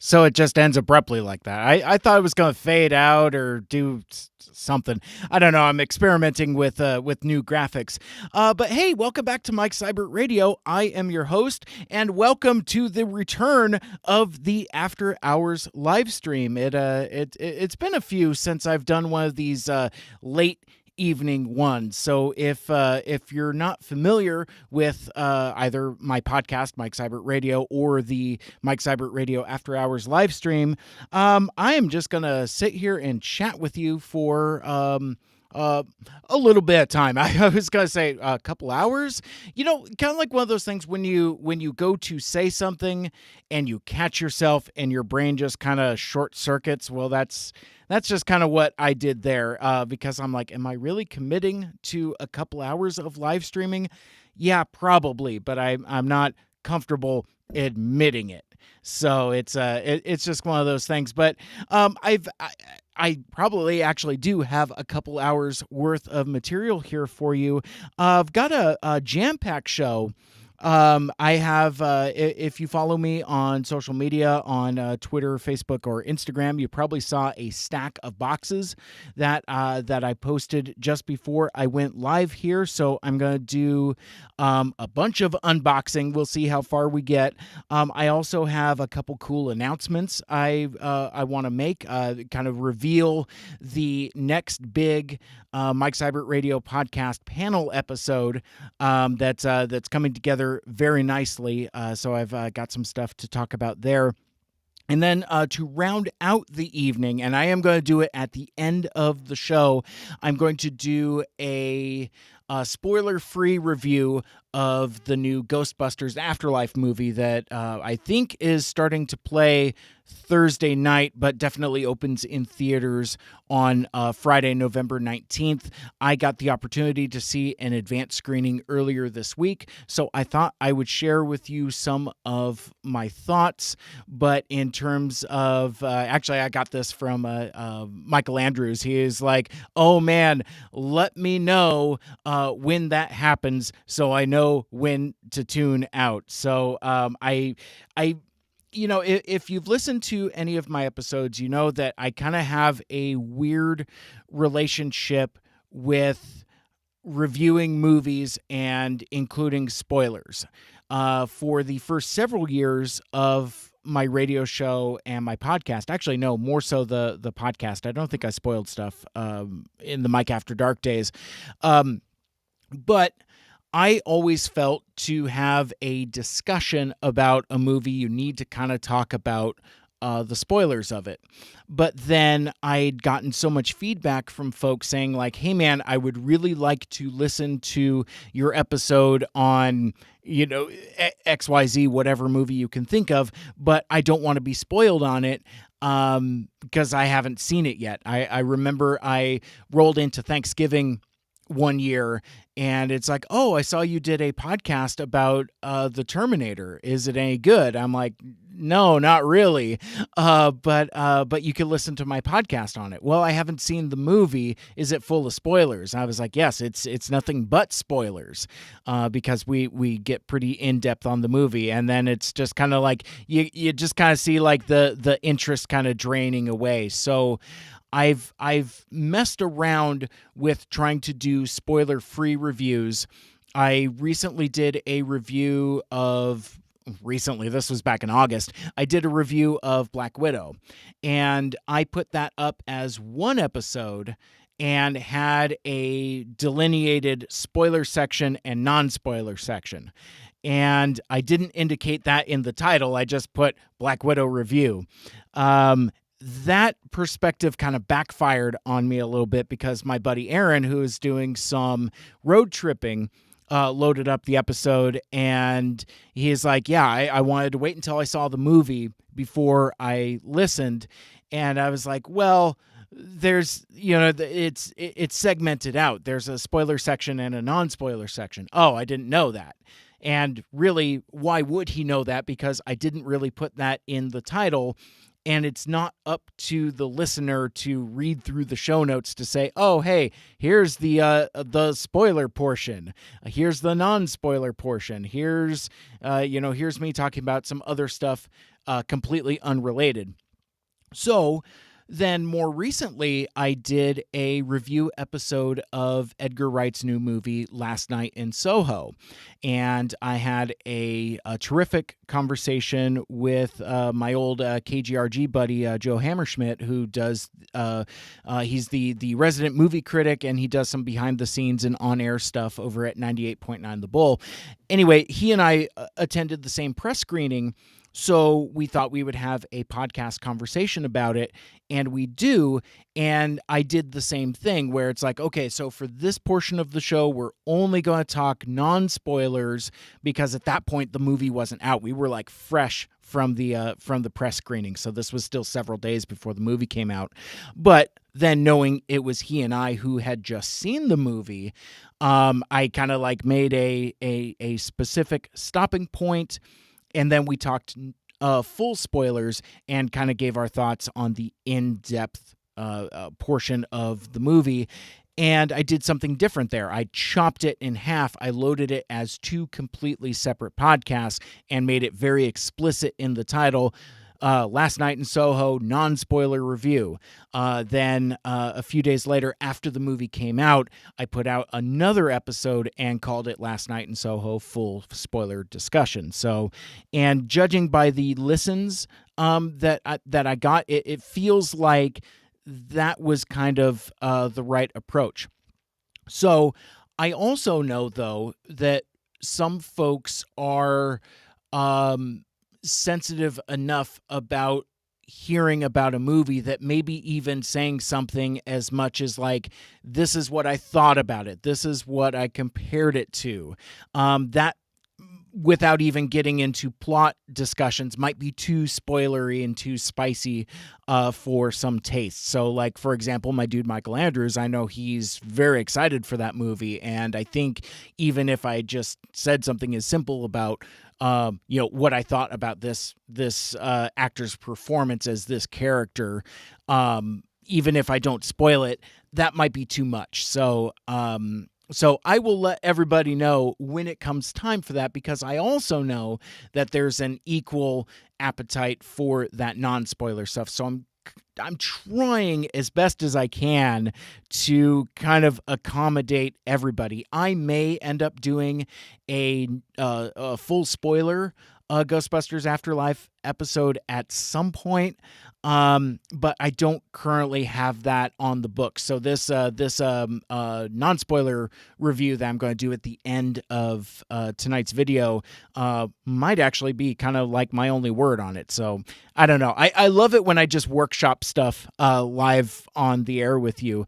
So it just ends abruptly like that. I thought it was going to fade out or do something. I don't know. I'm experimenting with new graphics. But hey, welcome back to Mike Seibert Radio. I am your host, and welcome to the return of the After Hours live stream. It's been a few since I've done one of these late evening one. So if you're not familiar with either my podcast, Mike Seibert Radio, or the Mike Seibert Radio After Hours live stream, I am just gonna sit here and chat with you for a little bit of time. I was gonna say a couple hours. Kind of like one of those things when you go to say something and you catch yourself and your brain just kind of short circuits. Well, that's just kind of what I did there, because I'm like, am I really committing to a couple hours of live streaming? Yeah, probably, but I'm not comfortable admitting it. So it's just one of those things. But I probably actually do have a couple hours worth of material here for you. I've got a jam-packed show. I have, if you follow me on social media, on Twitter, Facebook, or Instagram, you probably saw a stack of boxes that I posted just before I went live here. So I'm going to do a bunch of unboxing. We'll see how far we get. I also have a couple cool announcements I want to make, kind of reveal the next big Mike Seibert Radio podcast panel episode that's coming together very nicely. So I've got some stuff to talk about there. And then to round out the evening, and I am going to do it at the end of the show, I'm going to do a spoiler-free review of the new Ghostbusters Afterlife movie that I think is starting to play Thursday night, but definitely opens in theaters on Friday, November 19th. I got the opportunity to see an advanced screening earlier this week, so I thought I would share with you some of my thoughts. But in terms of, actually, I got this from Michael Andrews. He is like, oh man, let me know when that happens so I know when to tune out. So if you've listened to any of my episodes, you know that I kind of have a weird relationship with reviewing movies and including spoilers. For the first several years of my radio show and my podcast, actually, no, more so the podcast. I don't think I spoiled stuff in the Mike After Dark days. But I always felt to have a discussion about a movie, you need to kind of talk about the spoilers of it. But then I'd gotten so much feedback from folks saying like, hey man, I would really like to listen to your episode on, XYZ, whatever movie you can think of, but I don't want to be spoiled on it because I haven't seen it yet. I remember I rolled into Thanksgiving one year and it's like, oh, I saw you did a podcast about the Terminator. Is it any good? I'm like, no, not really. But you can listen to my podcast on it. Well, I haven't seen the movie. Is it full of spoilers? I was like, yes, it's nothing but spoilers, because we get pretty in depth on the movie, and then it's just kind of like you just kind of see like the interest kind of draining away. So I've messed around with trying to do spoiler-free reviews. I recently did a review of, this was back in August, I did a review of Black Widow, and I put that up as one episode and had a delineated spoiler section and non-spoiler section. And I didn't indicate that in the title. I just put Black Widow review. That perspective kind of backfired on me a little bit because my buddy Aaron, who is doing some road tripping, loaded up the episode, and he's like, yeah, I wanted to wait until I saw the movie before I listened. And I was like, well, there's, it's segmented out. There's a spoiler section and a non-spoiler section. Oh, I didn't know that. And really, why would he know that? Because I didn't really put that in the title. And it's not up to the listener to read through the show notes to say, oh, hey, here's the spoiler portion. Here's the non-spoiler portion. Here's me talking about some other stuff completely unrelated. So then more recently, I did a review episode of Edgar Wright's new movie, Last Night in Soho. And I had a terrific conversation with my old KGRG buddy, Joe Hammerschmidt, who does, he's the resident movie critic, and he does some behind the scenes and on-air stuff over at 98.9 The Bull. Anyway, he and I attended the same press screening, so we thought we would have a podcast conversation about it, and we do. And I did the same thing where it's like, okay, so for this portion of the show, we're only going to talk non-spoilers, because at that point the movie wasn't out. We were like fresh from the press screening, so this was still several days before the movie came out. But then knowing it was he and I who had just seen the movie, I kind of like made a specific stopping point. And then we talked full spoilers and kind of gave our thoughts on the in-depth portion of the movie. And I did something different there. I chopped it in half. I loaded it as two completely separate podcasts and made it very explicit in the title. Last Night in Soho, non-spoiler review. Then a few days later, after the movie came out, I put out another episode and called it Last Night in Soho, full spoiler discussion. So, and judging by the listens that I got, it feels like that was kind of the right approach. So I also know, though, that some folks are sensitive enough about hearing about a movie that maybe even saying something as much as like, this is what I thought about it, this is what I compared it to, that without even getting into plot discussions might be too spoilery and too spicy for some tastes. So like, for example, my dude Michael Andrews, I know he's very excited for that movie, and I think even if I just said something as simple about what I thought about this actor's performance as this character, even if I don't spoil it, that might be too much. So I will let everybody know when it comes time for that, because I also know that there's an equal appetite for that non-spoiler stuff. So I'm trying as best as I can to kind of accommodate everybody. I may end up doing a full spoiler Ghostbusters Afterlife episode at some point, but I don't currently have that on the book. So this non-spoiler review that I'm going to do at the end of tonight's video might actually be kind of like my only word on it. So I don't know. I love it when I just workshop stuff live on the air with you.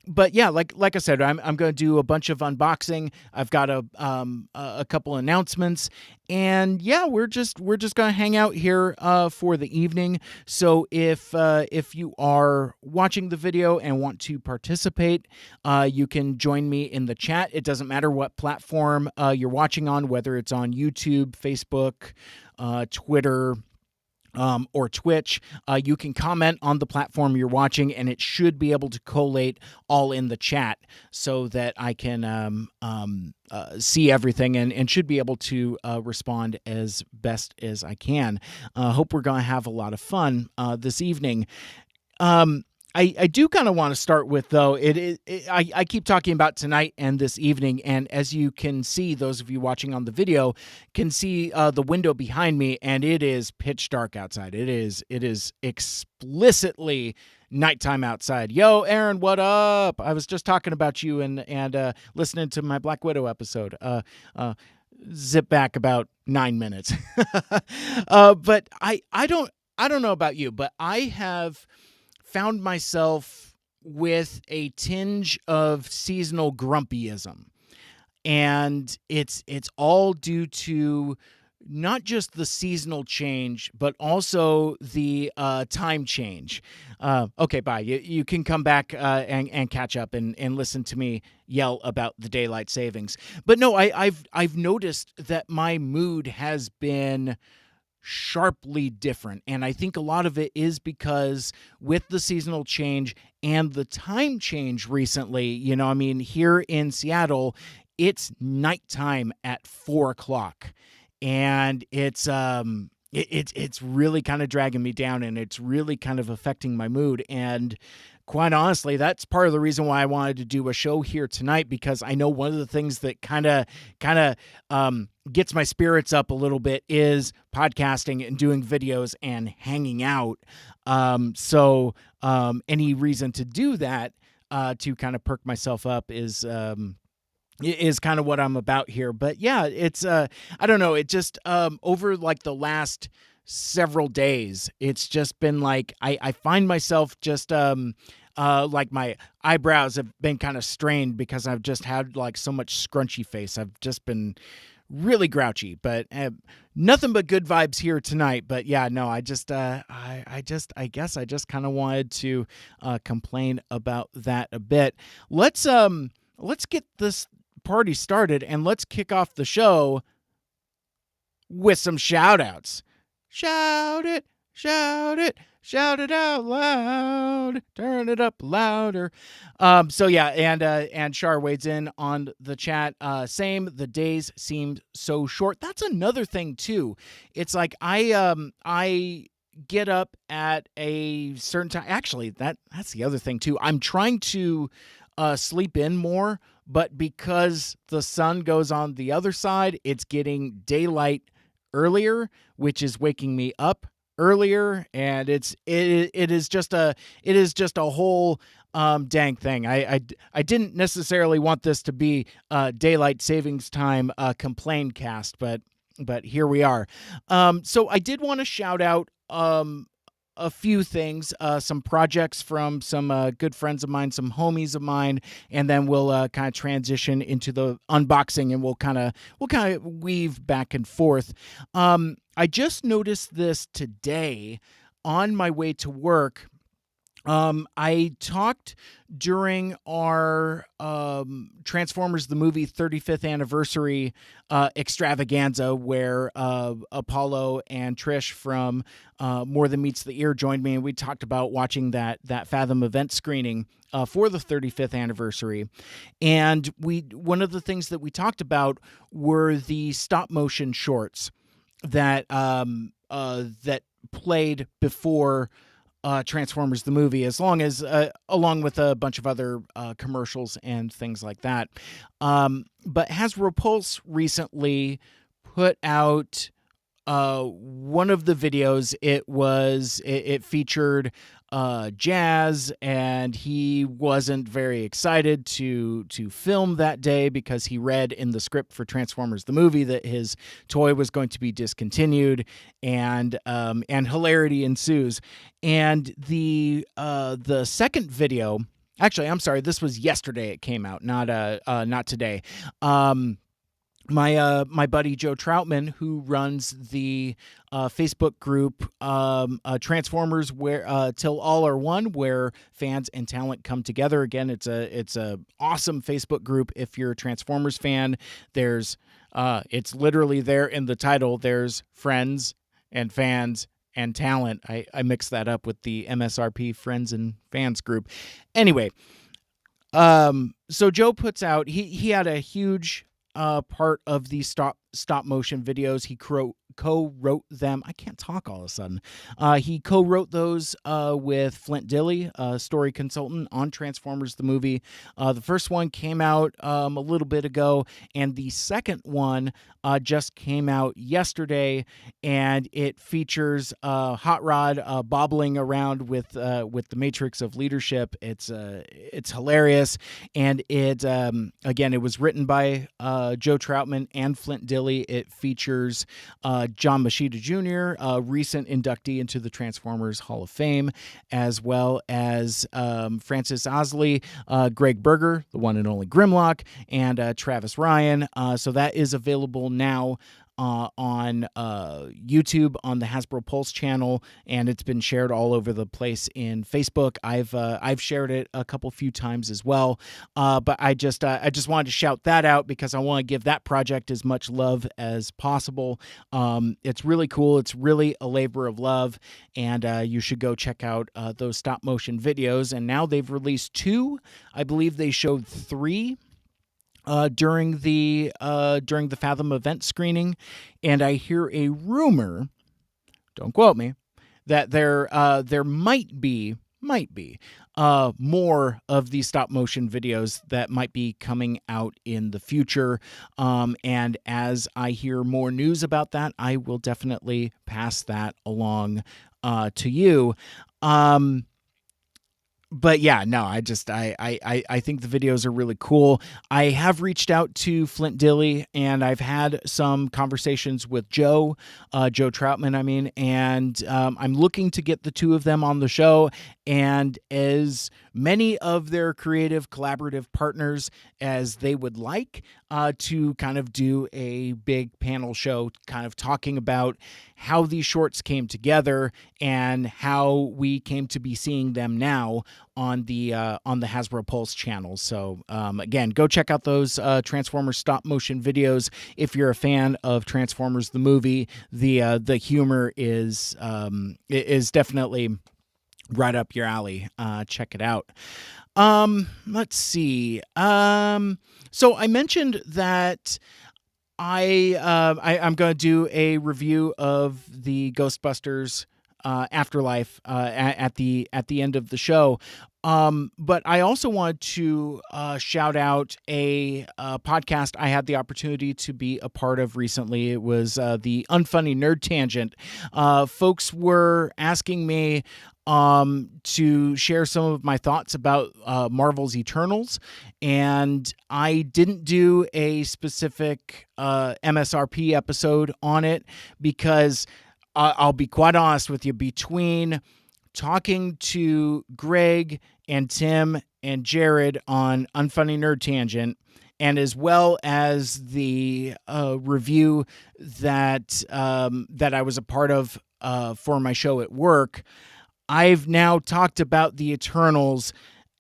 But yeah, like I said, I'm going to do a bunch of unboxing. I've got a couple announcements, and yeah, we're just going to hang out here for the evening. So if you are watching the video and want to participate, you can join me in the chat. It doesn't matter what platform you're watching on, whether it's on YouTube, Facebook, Twitter, or Twitch. You can comment on the platform you're watching, and it should be able to collate all in the chat so that I can see everything and should be able to respond as best as I can. Hope we're going to have a lot of fun this evening. I do kind of want to start with, though, I keep talking about tonight and this evening, and as you can see, those of you watching on the video can see the window behind me, and it is pitch dark outside. It is explicitly nighttime outside. Yo, Aaron, what up? I was just talking about you and listening to my Black Widow episode. Zip back about 9 minutes. But I don't know about you, but I have found myself with a tinge of seasonal grumpyism, and it's all due to not just the seasonal change, but also the time change. Okay, bye. You can come back and catch up and listen to me yell about the daylight savings. But no, I've noticed that my mood has been sharply different, and I think a lot of it is because with the seasonal change and the time change recently, I mean, here in Seattle, it's nighttime at 4:00, and it's it's really kind of dragging me down, and it's really kind of affecting my mood. And quite honestly, that's part of the reason why I wanted to do a show here tonight, because I know one of the things that kind of gets my spirits up a little bit is podcasting and doing videos and hanging out. So any reason to do that, to kind of perk myself up, is kind of what I'm about here. But yeah, it's I don't know, it just over like the last several days, it's just been like I find myself just like my eyebrows have been kind of strained because I've just had like so much scrunchy face. I've just been really grouchy, but nothing but good vibes here tonight. But yeah, no, I just I guess I just kind of wanted to complain about that a bit. Let's get this party started, and let's kick off the show with some shout outs. Shout it, shout it, shout it out loud, turn it up louder. So yeah, and Shar wades in on the chat. Same, the days seemed so short. That's another thing too. It's like I get up at a certain time. Actually, that's the other thing too. I'm trying to sleep in more, but because the sun goes on the other side, it's getting daylight earlier, which is waking me up earlier, and it is just a whole dang thing. I didn't necessarily want this to be daylight savings time complain cast, but here we are. So I did want to shout out a few things, some projects from some good friends of mine, some homies of mine, and then we'll kind of transition into the unboxing, and we'll kind of weave back and forth. I just noticed this today on my way to work. I talked during our Transformers the movie 35th anniversary extravaganza, where Apollo and Trish from More Than Meets the Ear joined me, and we talked about watching that Fathom event screening for the 35th anniversary. And one of the things that we talked about were the stop motion shorts that that played before Transformers the movie, along with a bunch of other commercials and things like that. But Hasbro Pulse recently put out one of the videos. It featured Jazz, and he wasn't very excited to film that day because he read in the script for Transformers the movie that his toy was going to be discontinued, and hilarity ensues. And the second video, actually, I'm sorry, this was yesterday. It came out, not today. My buddy Joe Troutman, who runs the Facebook group Transformers, where Till All Are One, where fans and talent come together. Again, it's a awesome Facebook group. If you're a Transformers fan, there's it's literally there in the title. There's friends and fans and talent. I mixed that up with the MSRP friends and fans group. Anyway, so Joe puts out, he had a huge part of the stop motion videos. He co-wrote them. I can't talk all of a sudden. He co-wrote those with Flint Dilley, a story consultant on Transformers the movie. The first one came out a little bit ago, and the second one just came out yesterday, and it features Hot Rod bobbling around with the Matrix of Leadership. It's hilarious, and it again, it was written by Joe Troutman and Flint Dilley. It features John Machida Jr., a recent inductee into the Transformers Hall of Fame, as well as Francis Osley, Greg Berger, the one and only Grimlock, and Travis Ryan. So that is available now on YouTube on the Hasbro Pulse channel, and it's been shared all over the place in Facebook. I've shared it a few times as well, but I just wanted to shout that out because I want to give that project as much love as possible. It's really cool. It's really a labor of love, and you should go check out those stop motion videos. And now they've released 2. I believe they showed 3 during the Fathom event screening, and I hear a rumor don't quote me, that there might be more of these stop motion videos that might be coming out in the future. And as I hear more news about that, I will definitely pass that along to you. But yeah, no, I think the videos are really cool. I have reached out to Flint Dilley, and I've had some conversations with Joe Troutman, I mean, and I'm looking to get the two of them on the show, and as many of their creative collaborative partners as they would like, to kind of do a big panel show kind of talking about how these shorts came together and how we came to be seeing them now on the Hasbro Pulse channel. So again, go check out those Transformers stop motion videos if you're a fan of Transformers the movie. The humor is definitely right up your alley. Check it out. Let's see. So I mentioned that I'm going to do a review of the Ghostbusters Afterlife at the end of the show. But I also wanted to shout out a podcast I had the opportunity to be a part of recently. It was the Unfunny Nerd Tangent. Folks were asking me to share some of my thoughts about Marvel's Eternals, and I didn't do a specific MSRP episode on it because I'll be quite honest with you, between talking to Greg and Tim and Jared on Unfunny Nerd Tangent, and as well as the review that I was a part of for my show at work, I've now talked about the Eternals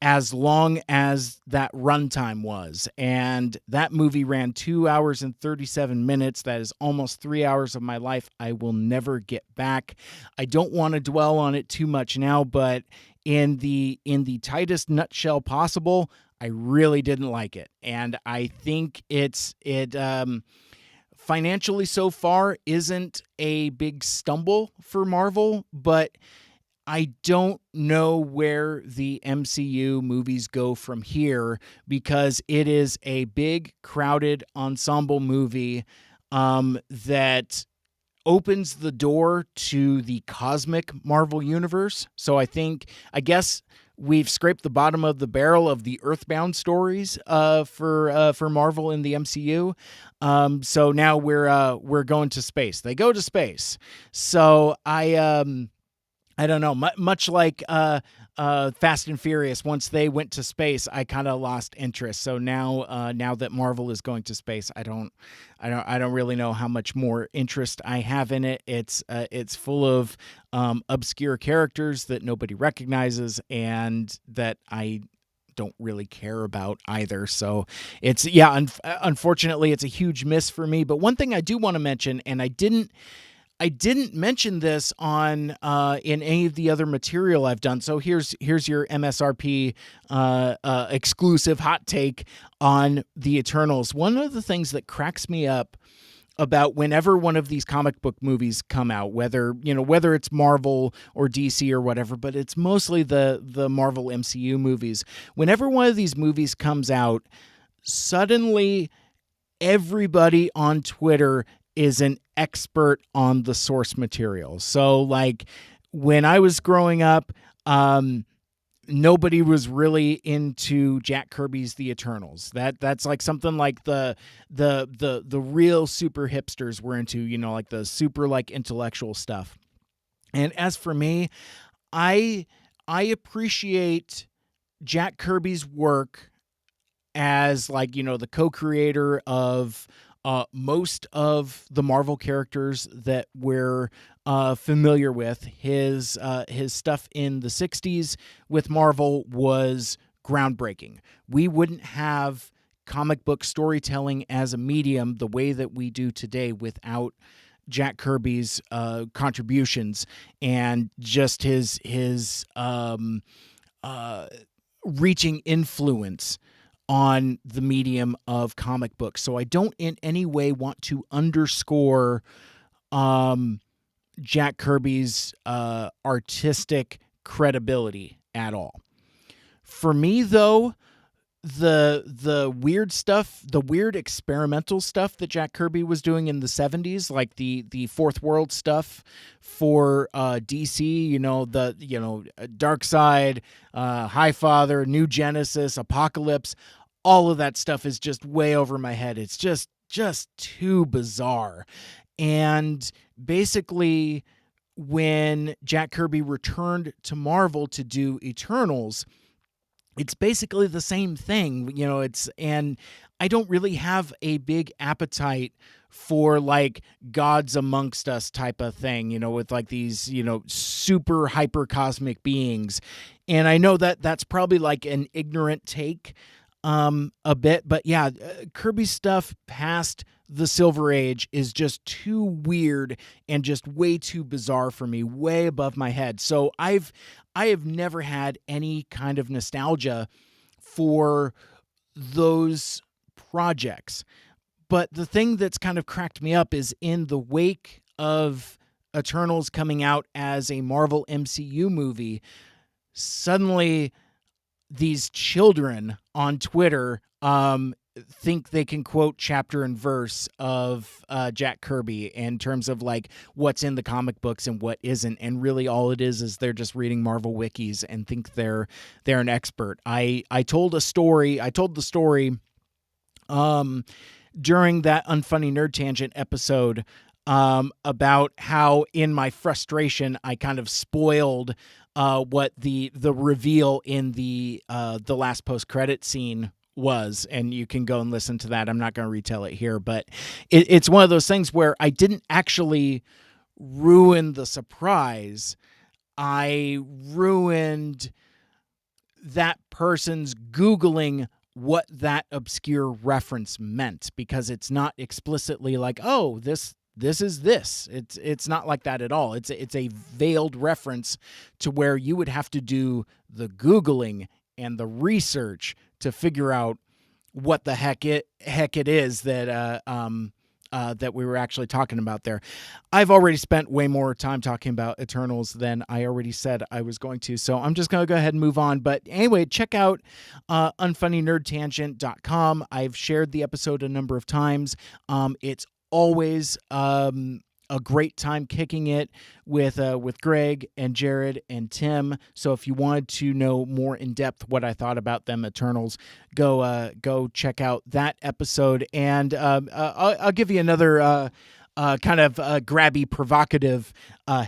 as long as that runtime was. And that movie ran 2 hours and 37 minutes. That is almost 3 hours of my life I will never get back. I don't want to dwell on it too much now, but in the tightest nutshell possible, I really didn't like it. And I think it financially so far isn't a big stumble for Marvel, but I don't know where the MCU movies go from here, because it is a big, crowded ensemble movie that opens the door to the cosmic Marvel universe. So I guess we've scraped the bottom of the barrel of the Earthbound stories for Marvel in the MCU. So now we're going to space. They go to space. So I don't know. Much like Fast and Furious, once they went to space, I kind of lost interest. So now that Marvel is going to space, I don't really know how much more interest I have in it. It's full of obscure characters that nobody recognizes and that I don't really care about either. So it's unfortunately it's a huge miss for me. But one thing I do want to mention, and I didn't mention this on in any of the other material I've done. So here's your MSRP exclusive hot take on the Eternals. One of the things that cracks me up about whenever one of these comic book movies come out, whether it's Marvel or DC or whatever, but it's mostly the Marvel MCU movies. Whenever one of these movies comes out, suddenly everybody on Twitter is an expert on the source material. So like when I was growing up, nobody was really into Jack Kirby's The Eternals. That's like something like the real super hipsters were into, like the super like intellectual stuff. And as for me, I appreciate Jack Kirby's work as like, the co-creator of most of the Marvel characters that we're familiar with. His stuff in the 60s with Marvel was groundbreaking. We wouldn't have comic book storytelling as a medium the way that we do today without Jack Kirby's contributions and just his reaching influence on the medium of comic books. So I don't in any way want to underscore Jack Kirby's artistic credibility at all. For me, though, the weird stuff, the weird experimental stuff that Jack Kirby was doing in the 70s, like the Fourth World stuff for DC, Dark Side, High Father, New Genesis, Apocalypse, all of that stuff is just way over my head. It's just too bizarre. And basically, when Jack Kirby returned to Marvel to do Eternals, it's basically the same thing, and I don't really have a big appetite for like gods amongst us type of thing, with like these, super hyper cosmic beings. And I know that that's probably like an ignorant take, a bit, but yeah, Kirby stuff past the Silver Age is just too weird and just way too bizarre for me, way above my head. So I have never had any kind of nostalgia for those projects. But the thing that's kind of cracked me up is in the wake of Eternals coming out as a Marvel MCU movie, suddenly these children on Twitter think they can quote chapter and verse of Jack Kirby in terms of like what's in the comic books and what isn't, and really all it is they're just reading Marvel wikis and think they're an expert. I told the story during that Unfunny Nerd Tangent episode about how in my frustration I kind of spoiled what the reveal in the last post-credit scene was, and you can go and listen to that. I'm not going to retell it here, but it's one of those things where I didn't actually ruin the surprise. I ruined that person's Googling what that obscure reference meant, because it's not explicitly like, oh, this is this. It's not like that at all. It's a veiled reference to where you would have to do the Googling and the research to figure out what the heck it is that that we were actually talking about there. I've already spent way more time talking about Eternals than I already said I was going to, so I'm just going to go ahead and move on. But anyway, check out unfunnynerdtangent.com. I've shared the episode a number of times. It's always a great time kicking it with Greg and Jared and Tim. So if you wanted to know more in depth what I thought about them Eternals, go check out that episode. And I'll give you another kind of grabby, provocative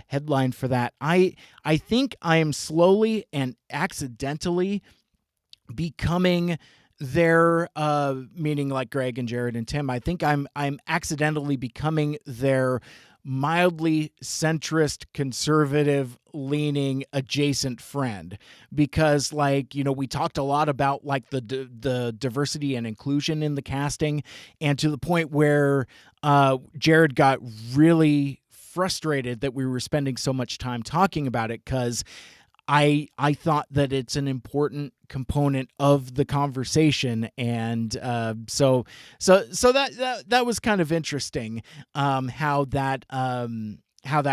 headline for that. I think I am slowly and accidentally becoming their meaning like Greg and Jared and Tim. I think I'm accidentally becoming their mildly centrist, conservative leaning adjacent friend, because we talked a lot about like the diversity and inclusion in the casting, and to the point where Jared got really frustrated that we were spending so much time talking about it, because I thought that it's an important component of the conversation, and so that was kind of interesting how that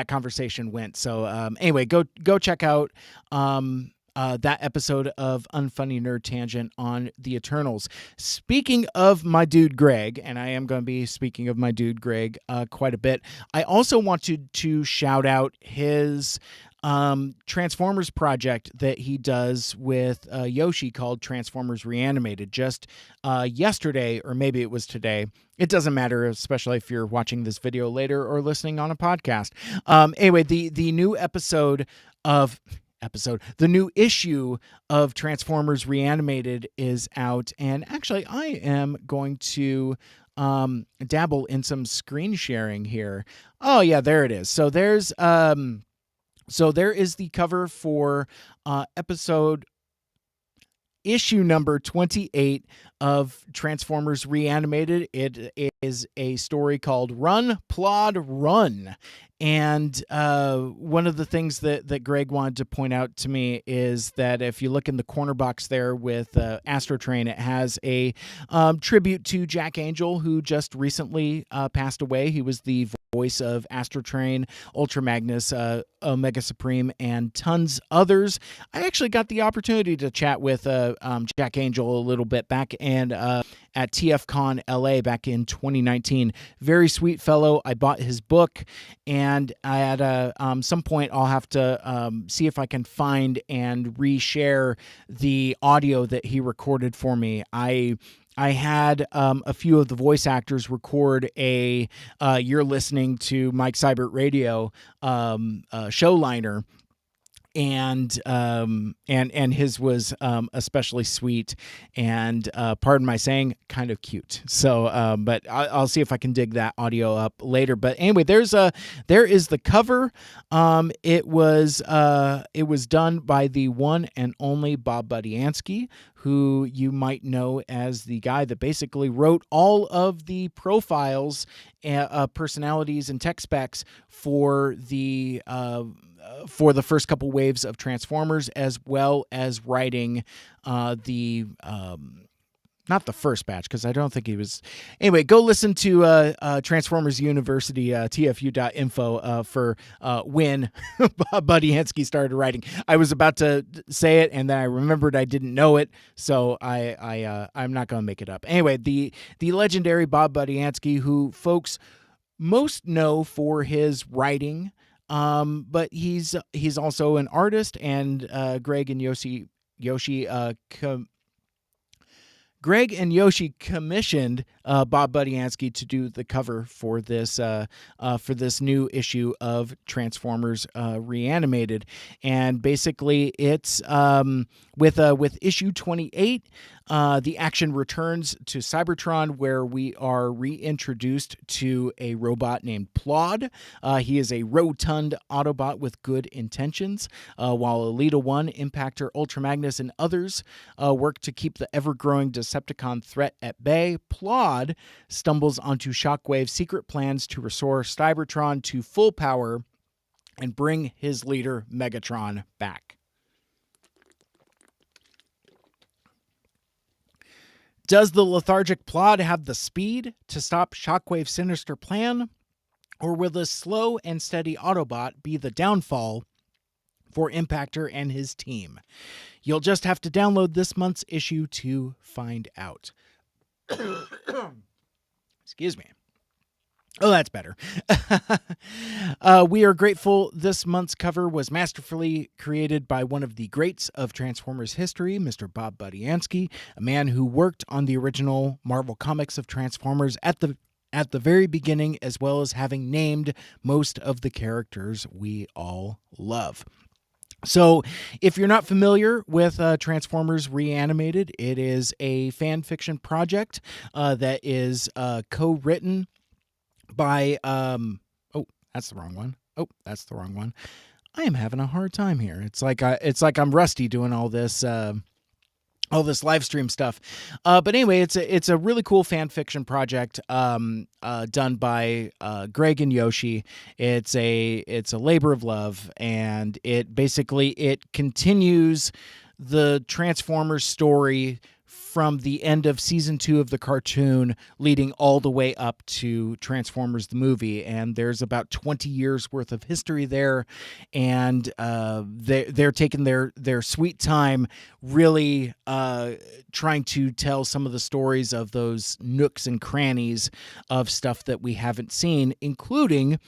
conversation went. So anyway, go check out that episode of Unfunny Nerd Tangent on the Eternals. Speaking of my dude Greg, and I am going to be speaking of my dude Greg quite a bit, I also wanted to shout out his Transformers project that he does with Yoshi called Transformers Reanimated just yesterday, or maybe it was today. It doesn't matter, especially if you're watching this video later or listening on a podcast. Anyway, the new the new issue of Transformers Reanimated is out, and actually I am going to dabble in some screen sharing here. Oh yeah, there it is. So there is the cover for issue number 28 of Transformers Reanimated. It is a story called Run, Plod, Run. And one of the things that Greg wanted to point out to me is that if you look in the corner box there with Astrotrain, it has a tribute to Jack Angel, who just recently passed away. He was the voice of Astro Train, Ultra Magnus, Omega Supreme, and tons others. I actually got the opportunity to chat with Jack Angel a little bit back and at TFCon LA back in 2019. Very sweet fellow. I bought his book, and at some point I'll have to see if I can find and reshare the audio that he recorded for me. I had a few of the voice actors record a "You're Listening to Mike Seibert Radio" show liner, and his was especially sweet, and pardon my saying, kind of cute. So, but I'll see if I can dig that audio up later. But anyway, there is the cover. It was done by the one and only Bob Budiansky, who you might know as the guy that basically wrote all of the profiles, personalities, and tech specs for the first couple waves of Transformers, as well as writing not the first batch, because I don't think he was. Anyway, go listen to Transformers University, tfu.info, for when Budiansky started writing. I was about to say it, and then I remembered I didn't know it, so I'm not going to make it up. Anyway, the legendary Bob Budiansky, who folks most know for his writing, but he's also an artist, and Greg and Yoshi commissioned Bob Budiansky to do the cover for this new issue of Transformers Reanimated, and basically it's with issue 28. The action returns to Cybertron, where we are reintroduced to a robot named Plod. He is a rotund Autobot with good intentions, while Elita 1, Impactor, Ultra Magnus, and others work to keep the ever-growing Decepticon threat at bay. Plod stumbles onto Shockwave's secret plans to restore Cybertron to full power and bring his leader, Megatron, back. Does the lethargic Plod have the speed to stop Shockwave's sinister plan? Or will this slow and steady Autobot be the downfall for Impactor and his team? You'll just have to download this month's issue to find out. Excuse me. Oh, that's better. We are grateful this month's cover was masterfully created by one of the greats of Transformers history, Mr. Bob Budiansky, a man who worked on the original Marvel Comics of Transformers at the very beginning, as well as having named most of the characters we all love. So, if you're not familiar with Transformers Reanimated, it is a fan fiction project that is co-written by that's the wrong one. I am having a hard time here. It's like I'm rusty doing all this live stream stuff. But anyway, it's a really cool fan fiction project done by Greg and Yoshi. It's a labor of love, and it continues the Transformers story from the end of season 2 of the cartoon, leading all the way up to Transformers the movie. And there's about 20 years worth of history there, and they're taking their sweet time, really trying to tell some of the stories of those nooks and crannies of stuff that we haven't seen, including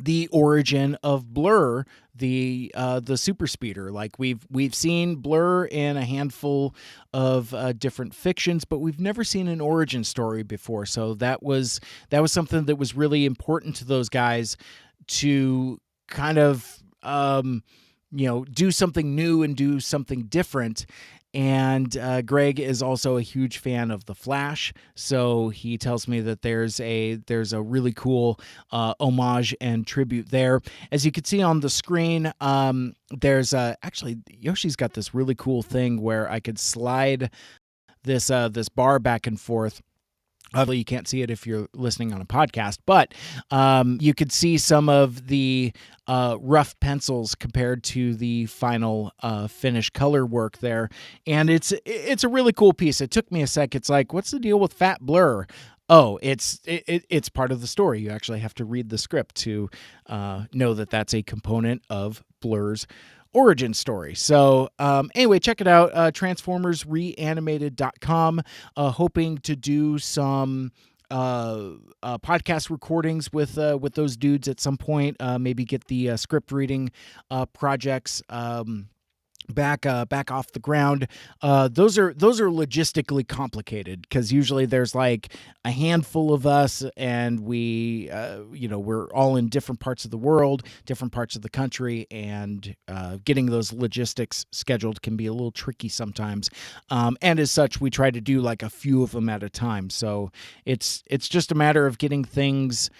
the origin of Blur, the super speeder. Like we've seen Blur in a handful of different fictions, but we've never seen an origin story before. So that was something that was really important to those guys to kind of do something new and do something different. And Greg is also a huge fan of The Flash, so he tells me that there's a really cool homage and tribute there. As you can see on the screen, there's actually Yoshi's got this really cool thing where I could slide this bar back and forth. Obviously, you can't see it if you're listening on a podcast, but you could see some of the rough pencils compared to the final finished color work there, and it's a really cool piece. It took me a sec. It's like, what's the deal with Fat Blur? Oh, it's part of the story. You actually have to read the script to know that that's a component of Blur's origin story. So anyway, check it out, transformersreanimated.com. Hoping to do some podcast recordings with those dudes at some point. Maybe get the script reading projects back off the ground. Those are logistically complicated because usually there's like a handful of us, and we're all in different parts of the world, different parts of the country, and getting those logistics scheduled can be a little tricky sometimes. And as such, we try to do like a few of them at a time. So it's just a matter of getting things.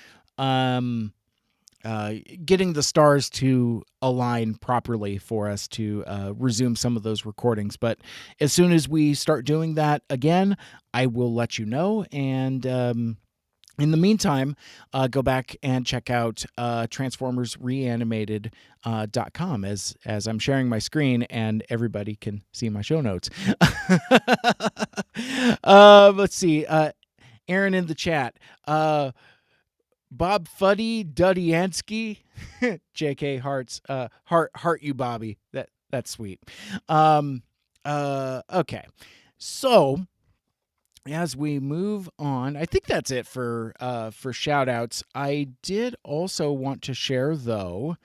Getting the stars to align properly for us to resume some of those recordings. But as soon as we start doing that again, I will let you know. And in the meantime, go back and check out transformersreanimated.com as I'm sharing my screen and everybody can see my show notes. Let's see. Aaron in the chat. Bob Fuddy Dudiansky, J.K. Hearts, heart you, Bobby. That's sweet. Okay, so as we move on, I think that's it for shout outs. I did also want to share, though,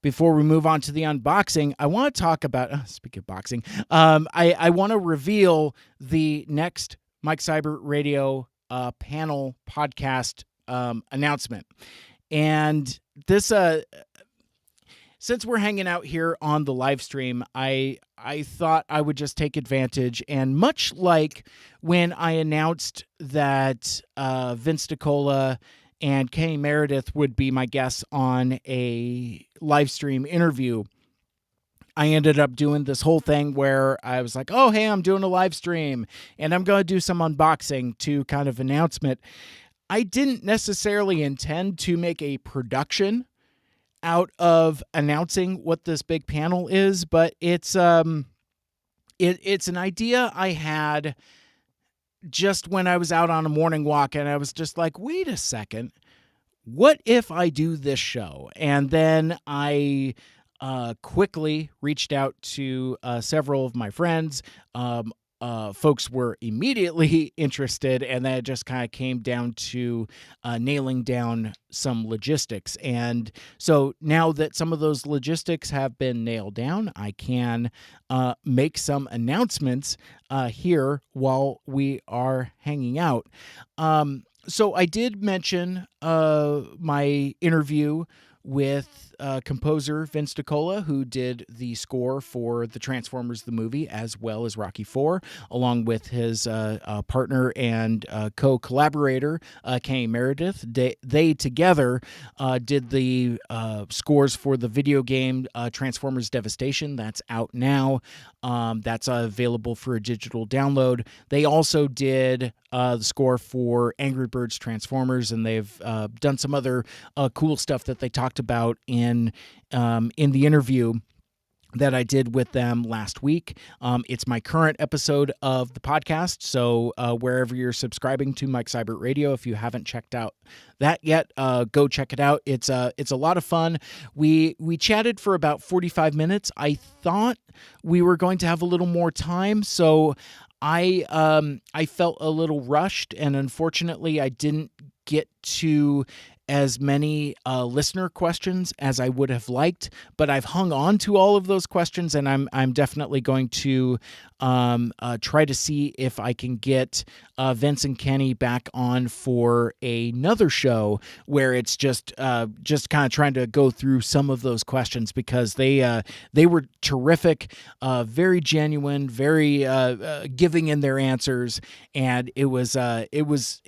before we move on to the unboxing, I want to talk about, speaking of boxing, I want to reveal the next Mike Seibert Radio panel podcast announcement. And this since we're hanging out here on the live stream, I thought I would just take advantage, and much like when I announced that Vince DiCola and Kenny Meredith would be my guests on a live stream interview, I ended up doing this whole thing where I was like, oh, hey, I'm doing a live stream and I'm going to do some unboxing to kind of announcement. I didn't necessarily intend to make a production out of announcing what this big panel is, but it's it's an idea I had just when I was out on a morning walk, and I was just like, wait a second, what if I do this show? And then I quickly reached out to several of my friends. Folks were immediately interested, and then it just kind of came down to nailing down some logistics. And so now that some of those logistics have been nailed down, I can make some announcements here while we are hanging out. So I did mention my interview with composer Vince DiCola, who did the score for the Transformers the movie as well as Rocky IV, along with his partner and co-collaborator Kenny Meredith. They together did the scores for the video game Transformers Devastation. That's out now. That's available for a digital download. They also did the score for Angry Birds Transformers, and they've done some other cool stuff that they talked about in the interview that I did with them last week. It's my current episode of the podcast, so wherever you're subscribing to Mike Seibert Radio, if you haven't checked out that yet, go check it out. It's a lot of fun. We chatted for about 45 minutes. I thought we were going to have a little more time, so I felt a little rushed, and unfortunately I didn't get to as many listener questions as I would have liked, but I've hung on to all of those questions, and I'm definitely going to try to see if I can get Vince and Kenny back on for another show where it's just kind of trying to go through some of those questions, because they were terrific, very genuine, very giving in their answers, and it was a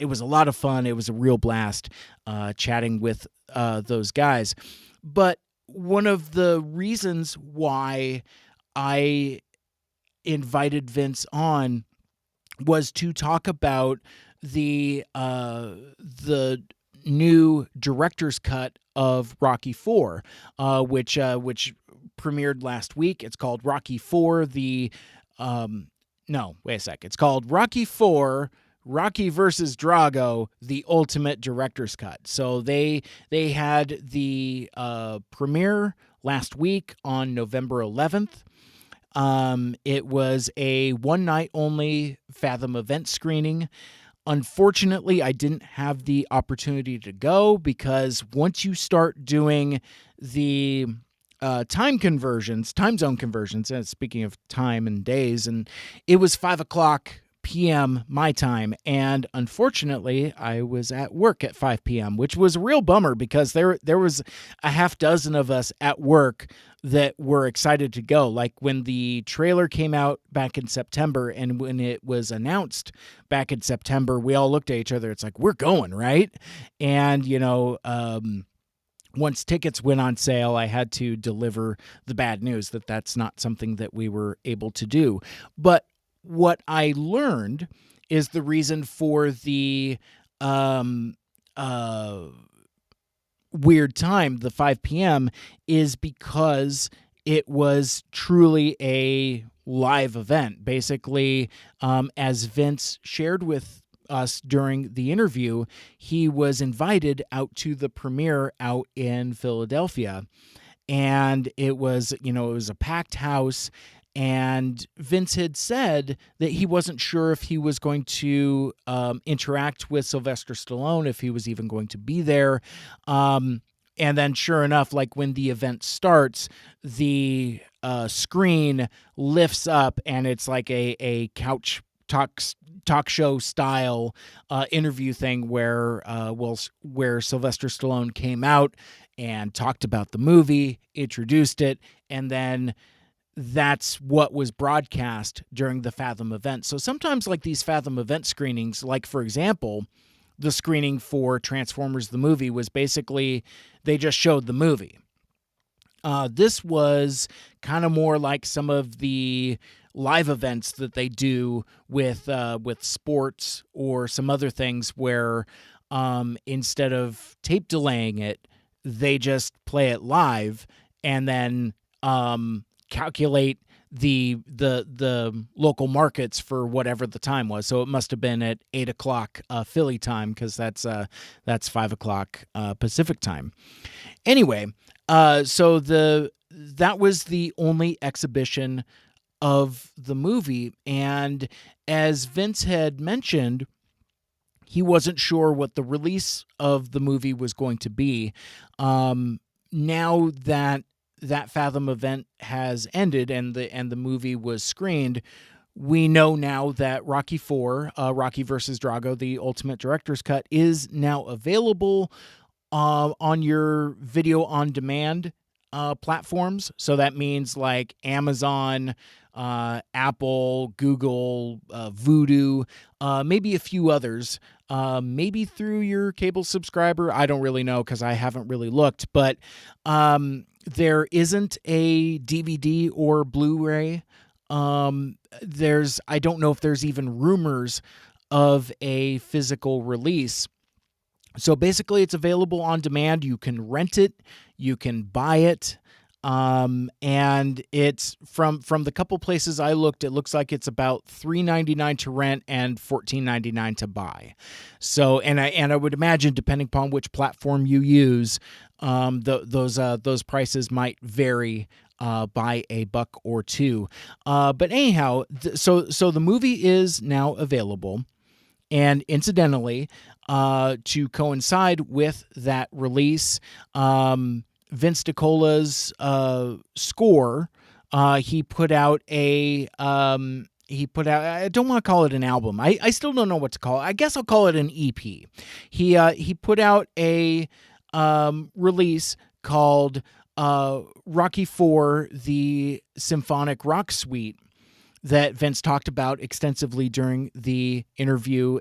lot of fun. It was a real blast chatting with those guys. But one of the reasons why I invited Vince on was to talk about the new director's cut of Rocky IV, which premiered last week. It's called Rocky IV. It's called Rocky IV Rocky versus Drago, the ultimate director's cut. So they had the premiere last week on November 11th. It was a one night only Fathom event screening. Unfortunately, I didn't have the opportunity to go because once you start doing the time zone conversions, and speaking of time and days, and it was 5:00 p.m. my time, and unfortunately, I was at work at 5 p.m., which was a real bummer because there was a half dozen of us at work that were excited to go. Like when the trailer came out back in September and when it was announced back in September, we all looked at each other. It's like, we're going, right? And, once tickets went on sale, I had to deliver the bad news that that's not something that we were able to do. But what I learned is the reason for the weird time, the 5 p.m., is because it was truly a live event. Basically, as Vince shared with us during the interview, he was invited out to the premiere out in Philadelphia. And it was a packed house. And Vince had said that he wasn't sure if he was going to interact with Sylvester Stallone, if he was even going to be there. And then sure enough, like when the event starts, the screen lifts up and it's like a couch talk show style interview thing where Sylvester Stallone came out and talked about the movie, introduced it, and then that's what was broadcast during the Fathom event. So sometimes like these Fathom event screenings, like for example, the screening for Transformers the movie was basically they just showed the movie. This was kind of more like some of the live events that they do with sports or some other things where instead of tape delaying it, they just play it live and then calculate the local markets for whatever the time was. So it must have been at 8:00 Philly time because that's 5:00 Pacific time. Anyway, so that was the only exhibition of the movie, and as Vince had mentioned, he wasn't sure what the release of the movie was going to be. Now that Fathom event has ended and the movie was screened, we know now that Rocky IV, Rocky versus Drago, the Ultimate Director's Cut, is now available on your video on demand platforms. So that means like Amazon, Apple, Google, Vudu, maybe a few others, maybe through your cable subscriber. I don't really know because I haven't really looked, but there isn't a DVD or Blu-ray. I don't know if there's even rumors of a physical release. So basically it's available on demand. You can rent it, you can buy it. And it's from the couple places I looked, it looks like it's about $3.99 to rent and $14.99 to buy. So, and I would imagine depending upon which platform you use, those prices might vary by $1 or $2. But anyhow, so the movie is now available. And incidentally, to coincide with that release, Vince DiCola's score, he put out I don't want to call it an album. I still don't know what to call it. I guess I'll call it an EP. He put out a release called Rocky IV, the Symphonic Rock Suite, that Vince talked about extensively during the interview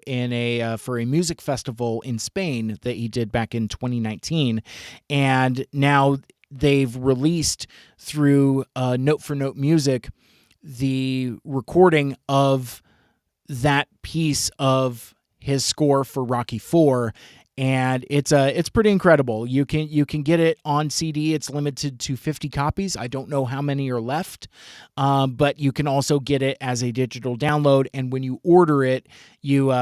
for a music festival in Spain that he did back in 2019. And now they've released through Note for Note Music the recording of that piece of his score for Rocky IV. and it's pretty incredible. You can get it on CD. It's limited to 50 copies. I don't know how many are left, but you can also get it as a digital download. And when you order it, you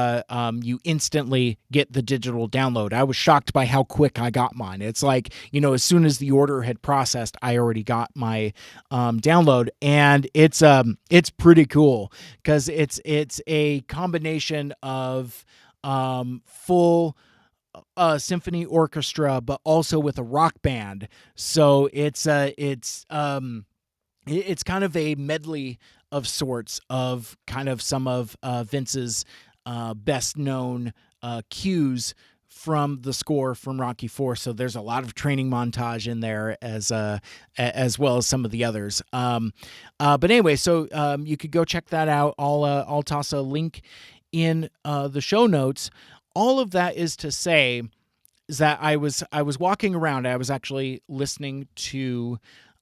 instantly get the digital download. I was shocked by how quick I got mine. It's like, as soon as the order had processed, I already got my download, and it's pretty cool because it's a combination of full symphony orchestra, but also with a rock band. So it's kind of a medley of sorts of kind of some of Vince's best known cues from the score from Rocky IV. So there's a lot of training montage in there as well as some of the others. But anyway, so you could go check that out. I'll toss a link in the show notes. All of that is to say is that I was walking around. I was actually listening to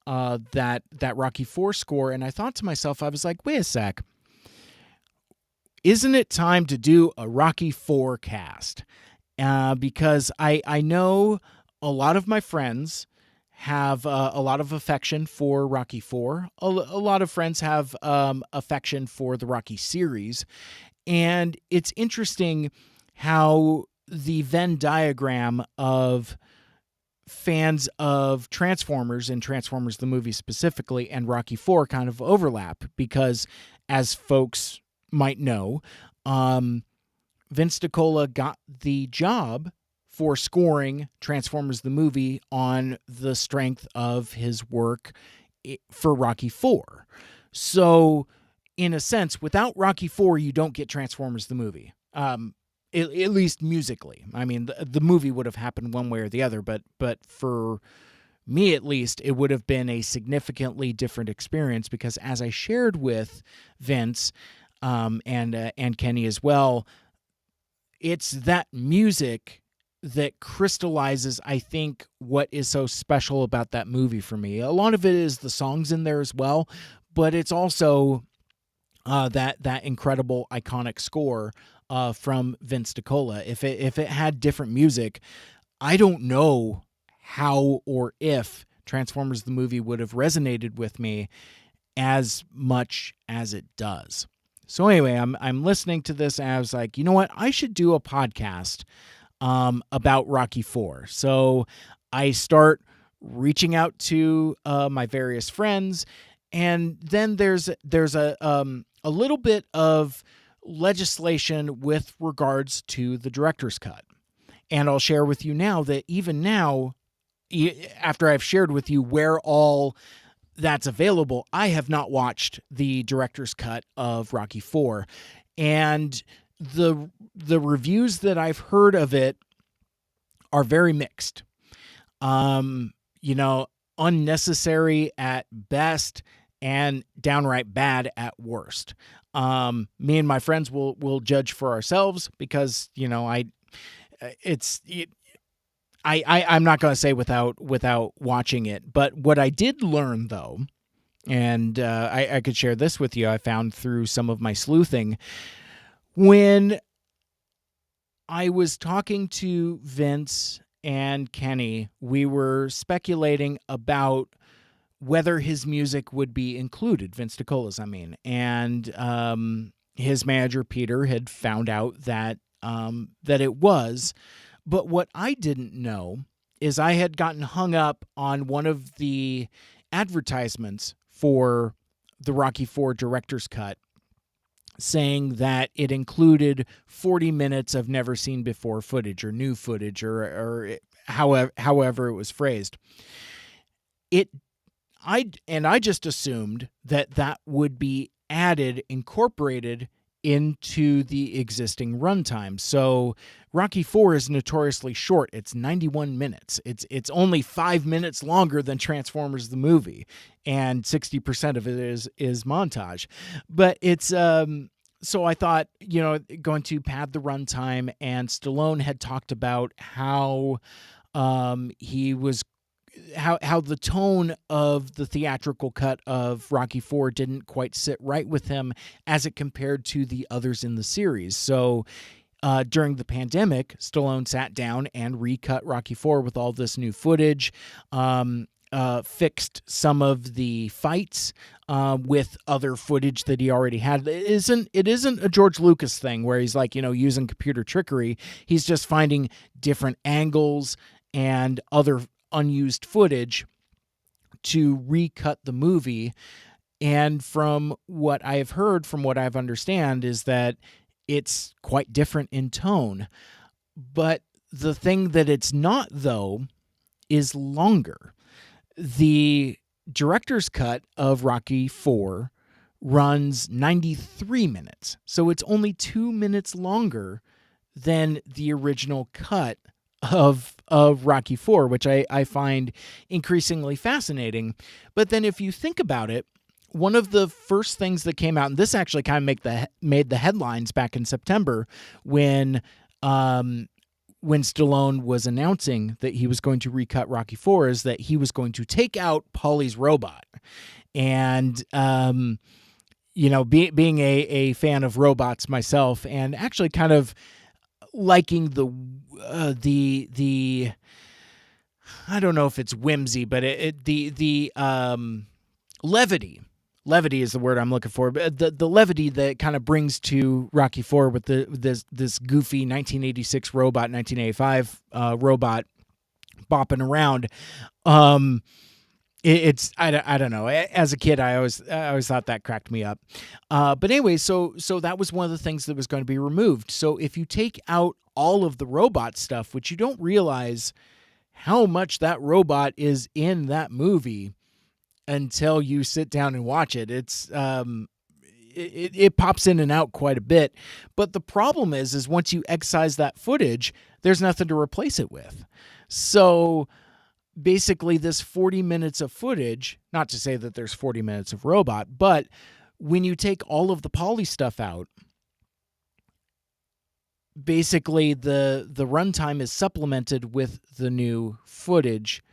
that Rocky IV score, and I thought to myself, I was like, wait a sec. Isn't it time to do a Rocky IV cast? Because I know a lot of my friends have a lot of affection for Rocky IV. A lot of friends have affection for the Rocky series. And it's interesting how the Venn diagram of fans of Transformers and Transformers the movie specifically and Rocky IV kind of overlap because, as folks might know, Vince DiCola got the job for scoring Transformers the movie on the strength of his work for Rocky IV. So, in a sense, without Rocky IV, you don't get Transformers the movie. At least musically. I mean, the movie would have happened one way or the other, but for me at least, it would have been a significantly different experience because, as I shared with Vince and Kenny as well, it's that music that crystallizes, I think, what is so special about that movie for me. A lot of it is the songs in there as well, but it's also that incredible iconic score from Vince DiCola. If it had different music, I don't know how or if Transformers the movie would have resonated with me as much as it does. So anyway, I'm listening to this and I was like, you know what? I should do a podcast about Rocky IV. So I start reaching out to my various friends, and then there's a little bit of legislation with regards to the director's cut. And I'll share with you now that even now, after I've shared with you where all that's available, I have not watched the director's cut of Rocky IV. And the reviews that I've heard of it are very mixed. Unnecessary at best and downright bad at worst. Me and my friends will judge for ourselves because, I'm not going to say without watching it. But what I did learn, though, and I could share this with you, I found through some of my sleuthing, when I was talking to Vince and Kenny, we were speculating about whether his music would be included, Vince DiCola's, I mean. And his manager, Peter, had found out that it was. But what I didn't know is I had gotten hung up on one of the advertisements for the Rocky IV director's cut, saying that it included 40 minutes of never seen before footage or new footage or however it was phrased. I just assumed that would be incorporated into the existing runtime. So Rocky IV is notoriously short. It's 91 minutes. It's only 5 minutes longer than Transformers the movie, and 60% of it is montage. But it's so I thought, going to pad the runtime, and Stallone had talked about how he was how the tone of the theatrical cut of Rocky IV didn't quite sit right with him as it compared to the others in the series. So during the pandemic, Stallone sat down and recut Rocky IV with all this new footage, fixed some of the fights with other footage that he already had. It isn't a George Lucas thing where he's like, using computer trickery. He's just finding different angles and other unused footage to recut the movie. And from what I've heard, from what I've understand, is that it's quite different in tone. But the thing that it's not, though, is longer. The director's cut of Rocky IV runs 93 minutes. So it's only 2 minutes longer than the original cut of Rocky IV, which I find increasingly fascinating. But then if you think about it, one of the first things that came out, and this actually kind of made the headlines back in September when Stallone was announcing that he was going to recut Rocky IV, is that he was going to take out Paulie's robot. And, being a fan of robots myself, and actually kind of liking the I don't know if it's whimsy, but the levity. Levity is the word I'm looking for. But the levity that kind of brings to Rocky IV with this goofy 1986 robot, 1985 robot bopping around. I don't know. As a kid, I always thought that cracked me up. But anyway, so that was one of the things that was going to be removed. So if you take out all of the robot stuff, which you don't realize how much that robot is in that movie until you sit down and watch it. It pops in and out quite a bit. But the problem is once you excise that footage, there's nothing to replace it with. So basically this 40 minutes of footage, not to say that there's 40 minutes of robot, but when you take all of the Paulie stuff out, basically the runtime is supplemented with the new footage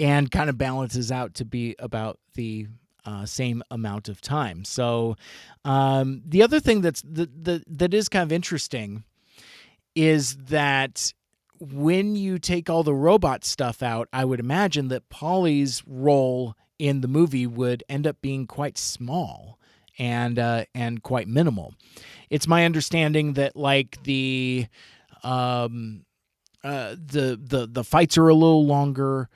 and kind of balances out to be about the same amount of time. So the other thing that is kind of interesting is that when you take all the robot stuff out, I would imagine that Paulie's role in the movie would end up being quite small and quite minimal. It's my understanding that like the fights are a little longer.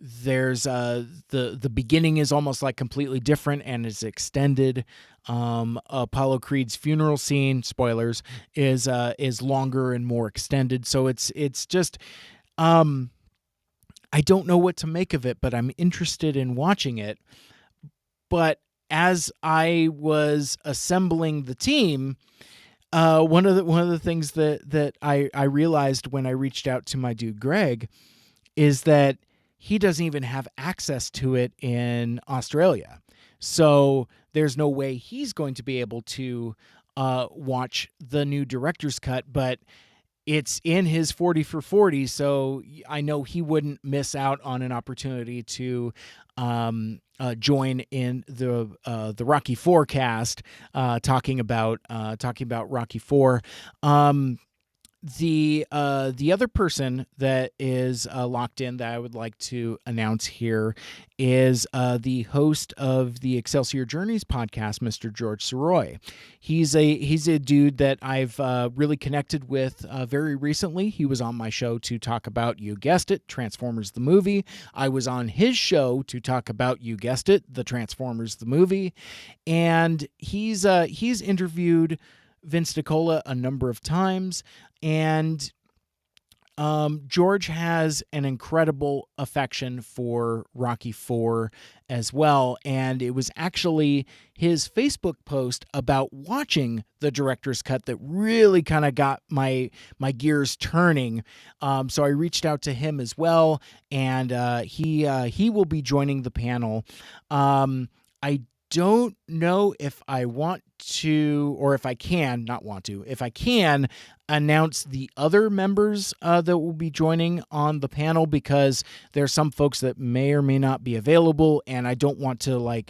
There's the beginning is almost like completely different and is extended. Apollo Creed's funeral scene, spoilers, is longer and more extended. So it's just I don't know what to make of it, but I'm interested in watching it. But as I was assembling the team, one of the things that I realized when I reached out to my dude Greg is that he doesn't even have access to it in Australia. So there's no way he's going to be able to watch the new director's cut, but it's in his 40 for 40, so I know he wouldn't miss out on an opportunity to join in the Rocky IV cast, talking about Rocky IV. The other person that is locked in that I would like to announce here is the host of the Excelsior Journeys podcast, Mr. George Soroy. He's a dude that I've really connected with very recently. He was on my show to talk about, you guessed it, Transformers the movie. I was on his show to talk about, you guessed it, the Transformers the movie. And he's interviewed Vince DiCola a number of times, and George has an incredible affection for Rocky IV as well, and it was actually his Facebook post about watching the director's cut that really kind of got my gears turning. So I reached out to him as well, and he will be joining the panel. I don't know if I want to, or if I can, not want to, if I can announce the other members that will be joining on the panel, because there's some folks that may or may not be available, and I don't want to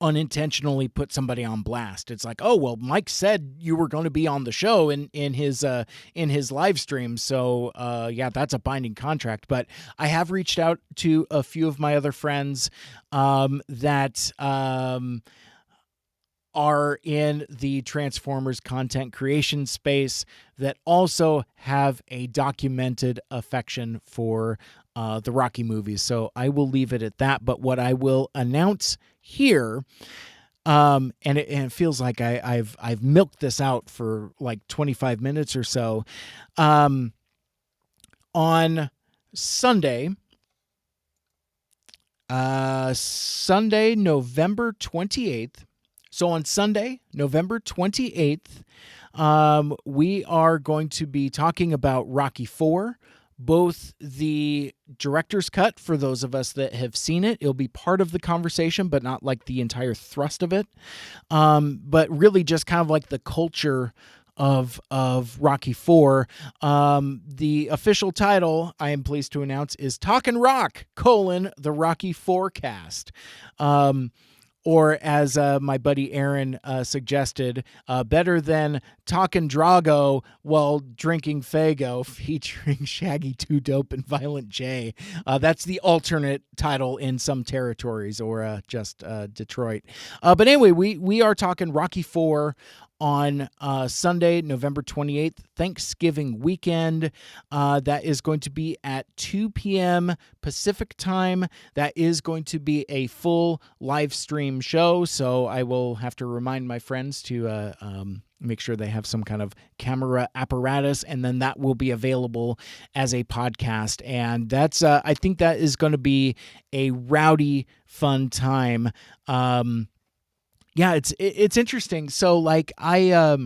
unintentionally put somebody on blast. It's like, oh well, Mike said you were going to be on the show in his live stream, so yeah, that's a binding contract. But I have reached out to a few of my other friends that are in the Transformers content creation space that also have a documented affection for the Rocky movies. So I will leave it at that. But what I will announce here, and it feels like I've milked this out for like 25 minutes or so. On Sunday, November 28th. So on Sunday, November 28th, we are going to be talking about Rocky IV, both the director's cut for those of us that have seen it. It'll be part of the conversation, but not like the entire thrust of it. But really just kind of like the culture of Rocky IV. The official title, I am pleased to announce, is Talkin' Rock, the Rocky IV cast. Or as my buddy Aaron suggested, better than Talkin' Drago while drinking Faygo, featuring Shaggy, Too Dope, and Violent J. That's the alternate title in some territories, or just Detroit. But anyway, we are talking Rocky IV on Sunday, November 28th, Thanksgiving weekend. That is going to be at 2 p.m. Pacific time. That is going to be a full live stream show, so I will have to remind my friends to make sure they have some kind of camera apparatus, and then that will be available as a podcast. And that's I think that is going to be a rowdy, fun time. Yeah, it's interesting. So like I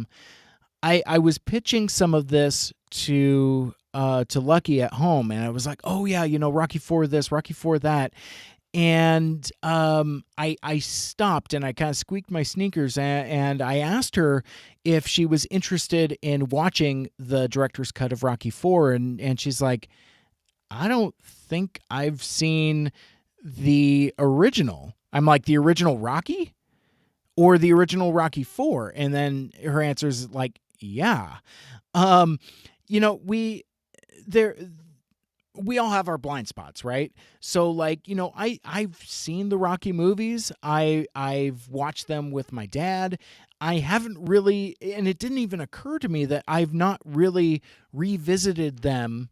was pitching some of this to Lucky at home, and I was like, oh yeah, Rocky IV this, Rocky IV that. And I stopped and I kind of squeaked my sneakers, and I asked her if she was interested in watching the director's cut of Rocky IV, and she's like, I don't think I've seen the original. I'm like, the original Rocky? Or the original Rocky IV? And then her answer is like, yeah. We all have our blind spots, right? So like, I've seen the Rocky movies. I've watched them with my dad. I haven't really, and it didn't even occur to me that I've not really revisited them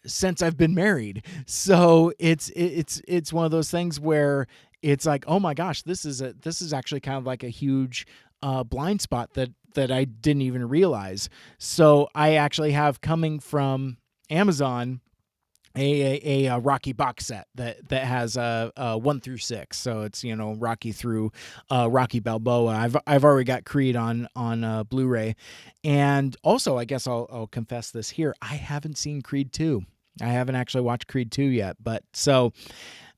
since I've been married. So it's one of those things where it's like, oh my gosh, this is actually kind of like a huge blind spot that I didn't even realize. So I actually have, coming from Amazon, a Rocky box set that has 1 through 6. So it's Rocky through Rocky Balboa. I've already got Creed on Blu-ray, and also I guess I'll confess this here, I haven't seen Creed 2. I haven't actually watched Creed 2 yet, but so.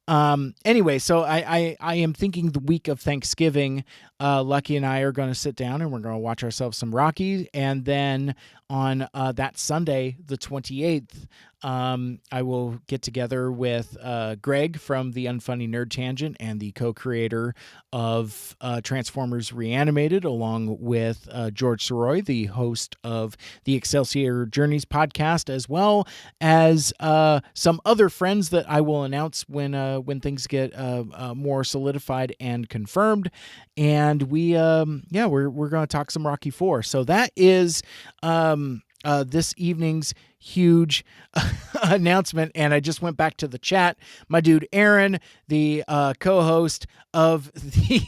Anyway, so I am thinking the week of Thanksgiving, Lucky and I are going to sit down and we're going to watch ourselves some Rocky. And then on that Sunday, the 28th, I will get together with Greg from the Unfunny Nerd Tangent and the co-creator of Transformers Reanimated, along with George Soroy, the host of the Excelsior Journeys podcast, as well as some other friends that I will announce when things get more solidified and confirmed. And we're going to talk some Rocky IV. So that is this evening's huge announcement. And I just went back to the chat. My dude Aaron, the co-host of the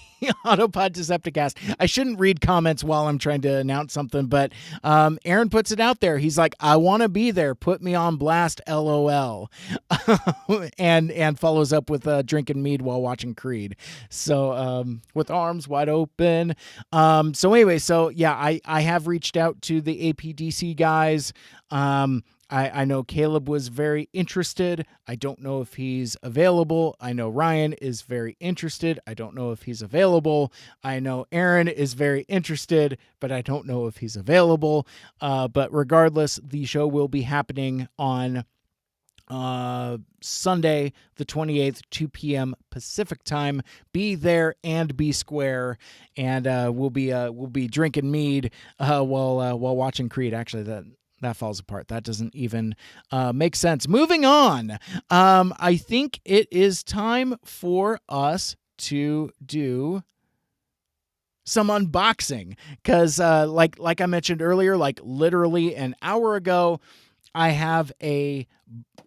Autopod Decepticast. I shouldn't read comments while I'm trying to announce something, but Aaron puts it out there. He's like, I want to be there. Put me on blast, LOL. and follows up with drinking mead while watching Creed. So with arms wide open. So anyway, so yeah, I have reached out to the APDC guys. I know Caleb was very interested. I don't know if he's available. I know Ryan is very interested. I don't know if he's available. I know Aaron is very interested, but I don't know if he's available. But regardless, the show will be happening on Sunday the 28th, 2 p.m. Pacific time. Be there and be square, and we'll be drinking mead while watching Creed. Actually, that falls apart. That doesn't even make sense. Moving on. I think it is time for us to do some unboxing, because like I mentioned earlier, like literally an hour ago, I have a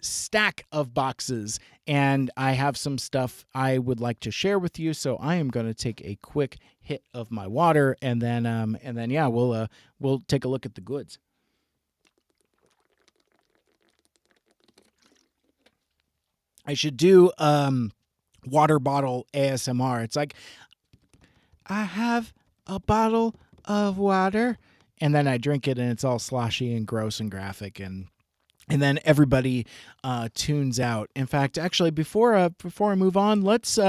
stack of boxes and I have some stuff I would like to share with you. So I am going to take a quick hit of my water, and then yeah, we'll take a look at the goods. I should do water bottle ASMR. It's like, I have a bottle of water, and then I drink it and it's all sloshy and gross and graphic, and then everybody tunes out. In fact, actually, before I move on, let's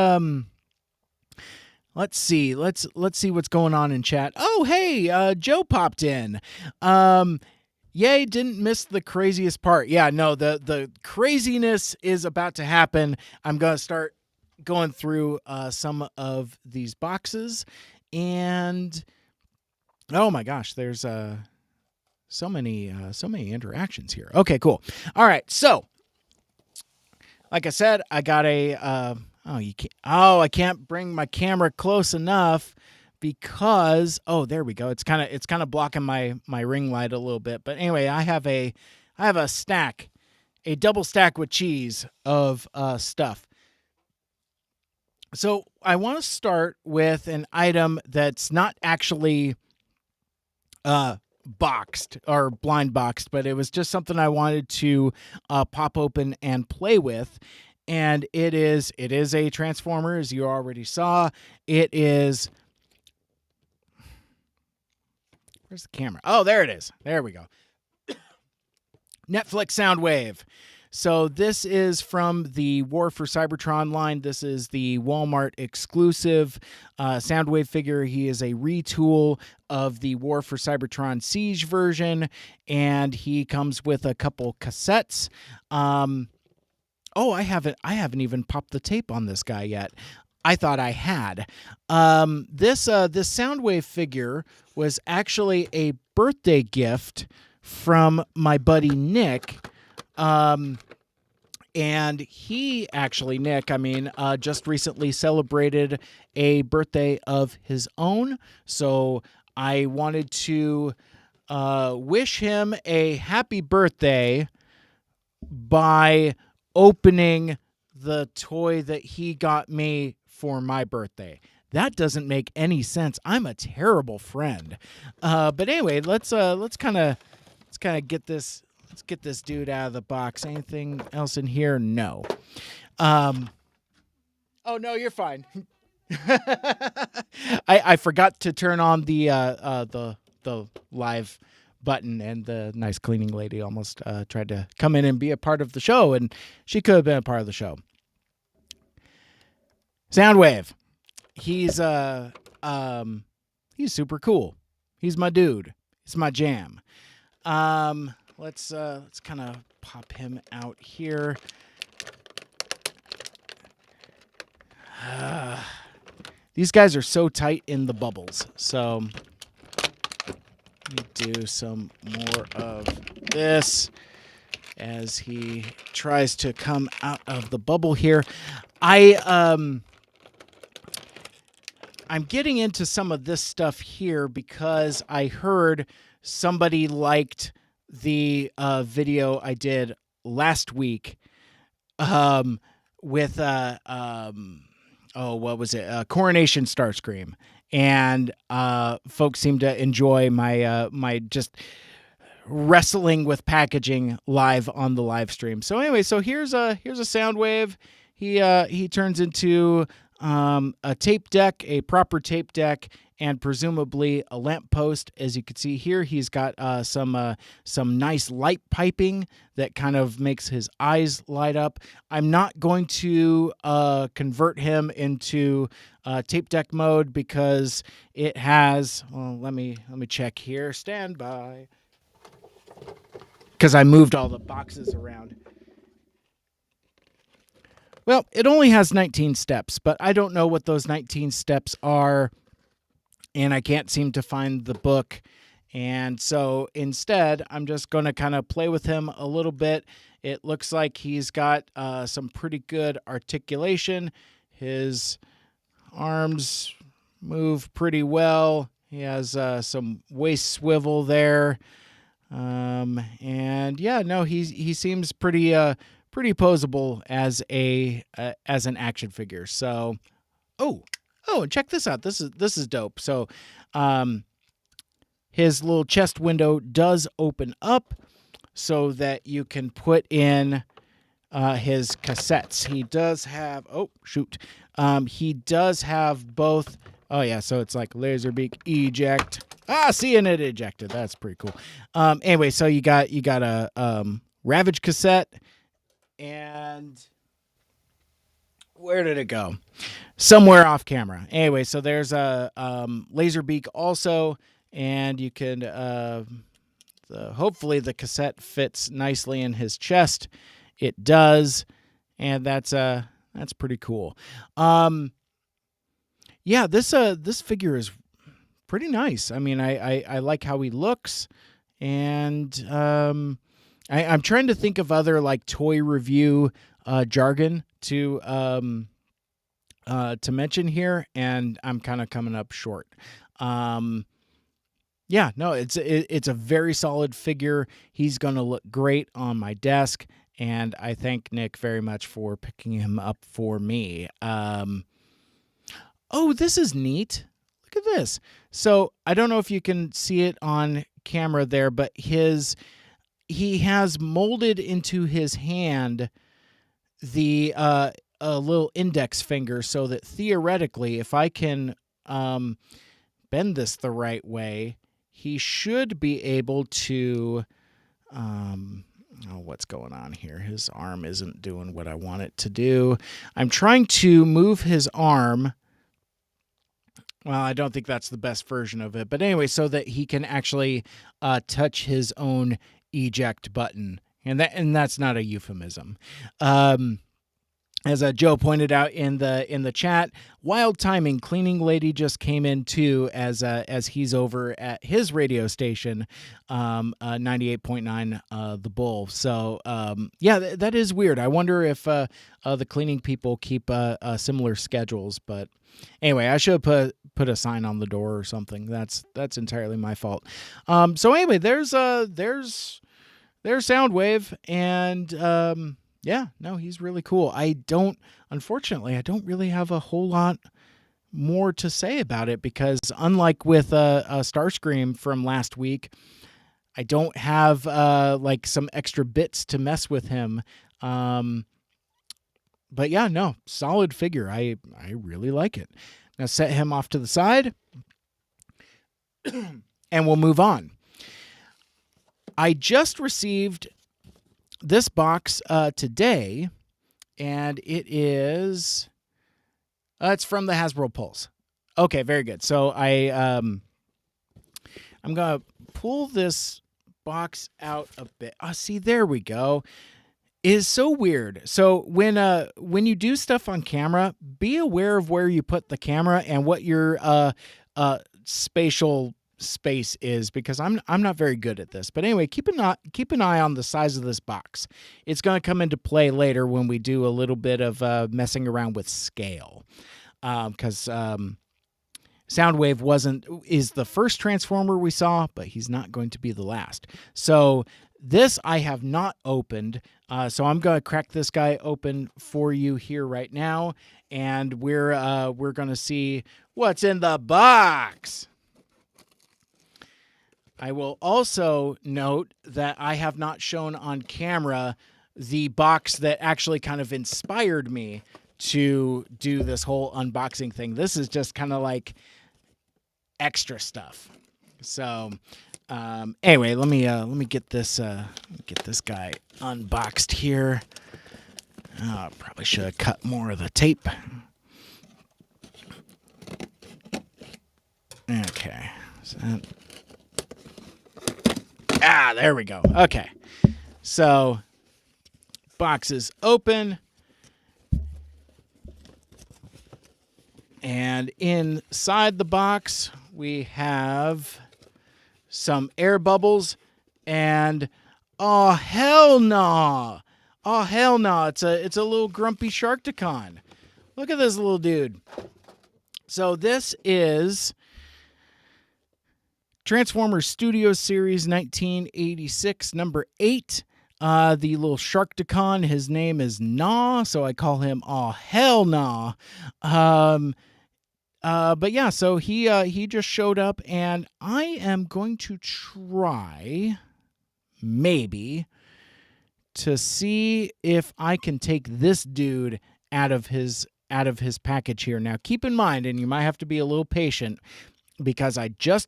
see what's going on in chat. Oh, hey, Joe popped in. Yay, didn't miss the craziest part. Yeah, no, the craziness is about to happen. I'm gonna start going through some of these boxes, and oh my gosh, there's so many interactions here. Okay, cool. All right, so like I said, I got a I can't bring my camera close enough because there we go. It's kind of blocking my ring light a little bit. But anyway, I have a stack, a double stack with cheese of stuff. So I want to start with an item that's not actually boxed or blind boxed, but it was just something I wanted to pop open and play with. And it is a Transformer, as you already saw. It is... Where's the camera? Oh, there it is. There we go. Netflix Soundwave. So this is from the War for Cybertron line. This is the Walmart exclusive Soundwave figure. He is a retool of the War for Cybertron Siege version, and he comes with a couple cassettes. I haven't even popped the tape on this guy yet. I thought I had. This Soundwave figure was actually a birthday gift from my buddy Nick. And he actually, Nick, just recently celebrated a birthday of his own. So I wanted to wish him a happy birthday by opening the toy that he got me for my birthday. That doesn't make any sense. I'm a terrible friend. But anyway, let's kind of get this. Let's get this dude out of the box. Anything else in here? No. Oh no, you're fine. I forgot to turn on the live button, and the nice cleaning lady almost tried to come in and be a part of the show, and she could have been a part of the show. Soundwave. He's super cool. He's my dude. It's my jam. Let's kind of pop him out here. These guys are so tight in the bubbles. So let me do some more of this as he tries to come out of the bubble here. I'm getting into some of this stuff here because I heard somebody liked the video I did last week with what was it? Coronation Starscream. And folks seem to enjoy my just wrestling with packaging live on the live stream. So anyway, so here's a Soundwave. He turns into a tape deck, a proper tape deck, and presumably a lamppost. As you can see here, he's got some nice light piping that kind of makes his eyes light up. I'm not going to convert him into tape deck mode because it has. Well, let me check here. Stand by, because I moved all the boxes around. Well, it only has 19 steps, but I don't know what those 19 steps are, and I can't seem to find the book. And so instead, I'm just going to kind of play with him a little bit. It looks like he's got some pretty good articulation. His arms move pretty well. He has some waist swivel there. And yeah, no, he seems pretty posable as an action figure. So, and check this out. This is dope. So, his little chest window does open up so that you can put in his cassettes. He does have he does have both. Oh yeah, so it's like Laserbeak eject. And it ejected. That's pretty cool. Anyway, so you got a Ravage cassette, and where did it go? Somewhere off camera. Anyway, so there's a Laserbeak also, and you can hopefully the cassette fits nicely in his chest. It does, and that's pretty cool. Yeah, this figure is pretty nice. I mean, I like how he looks, and I'm trying to think of other like toy review jargon to mention here, and I'm kind of coming up short. Yeah, no, it's a very solid figure. He's going to look great on my desk, and I thank Nick very much for picking him up for me. Oh, this is neat. Look at this. So I don't know if you can see it on camera there, but he has molded into his hand the a little index finger, so that theoretically, if I can bend this the right way, he should be able to. What's going on here? His arm isn't doing what I want it to do. I'm trying to move his arm. Well, I don't think that's the best version of it. But anyway, so that he can actually touch his own eject button. And that's not a euphemism. As Joe pointed out in the chat, wild timing. Cleaning lady just came in too, as he's over at his radio station, 98.9 The Bull. So yeah, that is weird. I wonder if the cleaning people keep similar schedules. But anyway, I should put a sign on the door or something. That's entirely my fault. So anyway, there's Soundwave, and yeah, no, he's really cool. Unfortunately, I don't really have a whole lot more to say about it, because unlike with Starscream from last week, I don't have like some extra bits to mess with him. But yeah, no, solid figure. I really like it. Now set him off to the side, and we'll move on. I just received this box today, and it's from the Hasbro Pulse. Okay, very good. So I'm gonna pull this box out a bit. See, there we go. It is so weird. So when you do stuff on camera, be aware of where you put the camera and what your spatial space is, because I'm not very good at this. But anyway, keep an eye on the size of this box. It's going to come into play later when we do a little bit of messing around with scale, because Soundwave is the first Transformer we saw, but he's not going to be the last. So this I have not opened, so I'm going to crack this guy open for you here right now, and we're going to see what's in the box. I will also note that I have not shown on camera the box that actually kind of inspired me to do this whole unboxing thing. This is just kind of like extra stuff. So anyway, let me get this guy unboxed here. Probably should have cut more of the tape. Okay. So there we go. Okay. So box is open. And inside the box, we have some air bubbles and oh hell no. Oh hell no. It's a little grumpy Sharkticon. Look at this little dude. So this is Transformers Studio Series 1986, number 8. The little Sharkticon, his name is Nah, so I call him Oh Hell Nah. But yeah, so he just showed up, and I am going to try, maybe, to see if I can take this dude out of his package here. Now, keep in mind, and you might have to be a little patient, because I just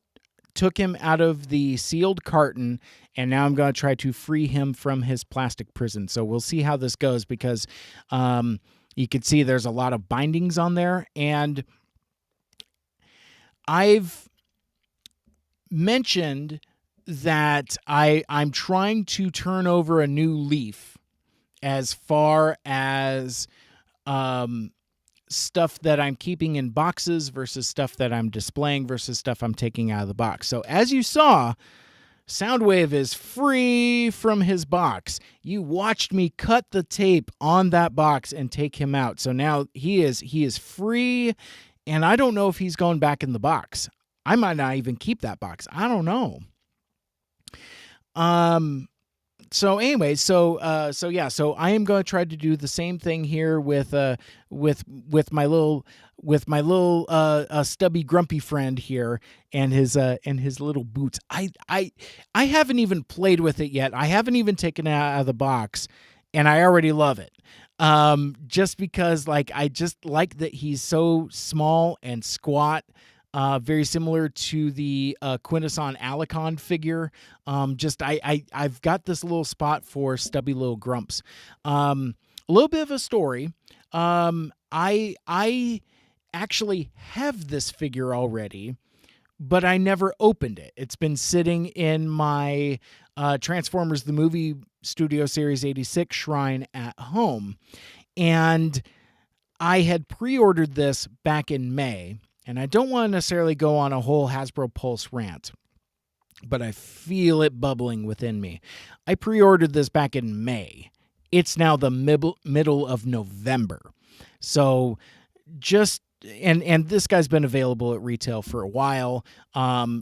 took him out of the sealed carton, and now I'm going to try to free him from his plastic prison. So we'll see how this goes, because you can see there's a lot of bindings on there, and I've mentioned that I'm trying to turn over a new leaf as far as stuff that I'm keeping in boxes versus stuff that I'm displaying versus stuff I'm taking out of the box. So as you saw, Soundwave is free from his box. You watched me cut the tape on that box and take him out. So now he is free, and I don't know if he's going back in the box. I might not even keep that box. I don't know. So anyway, so I am going to try to do the same thing here with my little stubby grumpy friend here and his little boots. I haven't even played with it yet. I haven't even taken it out of the box, and I already love it. Just because I just like that he's so small and squat. Very similar to the Quintesson Alicon figure. I've got this little spot for stubby little grumps. A little bit of a story. I actually have this figure already, but I never opened it. It's been sitting in my Transformers the Movie Studio Series 86 shrine at home. And I had pre-ordered this back in May. And I don't want to necessarily go on a whole Hasbro Pulse rant, but I feel it bubbling within me. I pre-ordered this back in May. It's now the middle of November. So just, and this guy's been available at retail for a while.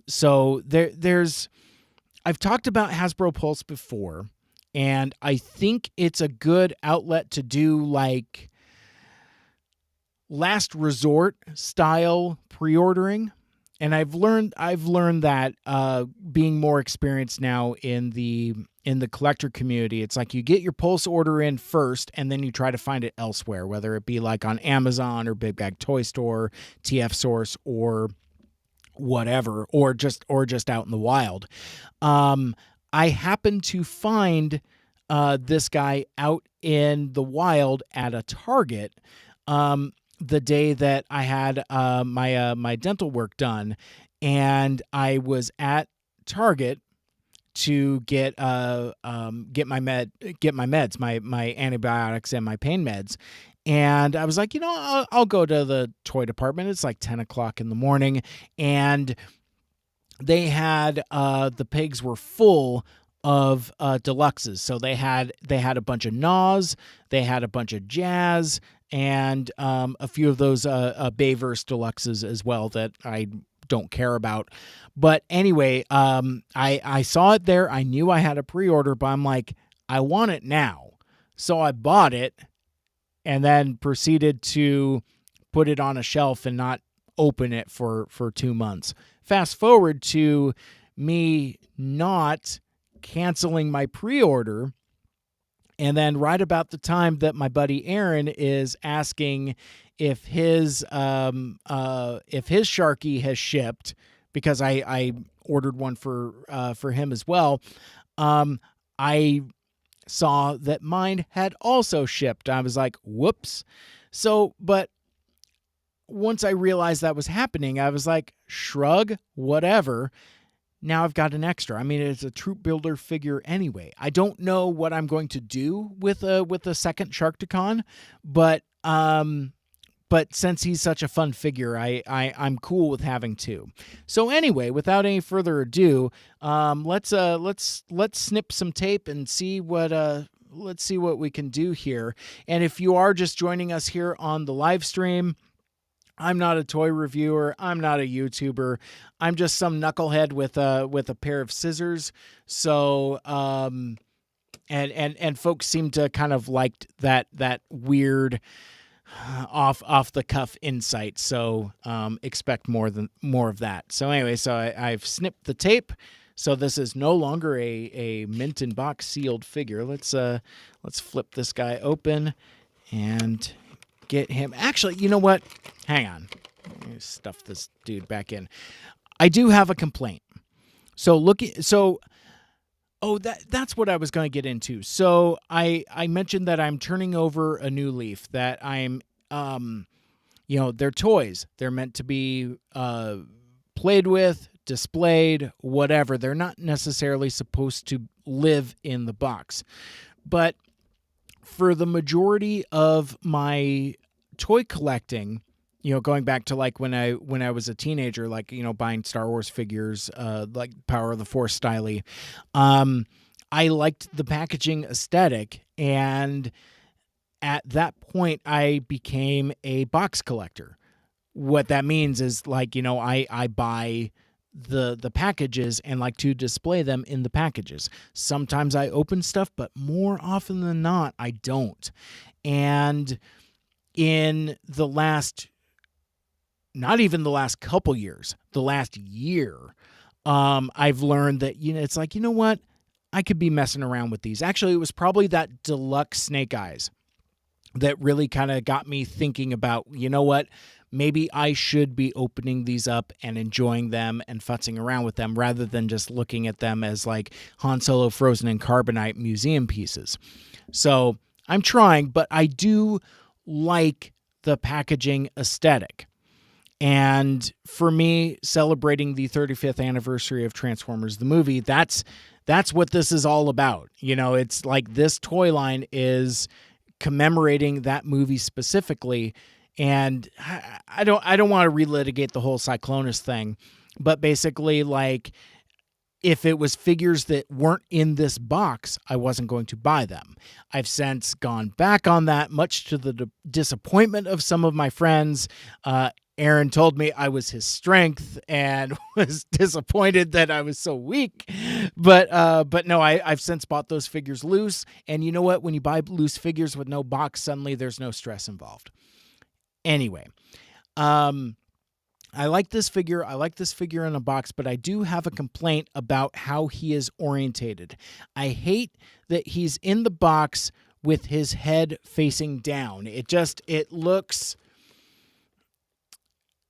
So there's, I've talked about Hasbro Pulse before, and I think it's a good outlet to do last resort style pre-ordering. And I've learned that being more experienced now in the collector community, it's like you get your Pulse order in first, and then you try to find it elsewhere, whether it be on Amazon or Big Bag Toy Store, TF Source, or whatever, or just out in the wild. I happened to find this guy out in the wild at a Target the day that I had my dental work done, and I was at Target to get my meds, my antibiotics and my pain meds. And I was like, I'll go to the toy department. It's 10 o'clock in the morning, and they had the pigs were full of deluxes. So they had a bunch of Nas, they had a bunch of Jazz, and a few of those Bayverse deluxes as well that I don't care about. But anyway, I saw it there. I knew I had a pre-order, but I'm like, I want it now. So I bought it and then proceeded to put it on a shelf and not open it for 2 months. Fast forward to me not canceling my pre-order, and then right about the time that my buddy Aaron is asking if his Sharky has shipped, because I ordered one for him as well, I saw that mine had also shipped. I was like, whoops. So, but once I realized that was happening, I was like, shrug, whatever. Now I've got an extra. I mean, it's a troop builder figure anyway. I don't know what I'm going to do with a second Sharkticon, but but since he's such a fun figure, I'm cool with having two. So anyway, without any further ado, let's snip some tape and see what let's see what we can do here. And if you are just joining us here on the live stream, I'm not a toy reviewer. I'm not a YouTuber. I'm just some knucklehead with a pair of scissors. So and folks seem to kind of liked that weird off the cuff insight. So expect more of that. So anyway, so I've snipped the tape. So this is no longer a mint in box sealed figure. Let's flip this guy open and get him. Actually, you know what? Hang on. Let me stuff this dude back in. I do have a complaint. That's what I was going to get into. So I mentioned that I'm turning over a new leaf, that I'm they're toys. They're meant to be played with, displayed, whatever. They're not necessarily supposed to live in the box. But for the majority of my toy collecting, going back to like when I was a teenager, like, buying Star Wars figures, like Power of the Force styly, I liked the packaging aesthetic. And at that point, I became a box collector. What that means is like, I buy the packages and like to display them in the packages. Sometimes I open stuff, but more often than not, I don't. And in the last, not even the last couple years, the last year, I've learned that, it's like, you know what? I could be messing around with these. Actually, it was probably that deluxe Snake Eyes that really kind of got me thinking about, you know what? Maybe I should be opening these up and enjoying them and futzing around with them rather than just looking at them as like Han Solo frozen in carbonite museum pieces. So I'm trying, but I do like the packaging aesthetic. And for me, celebrating the 35th anniversary of Transformers the movie, that's what this is all about. It's like this toy line is commemorating that movie specifically. And I don't want to relitigate the whole Cyclonus thing, but basically, like, if it was figures that weren't in this box, I wasn't going to buy them. I've since gone back on that, much to the disappointment of some of my friends. Aaron told me I was his strength and was disappointed that I was so weak. But no, I've since bought those figures loose. And you know what? When you buy loose figures with no box, suddenly there's no stress involved. Anyway, I like this figure. I like this figure in a box, but I do have a complaint about how he is orientated. I hate that he's in the box with his head facing down. It looks...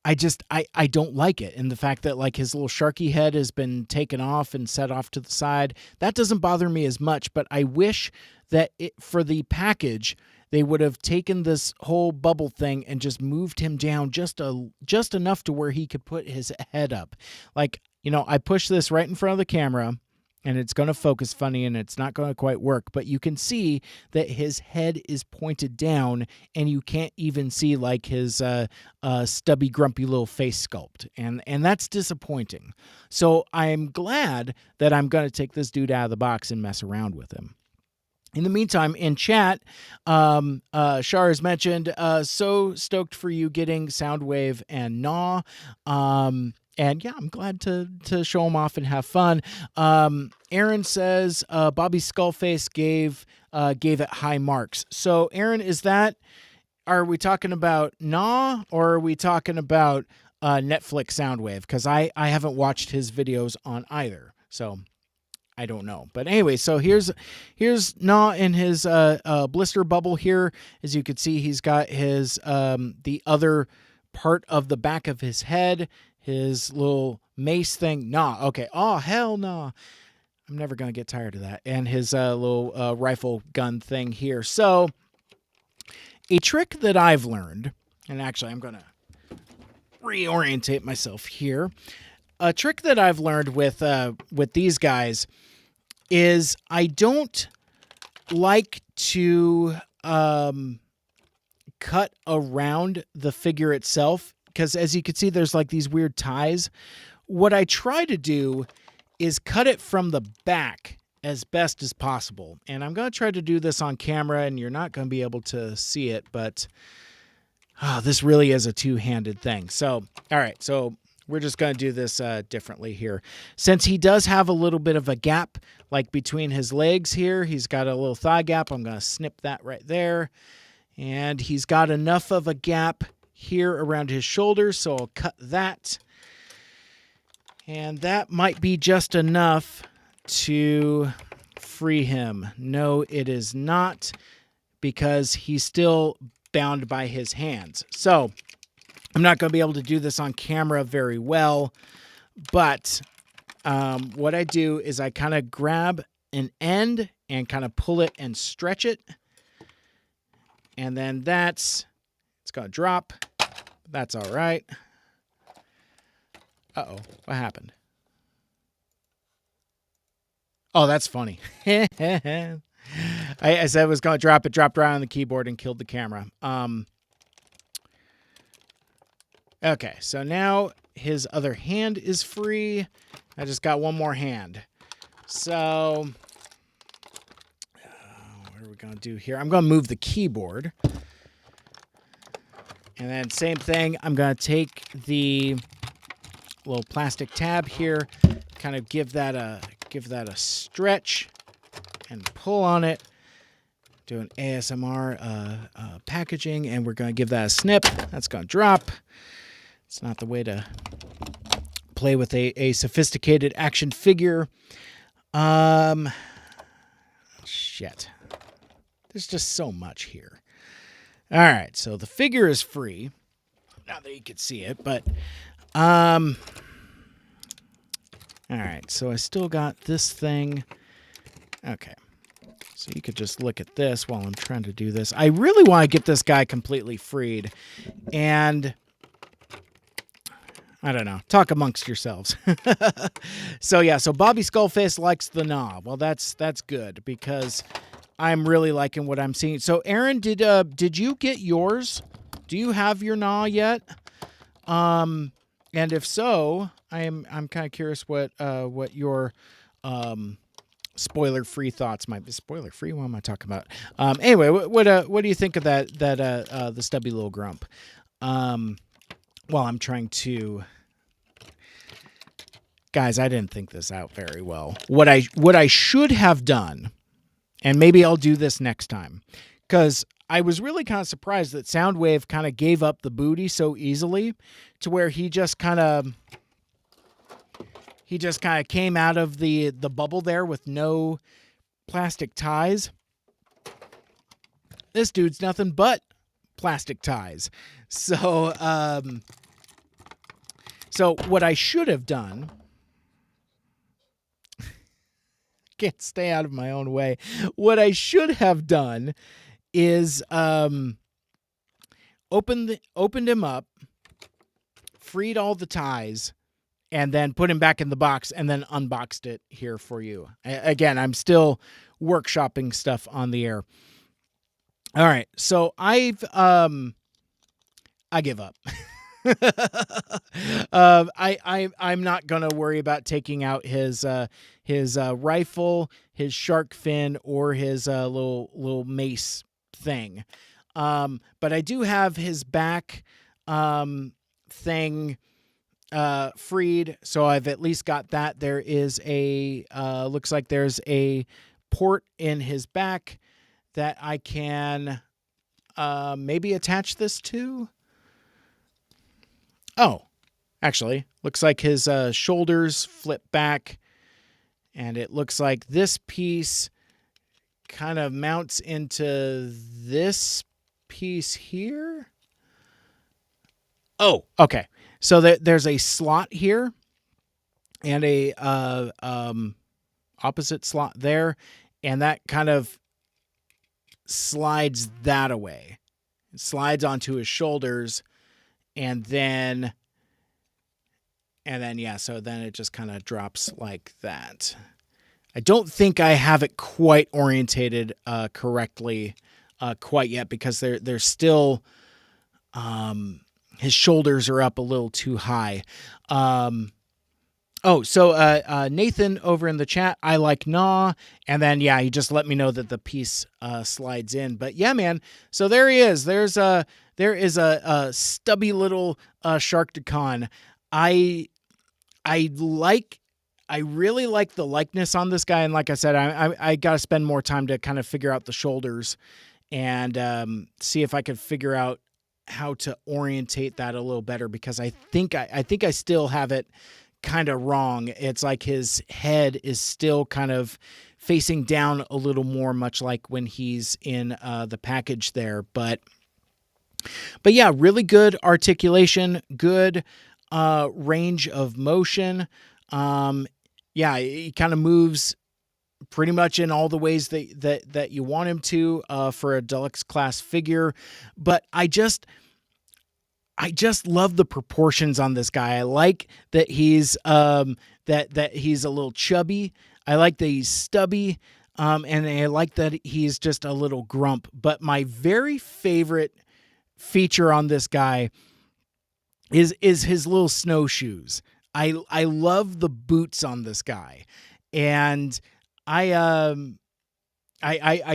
I don't like it. And the fact that like his little Sharky head has been taken off and set off to the side, that doesn't bother me as much, but I wish that for the package, they would have taken this whole bubble thing and just moved him down just enough to where he could put his head up. Like, I push this right in front of the camera and it's going to focus funny and it's not going to quite work, but you can see that his head is pointed down and you can't even see like his stubby, grumpy little face sculpt. And that's disappointing. So I'm glad that I'm going to take this dude out of the box and mess around with him. In the meantime, in chat, Shar has mentioned, so stoked for you getting Soundwave and Gnaw. And yeah, I'm glad to show them off and have fun. Aaron says Bobby Skullface gave it high marks. So Aaron, are we talking about Gnaw or are we talking about Netflix Soundwave? Because I haven't watched his videos on either. So I don't know. But anyway, so here's Gnaw in his blister bubble here. As you can see, he's got his the other part of the back of his head, his little mace thing. Gnaw. Okay. Oh, hell no. I'm never going to get tired of that. And his little rifle gun thing here. So a trick that I've learned, and actually I'm going to reorientate myself here. A trick that I've learned with these guys is I don't like to cut around the figure itself, because as you can see, there's like these weird ties. What I try to do is cut it from the back as best as possible. And I'm going to try to do this on camera, and you're not going to be able to see it, but this really is a two-handed thing. So, all right, so we're just going to do this differently here. Since he does have a little bit of a gap, like between his legs here, he's got a little thigh gap. I'm going to snip that right there. And he's got enough of a gap here around his shoulders, so I'll cut that. And that might be just enough to free him. No, it is not, because he's still bound by his hands. So I'm not going to be able to do this on camera very well, but what I do is I kind of grab an end and kind of pull it and stretch it. And then it's going to drop. That's all right. Uh-oh, what happened? Oh, that's funny. I said it was going to drop. It dropped right on the keyboard and killed the camera. Okay, so now his other hand is free. I just got one more hand. So what are we going to do here? I'm going to move the keyboard. And then same thing, I'm going to take the little plastic tab here, kind of give that a stretch and pull on it. Do an ASMR packaging, and we're going to give that a snip. That's going to drop. It's not the way to play with a sophisticated action figure. Shit. There's just so much here. All right, so the figure is free. Not that you could see it, but all right, so I still got this thing. Okay. So you could just look at this while I'm trying to do this. I really want to get this guy completely freed. And I don't know. Talk amongst yourselves. So yeah, so Bobby Skullface likes the gnaw. Well, that's good, because I'm really liking what I'm seeing. So Aaron, did you get yours? Do you have your gnaw yet? And if so, I'm kind of curious what your spoiler-free thoughts might be. Spoiler-free? What am I talking about? Anyway, what do you think of that the stubby little grump? While I'm trying to, guys, I didn't think this out very well. What I should have done, and maybe I'll do this next time, because I was really kind of surprised that Soundwave kind of gave up the booty so easily, to where he just kind of came out of the bubble there with no plastic ties. This dude's nothing but plastic ties. So what I should have done, can't stay out of my own way. What I should have done is opened him up, freed all the ties, and then put him back in the box, and then unboxed it here for you. Again, I'm still workshopping stuff on the air. All right, so I give up. I'm not gonna worry about taking out his rifle, his shark fin, or his little mace thing. But I do have his back thing freed, so I've at least got that. There is looks like there's a port in his back that I can maybe attach this to. Oh, actually, looks like his shoulders flip back, and it looks like this piece kind of mounts into this piece here. Oh, okay. So there's a slot here and a opposite slot there, and that kind of slides that away. It slides onto his shoulders, and then yeah, so then it just kind of drops like that. I don't think I have it quite orientated correctly quite yet because they're still his shoulders are up a little too high. Nathan over in the chat, I like Nah. And then, yeah, he just let me know that the piece slides in. But yeah, man. So there he is. There is a stubby little Sharkticon. I really like the likeness on this guy. And like I said, I got to spend more time to kind of figure out the shoulders and see if I could figure out how to orientate that a little better, because I think I still have it kind of wrong. It's like his head is still kind of facing down a little more, much like when he's in the package there. But yeah, really good articulation, good range of motion. Yeah, he kind of moves pretty much in all the ways that you want him to for a deluxe class figure. But I just love the proportions on this guy. I like that he's that he's a little chubby. I like that he's stubby. And I like that he's just a little grump. But my very favorite feature on this guy is his little snowshoes. I love the boots on this guy. And I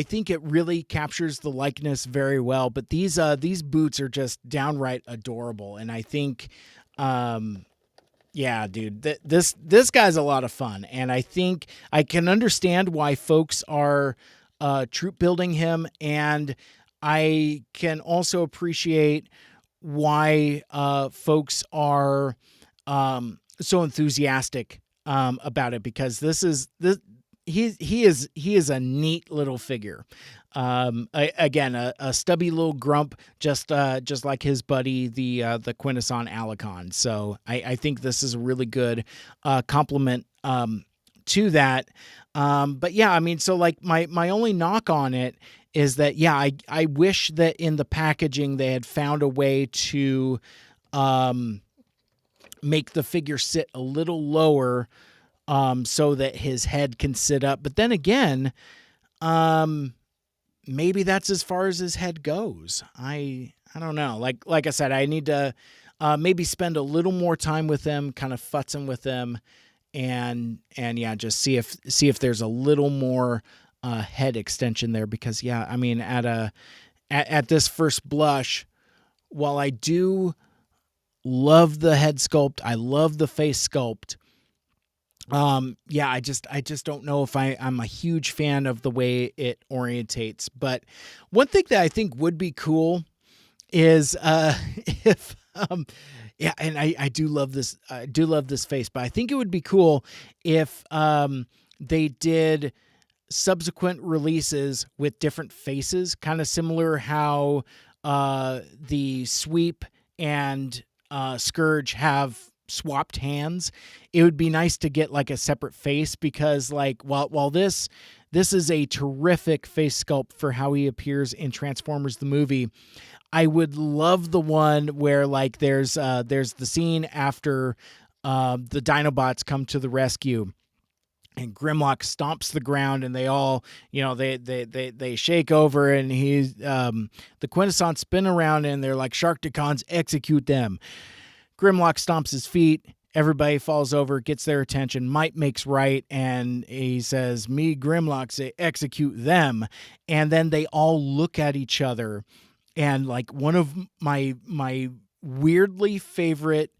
think it really captures the likeness very well. But these boots are just downright adorable, and I think, yeah, dude, this guy's a lot of fun, and I think I can understand why folks are troop building him, and I can also appreciate why folks are so enthusiastic about it, because he is a neat little figure. Again, a stubby little grump, just like his buddy, the Quintesson Alicon. So I think this is a really good compliment to that. But yeah, I mean, so like my only knock on it is that, yeah, I wish that in the packaging they had found a way to make the figure sit a little lower, so that his head can sit up. But then again, maybe that's as far as his head goes. I don't know. Like I said, I need to maybe spend a little more time with him, kind of futzing with him, and yeah, just see if there's a little more head extension there. Because yeah, I mean, at this first blush, while I do love the head sculpt, I love the face sculpt. Yeah, I just don't know if I'm a huge fan of the way it orientates. But one thing that I think would be cool is if yeah, and I do love this face, but I think it would be cool if they did subsequent releases with different faces, kind of similar how the Sweep and Scourge have swapped hands. It would be nice to get like a separate face, because like while this is a terrific face sculpt for how he appears in Transformers the movie, I would love the one where like there's the scene after the Dinobots come to the rescue, and Grimlock stomps the ground, and they all, they shake over, and he's the Quintesson spin around, and they're like, Sharkticons, execute them. Grimlock stomps his feet. Everybody falls over, gets their attention. Might makes right, and he says, "Me, Grimlock, say execute them." And then they all look at each other, and like one of my weirdly favorite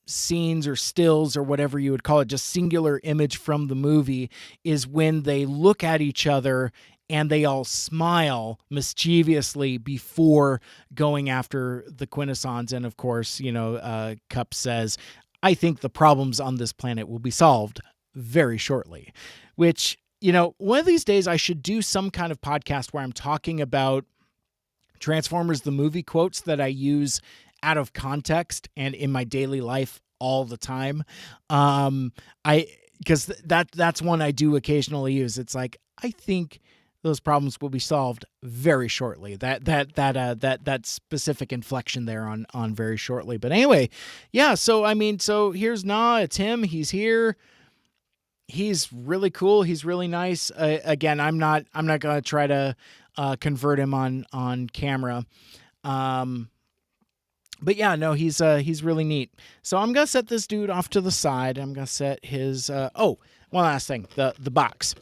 scenes or stills or whatever you would call it, just singular image from the movie, is when they look at each other and they all smile mischievously before going after the Quintessons. And of course, Cup says, "I think the problems on this planet will be solved very shortly," which, one of these days I should do some kind of podcast where I'm talking about Transformers the movie quotes that I use out of context and in my daily life all the time. Because that's one I do occasionally use. It's like, I think those problems will be solved very shortly. That specific inflection there on very shortly. But anyway, yeah. So I mean, so here's Nah. It's him. He's here. He's really cool. He's really nice. Again, I'm not gonna try to convert him on camera. But yeah, no, he's really neat. So I'm gonna set this dude off to the side. I'm gonna set his one last thing, the box.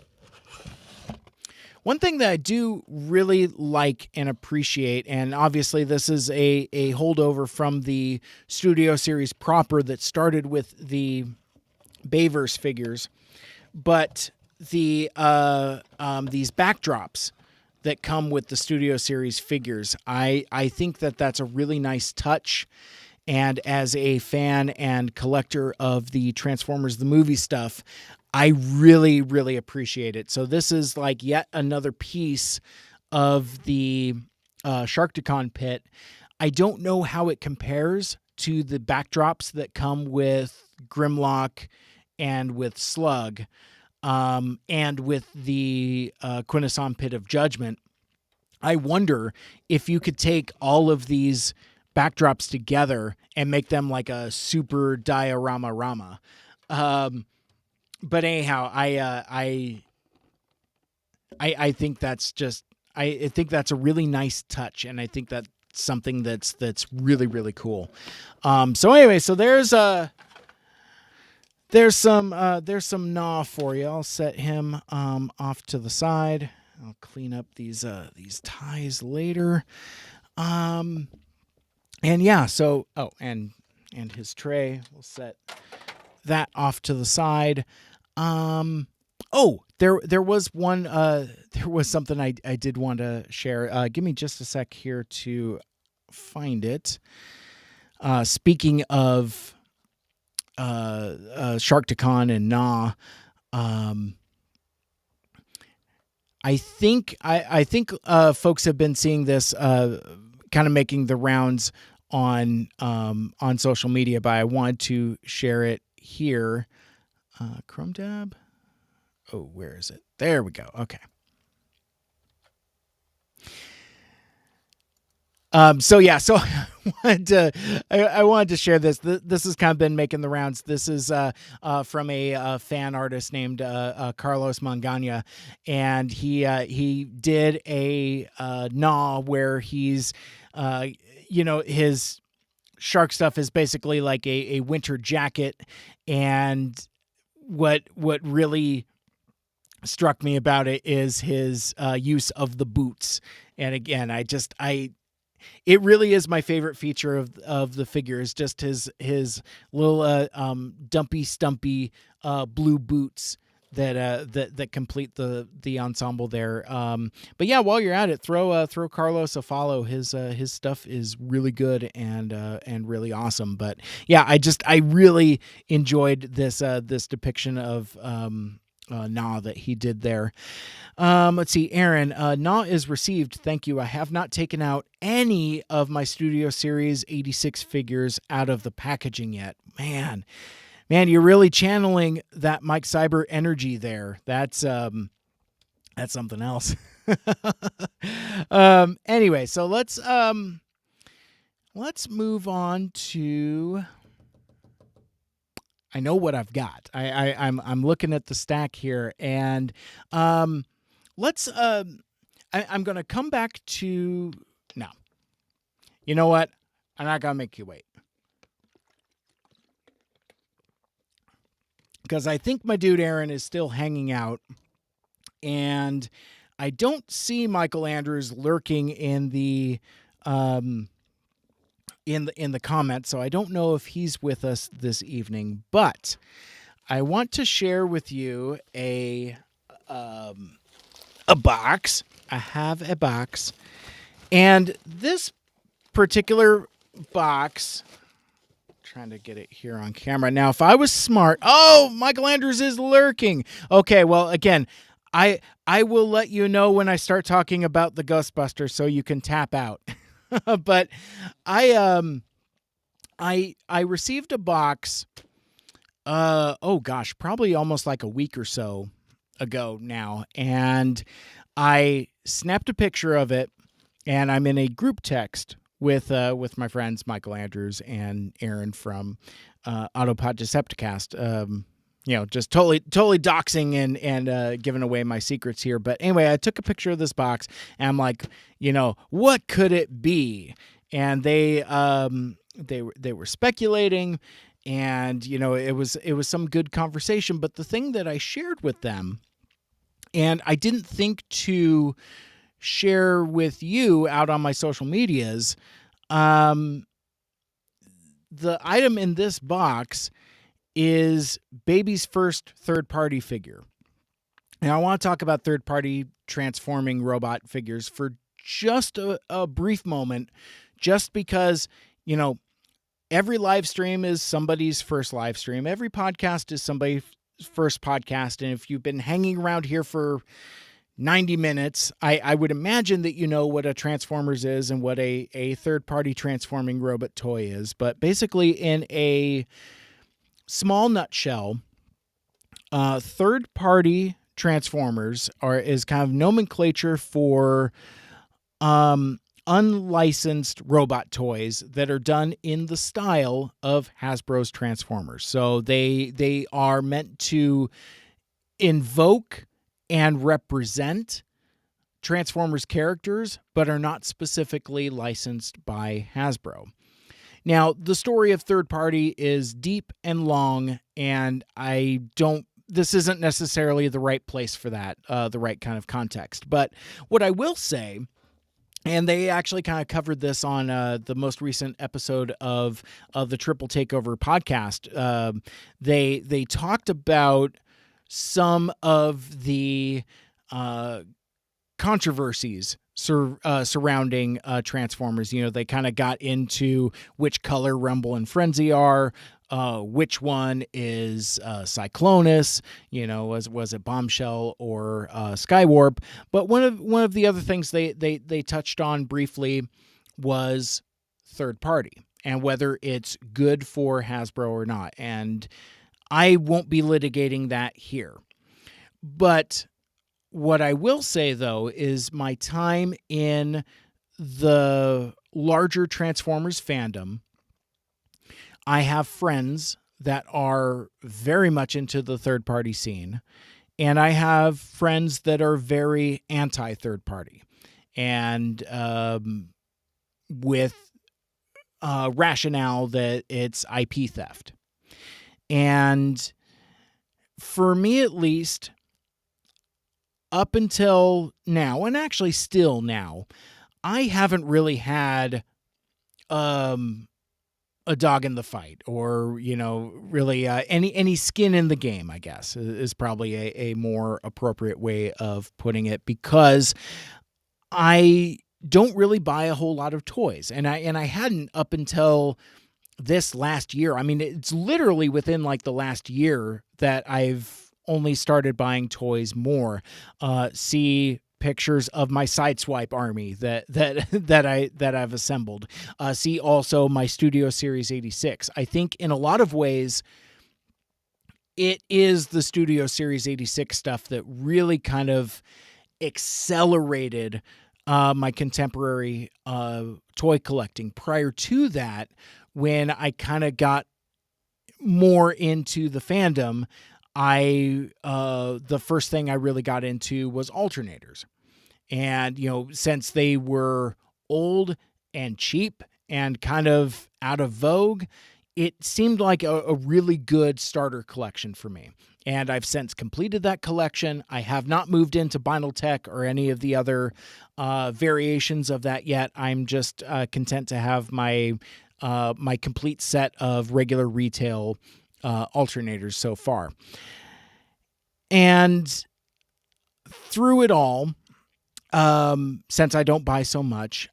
One thing that I do really like and appreciate, and obviously this is a holdover from the Studio Series proper that started with the Bayverse figures, but the these backdrops that come with the Studio Series figures, I think that that's a really nice touch. And as a fan and collector of the Transformers the movie stuff, I really, really appreciate it. So this is like yet another piece of the Sharkticon pit. I don't know how it compares to the backdrops that come with Grimlock and with Slug, and with the Quintesson Pit of Judgment. I wonder if you could take all of these backdrops together and make them like a super diorama. But anyhow, I think that's just I think that's a really nice touch, and I think that's something that's really, really cool. So anyway, so there's some Gnaw for you. I'll set him off to the side. I'll clean up these ties later. And yeah, so and his tray, we'll set that off to the side. There was something I did want to share. Give me just a sec here to find it. Speaking of Sharkticon and Gnaw, I think folks have been seeing this kind of making the rounds on social media, but I wanted to share it here. Chrome tab. Oh, where is it? There we go. Okay. So I wanted to share this. This has kind of been making the rounds. This is from a fan artist named Carlos Mangana, and he did a Gnaw where he's his shark stuff is basically like a winter jacket, and what really struck me about it is his use of the boots. And again, it really is my favorite feature of the figure, is just his little dumpy stumpy blue boots that complete the ensemble there. But yeah, while you're at it, throw Carlos a follow. His stuff is really good and really awesome. But yeah, I really enjoyed this depiction of Gnaw that he did there. Let's see, Aaron, Gnaw is received. Thank you. I have not taken out any of my Studio Series 86 figures out of the packaging yet. Man, you're really channeling that Mike Cyber energy there. That's something else. Anyway, so let's move on to. I know what I've got. I'm looking at the stack here, and let's. I'm going to come back to no. You know what? I'm not going to make you wait, because I think my dude Aaron is still hanging out, and I don't see Michael Andrews lurking in the in the comments, so I don't know if he's with us this evening. But I want to share with you a box. I have a box, and this particular box. Trying to get it here on camera. Now, if I was smart, Michael Andrews is lurking. Okay, well, again, I will let you know when I start talking about the Ghostbusters, so you can tap out. But I received a box. Probably almost like a week or so ago now, and I snapped a picture of it, and I'm in a group text with my friends Michael Andrews and Aaron from Autopod Decepticast. just totally doxing and giving away my secrets here. But anyway, I took a picture of this box and I'm like, what could it be? And they were speculating, and it was some good conversation. But the thing that I shared with them, and I didn't think to share with you out on my social medias, the item in this box is baby's first third-party figure. Now, I want to talk about third-party transforming robot figures for just a brief moment, just because, every live stream is somebody's first live stream. Every podcast is somebody's first podcast. And if you've been hanging around here for 90 minutes, I would imagine that you know what a Transformers is and what a third-party transforming robot toy is. But basically, in a small nutshell, third-party Transformers is kind of nomenclature for unlicensed robot toys that are done in the style of Hasbro's Transformers. So they are meant to invoke and represent Transformers characters, but are not specifically licensed by Hasbro. Now, the story of third party is deep and long, and this isn't necessarily the right place for that, the right kind of context. But what I will say, and they actually kind of covered this on the most recent episode of the Triple Takeover podcast. They talked about some of the controversies surrounding Transformers. They kind of got into which color Rumble and Frenzy are, which one is Cyclonus, was it Bombshell or Skywarp. But one of the other things they touched on briefly was third party and whether it's good for Hasbro or not. And I won't be litigating that here. But what I will say, though, is my time in the larger Transformers fandom, I have friends that are very much into the third-party scene, and I have friends that are very anti-third-party, and with rationale that it's IP theft. And for me, at least, up until now, and actually still now, I haven't really had a dog in the fight, or really any skin in the game, I guess, is probably a more appropriate way of putting it, because I don't really buy a whole lot of toys, and I hadn't up until this last year. I mean, it's literally within like the last year that I've only started buying toys more. See pictures of my Sideswipe army that I've assembled. See also my Studio Series 86. I think in a lot of ways, it is the Studio Series 86 stuff that really kind of accelerated my contemporary toy collecting. Prior to that, when I kind of got more into the fandom, the first thing I really got into was alternators. And, since they were old and cheap and kind of out of vogue, it seemed like a really good starter collection for me. And I've since completed that collection. I have not moved into Binaltech or any of the other variations of that yet. I'm just content to have my complete set of regular retail alternators so far. And through it all, since I don't buy so much,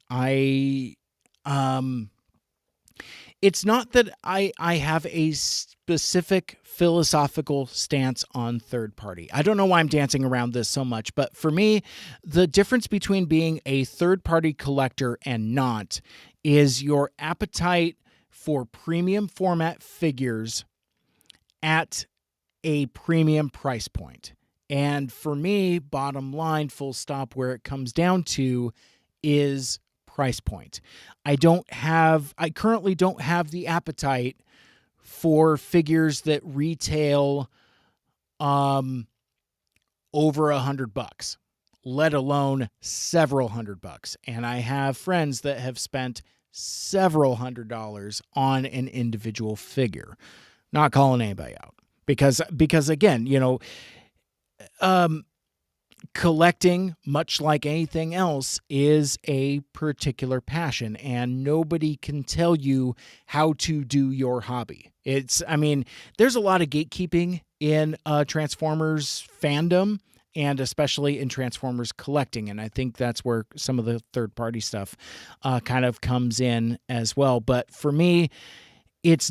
it's not that I have a specific philosophical stance on third party. I don't know why I'm dancing around this so much, but for me, the difference between being a third party collector and not is your appetite for premium format figures at a premium price point. And for me, bottom line, full stop, where it comes down to is price point. I currently don't have the appetite for figures that retail over $100, let alone several $100. And I have friends that have spent several $100s on an individual figure. Not calling anybody out because again, collecting, much like anything else, is a particular passion, and nobody can tell you how to do your hobby. There's a lot of gatekeeping in Transformers fandom, and especially in Transformers collecting, and I think that's where some of the third-party stuff kind of comes in as well. But for me, it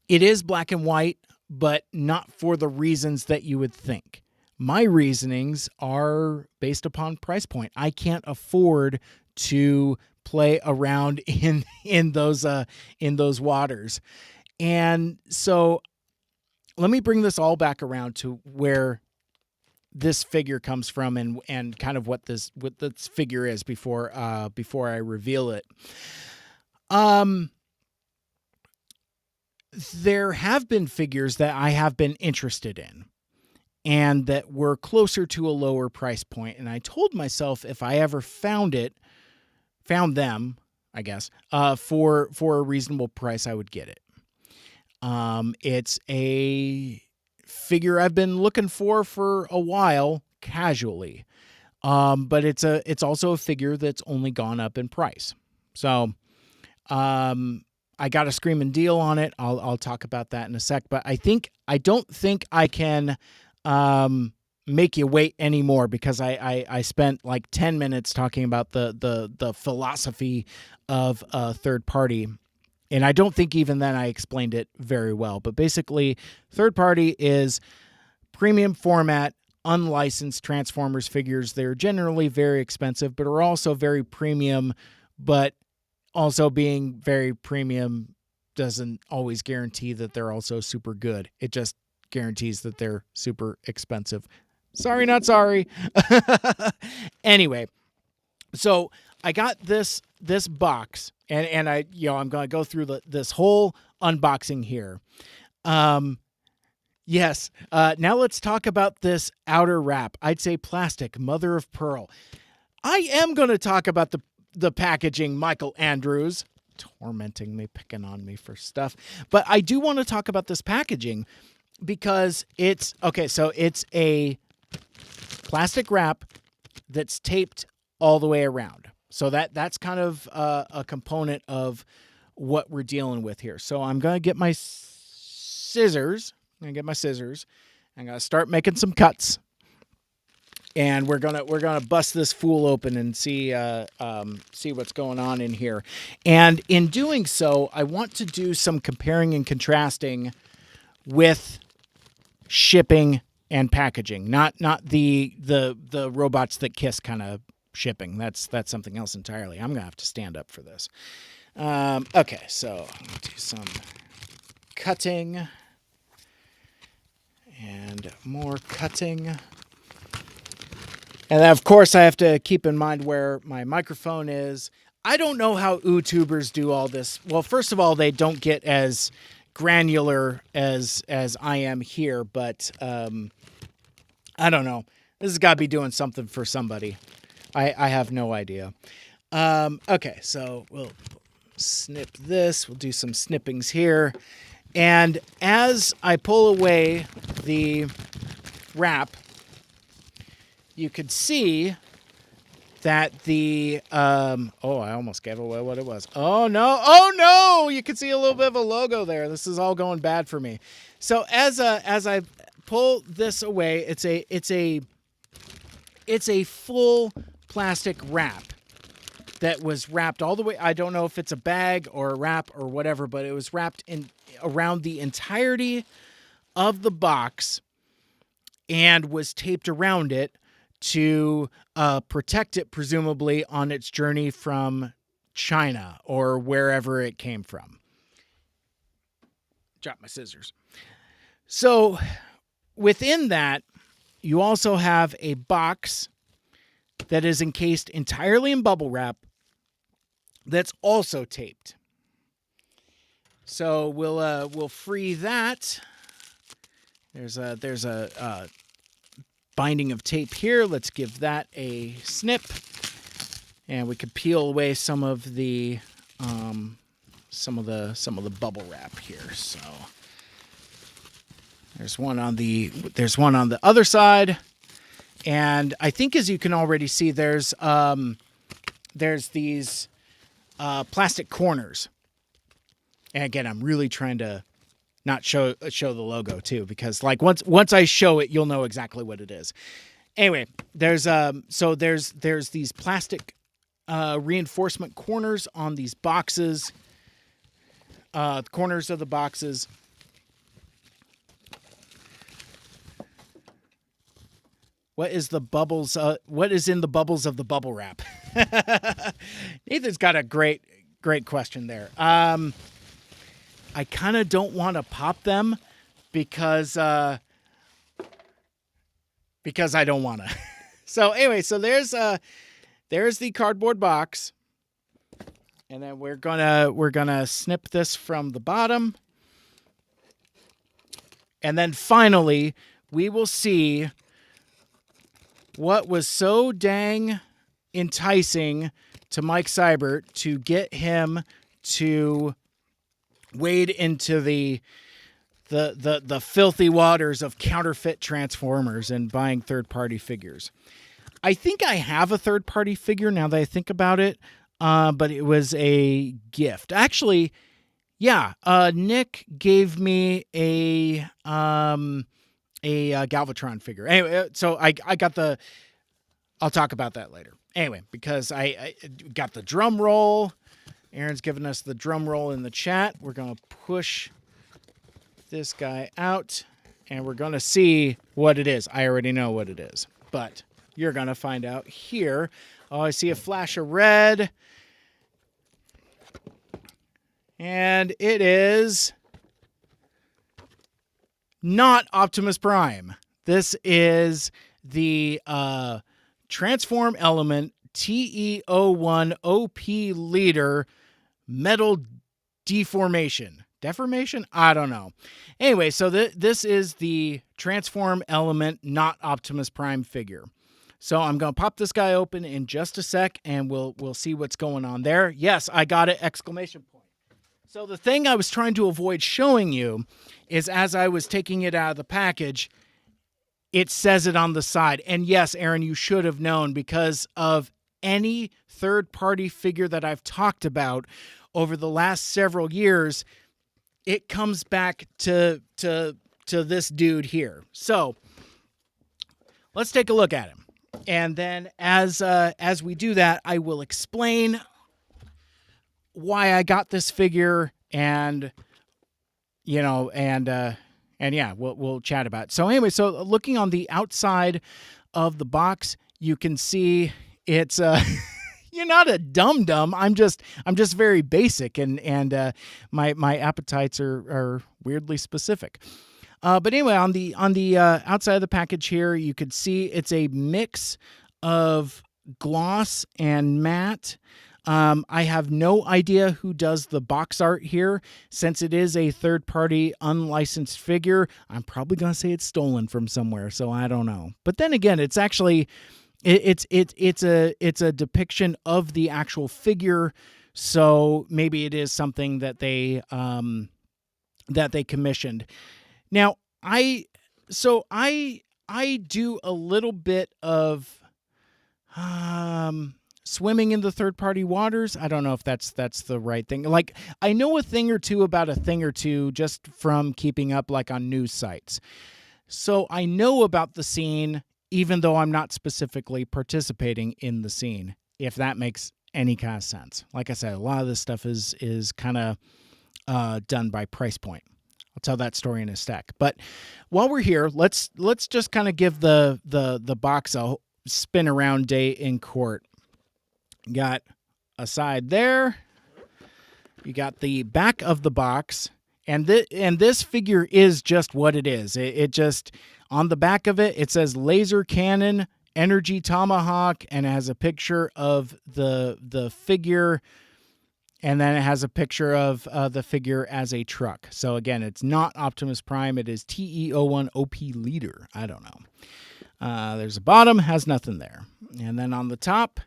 is black and white, but not for the reasons that you would think. My reasonings are based upon price point. I can't afford to play around in those waters. And so let me bring this all back around to where this figure comes from and kind of what this figure is before I reveal it. There have been figures that I have been interested in and that were closer to a lower price point. And I told myself if I ever found them, I guess, for a reasonable price, I would get it. It's a figure I've been looking for a while, casually. But it's also a figure that's only gone up in price. So, I got a screaming deal on it. I'll talk about that in a sec, but I don't think I can make you wait anymore because I spent like 10 minutes talking about the philosophy of third party. And I don't think even then I explained it very well. But basically, third party is premium format, unlicensed Transformers figures. They're generally very expensive, but are also very premium. But also being very premium doesn't always guarantee that they're also super good. It just guarantees that they're super expensive. Sorry, not sorry. Anyway, so I got this box, and I'm going to go through this whole unboxing here. Yes. Now let's talk about this outer wrap. I'd say plastic, mother of pearl. I am going to talk about the packaging, Michael Andrews, tormenting me, picking on me for stuff. But I do want to talk about this packaging because it's a plastic wrap that's taped all the way around. So that's kind of a component of what we're dealing with here. So I'm going to get my scissors. I'm going to start making some cuts. And we're gonna bust this fool open and see what's going on in here. And in doing so, I want to do some comparing and contrasting with shipping and packaging. Not the robots that kiss kind of shipping. That's something else entirely. I'm gonna have to stand up for this. Okay, so I'll do some cutting and more cutting. And of course, I have to keep in mind where my microphone is. I don't know how YouTubers do all this. Well, first of all, they don't get as granular as I am here, but I don't know. This has got to be doing something for somebody. I have no idea. Okay, so we'll snip this. We'll do some snippings here. And as I pull away the wrap, you could see that the I almost gave away what it was. Oh no! You can see a little bit of a logo there. This is all going bad for me. So as I pull this away, it's a full plastic wrap that was wrapped all the way. I don't know if it's a bag or a wrap or whatever, but it was wrapped in around the entirety of the box and was taped around it to protect it, presumably on its journey from China or wherever it came from. Drop my scissors. So within that, you also have a box that is encased entirely in bubble wrap that's also taped. So we'll free that. There's a binding of tape here. Let's give that a snip, and we could peel away some of the bubble wrap here. So there's one on the other side, and I think, as you can already see, there's these plastic corners. And again, I'm really trying to not show the logo too, because like once I show it, you'll know exactly what it is. Anyway, there's these plastic reinforcement corners on these boxes. Corners of the boxes. What is the bubbles? What is in the bubbles of the bubble wrap? Nathan's got a great question there. I kind of don't want to pop them because I don't want to. So anyway, so there's the cardboard box, and then we're gonna snip this from the bottom, and then finally we will see what was so dang enticing to Mike Seibert to get him to wade into the filthy waters of counterfeit Transformers and buying third-party figures. I think I have a third-party figure now that I think about it, but it was a gift. Actually, yeah, Nick gave me a Galvatron figure. Anyway, so I got the... I'll talk about that later. Anyway, because I got the drum roll. Aaron's giving us the drum roll in the chat. We're going to push this guy out, and we're going to see what it is. I already know what it is, but you're going to find out here. Oh, I see a flash of red. And it is not Optimus Prime. This is the Transform Element TE01 OP Leader Metal Deformation. Deformation? I don't know. Anyway, so this is the Transform Element, not Optimus Prime figure. So I'm going to pop this guy open in just a sec, and we'll see what's going on there. Yes, I got it! Exclamation point. So the thing I was trying to avoid showing you is, as I was taking it out of the package, it says it on the side. And yes, Aaron, you should have known, because of any third-party figure that I've talked about over the last several years, it comes back to this dude here. So let's take a look at him. And then as we do that, I will explain why I got this figure, and yeah, we'll chat about it. So anyway, so looking on the outside of the box, you can see it's you're not a dum-dum. I'm just very basic, and my appetites are weirdly specific. But anyway, on the outside of the package here, you could see it's a mix of gloss and matte. I have no idea who does the box art here. Since it is a third-party unlicensed figure, I'm probably going to say it's stolen from somewhere, so I don't know. But then again, it's actually it's a depiction of the actual figure, so maybe it is something that they commissioned. Now, I do a little bit of swimming in the third-party waters. I don't know if that's the right thing. Like, I know a thing or two about a thing or two just from keeping up, like, on news sites. So I know about the scene, even though I'm not specifically participating in the scene, if that makes any kind of sense. Like I said, a lot of this stuff is kind of done by price point. I'll tell that story in a sec. But while we're here, let's just kind of give the box a spin around day in court. Got a side there. You got the back of the box, and this figure is just what it is. It just, on the back of it says Laser Cannon Energy Tomahawk, and it has a picture of the figure And then it has a picture of the figure as a truck. So again, it's not Optimus Prime. It is TE01OP Leader. I don't know. There's a bottom, has nothing there. And then on the top,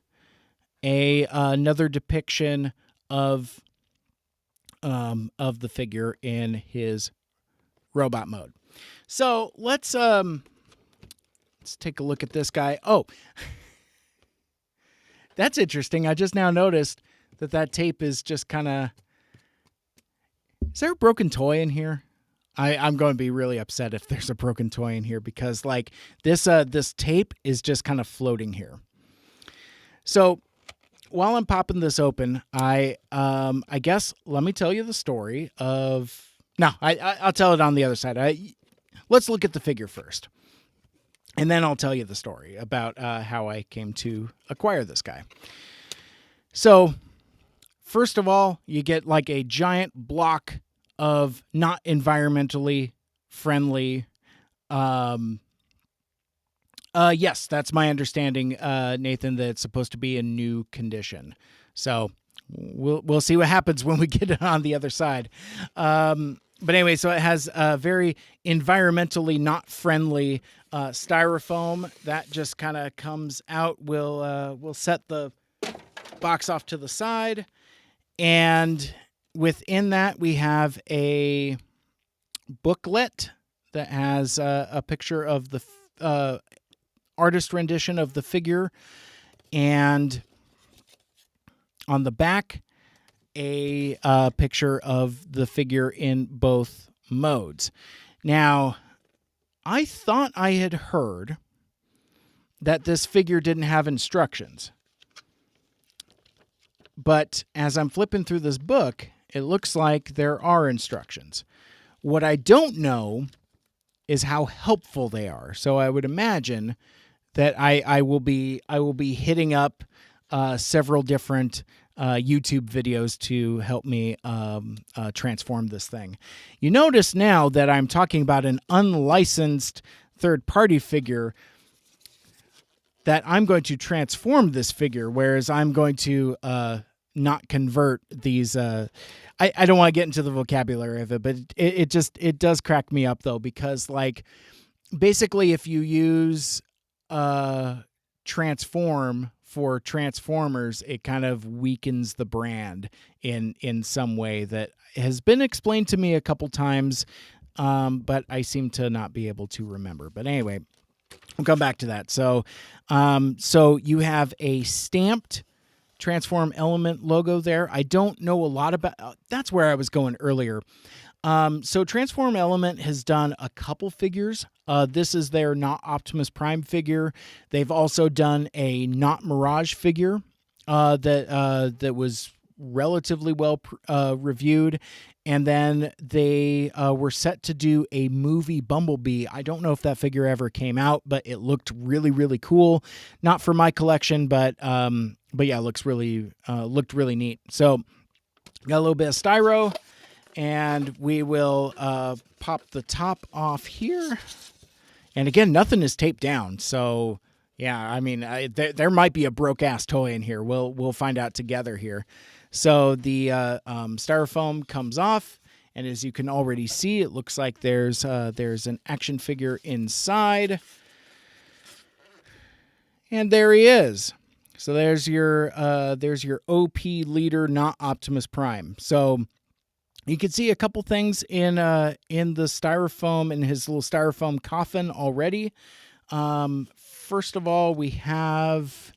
another depiction of the figure in his robot mode. So let's take a look at this guy. Oh, that's interesting. I just now noticed that tape is just kind of... Is there a broken toy in here? I'm going to be really upset if there's a broken toy in here, because like this tape is just kind of floating here. So while I'm popping this open, I guess let me tell you the story of... No, I'll tell it on the other side. Let's look at the figure first, and then I'll tell you the story about how I came to acquire this guy. So first of all, you get like a giant block of not environmentally friendly. Yes, that's my understanding, Nathan, that it's supposed to be in new condition. So we'll see what happens when we get it on the other side. But anyway, so it has a very environmentally not friendly styrofoam that just kind of comes out. We'll set the box off to the side, and within that we have a booklet that has a picture of the artist rendition of the figure, and on the back a picture of the figure in both modes. Now, I thought I had heard that this figure didn't have instructions, but as I'm flipping through this book, it looks like there are instructions. What I don't know is how helpful they are. So I would imagine that I will be hitting up several different YouTube videos to help me transform this thing. You notice now that I'm talking about an unlicensed third-party figure, that I'm going to transform this figure, whereas I'm going to not convert these. I don't want to get into the vocabulary of it, but it does crack me up though, because like basically if you use transform for Transformers, it kind of weakens the brand in some way that has been explained to me a couple times, but I seem to not be able to remember. But anyway, we'll come back to that. So you have a stamped Transform Element logo there. I don't know a lot about... that's where I was going earlier. So Transform Element has done a couple figures. This is their Not Optimus Prime figure. They've also done a Not Mirage figure that was relatively well reviewed. And then they were set to do a movie Bumblebee. I don't know if that figure ever came out, but it looked really, really cool. Not for my collection, but yeah, it looks really looked really neat. So got a little bit of styro. And we will pop the top off here. And again, nothing is taped down. So, yeah, I mean, there might be a broke-ass toy in here. We'll find out together here. So the styrofoam comes off. And as you can already see, it looks like there's an action figure inside. And there he is. So there's your OP leader, Not Optimus Prime. So you can see a couple things in the styrofoam, in his little styrofoam coffin already. First of all, we have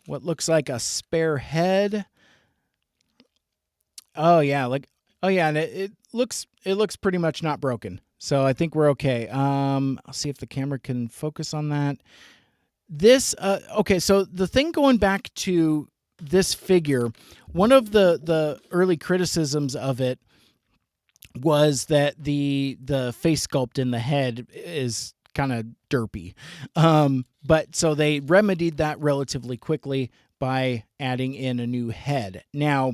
what looks like a spare head. Oh yeah, and it looks pretty much not broken. So I think we're okay. I'll see if the camera can focus on that. This okay, so the thing going back to this figure, one of the early criticisms of it was that the face sculpt in the head is kind of derpy. But so they remedied that relatively quickly by adding in a new head. Now,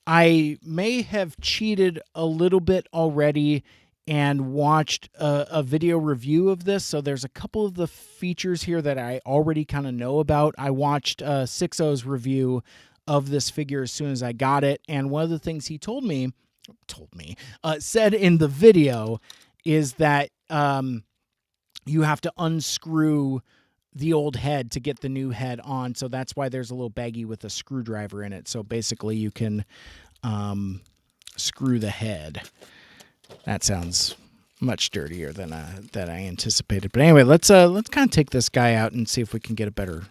I may have cheated a little bit already and watched a video review of this. So there's a couple of the features here that I already kind of know about. I watched 6O's review of this figure as soon as I got it. And one of the things he said in the video is that you have to unscrew the old head to get the new head on. So that's why there's a little baggie with a screwdriver in it. So basically you can screw the head. That sounds much dirtier than I anticipated. But anyway, let's kind of take this guy out and see if we can get a better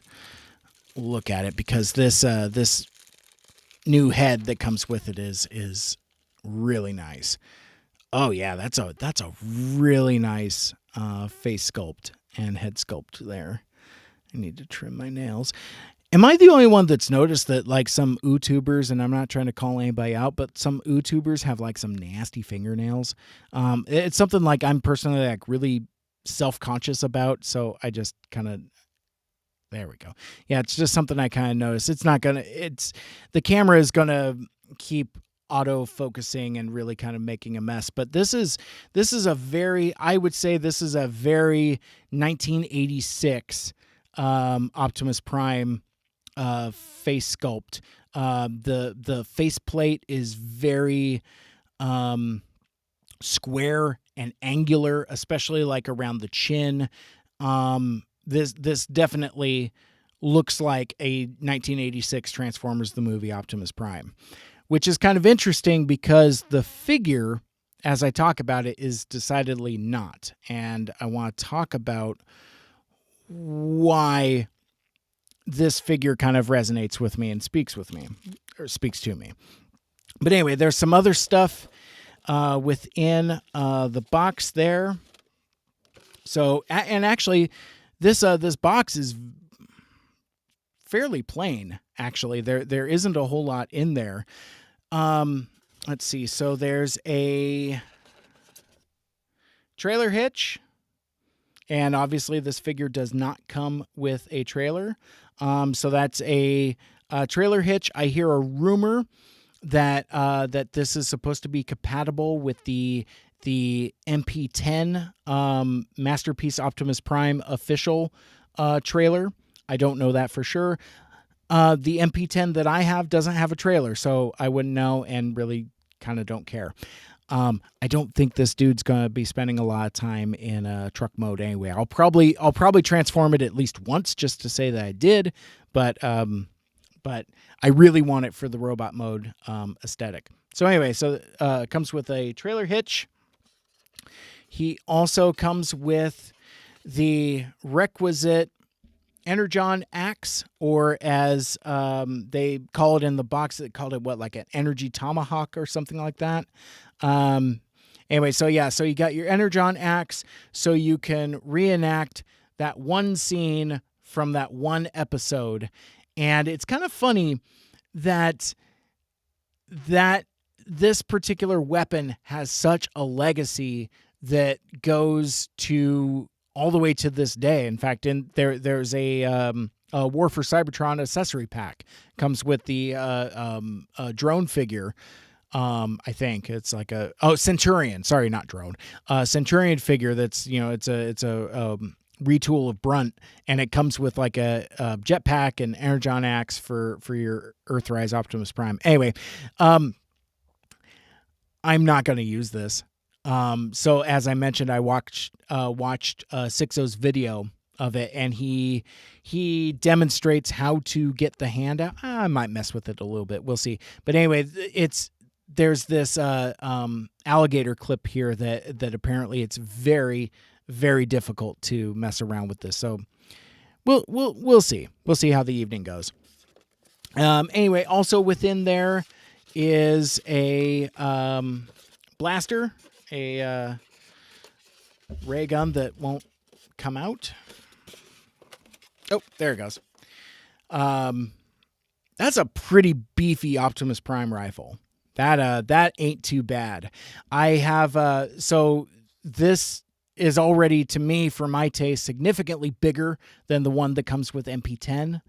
look at it, because this new head that comes with it is really nice. Oh yeah, that's a really nice face sculpt and head sculpt there. I need to trim my nails. Am I the only one that's noticed that, like, some YouTubers, and I'm not trying to call anybody out, but some YouTubers have like some nasty fingernails? It's something like I'm personally like really self-conscious about, so I just kind of, there we go. Yeah, it's just something I kind of noticed. The camera is gonna keep auto focusing and really kind of making a mess. But this is a very, I would say this is a very 1986 Optimus Prime face sculpt. The face plate is very square and angular, especially like around the chin. This definitely looks like a 1986 Transformers the movie Optimus Prime, which is kind of interesting because the figure, as I talk about it, is decidedly not. And I want to talk about why this figure kind of resonates with me and speaks to me. But anyway, there's some other stuff within the box there. So, and actually, this box is fairly plain. Actually, there isn't a whole lot in there. Let's see. So there's a trailer hitch, and obviously this figure does not come with a trailer. So that's a trailer hitch. I hear a rumor that this is supposed to be compatible with the MP10 Masterpiece Optimus Prime official trailer. I don't know that for sure. The MP10 that I have doesn't have a trailer, so I wouldn't know and really kind of don't care. I don't think this dude's gonna be spending a lot of time in truck mode anyway. I'll probably transform it at least once just to say that I did, but I really want it for the robot mode aesthetic. So anyway, it comes with a trailer hitch. He also comes with the requisite Energon axe, or as they call it in the box, they called it like an energy tomahawk or something like that. Anyway, so you got your Energon axe, so you can reenact that one scene from that one episode. And it's kind of funny that this particular weapon has such a legacy that goes to all the way to this day. In fact, there's a War for Cybertron accessory pack. Comes with the drone figure. I think it's like Centurion. Sorry, not drone. Centurion figure. That's it's a retool of Brunt, and it comes with like a jetpack and Energon axe for your Earthrise Optimus Prime. Anyway, I'm not going to use this. So as I mentioned, I watched Sixo's video of it, and he demonstrates how to get the hand out. I might mess with it a little bit. We'll see. But anyway, there's this alligator clip here that apparently it's very, very difficult to mess around with this. So we'll see. We'll see how the evening goes. Anyway, also within there is a blaster, a ray gun that won't come out. Oh, there it goes. That's a pretty beefy Optimus Prime rifle. That ain't too bad. I have so this is already, to me, for my taste, significantly bigger than the one that comes with MP10.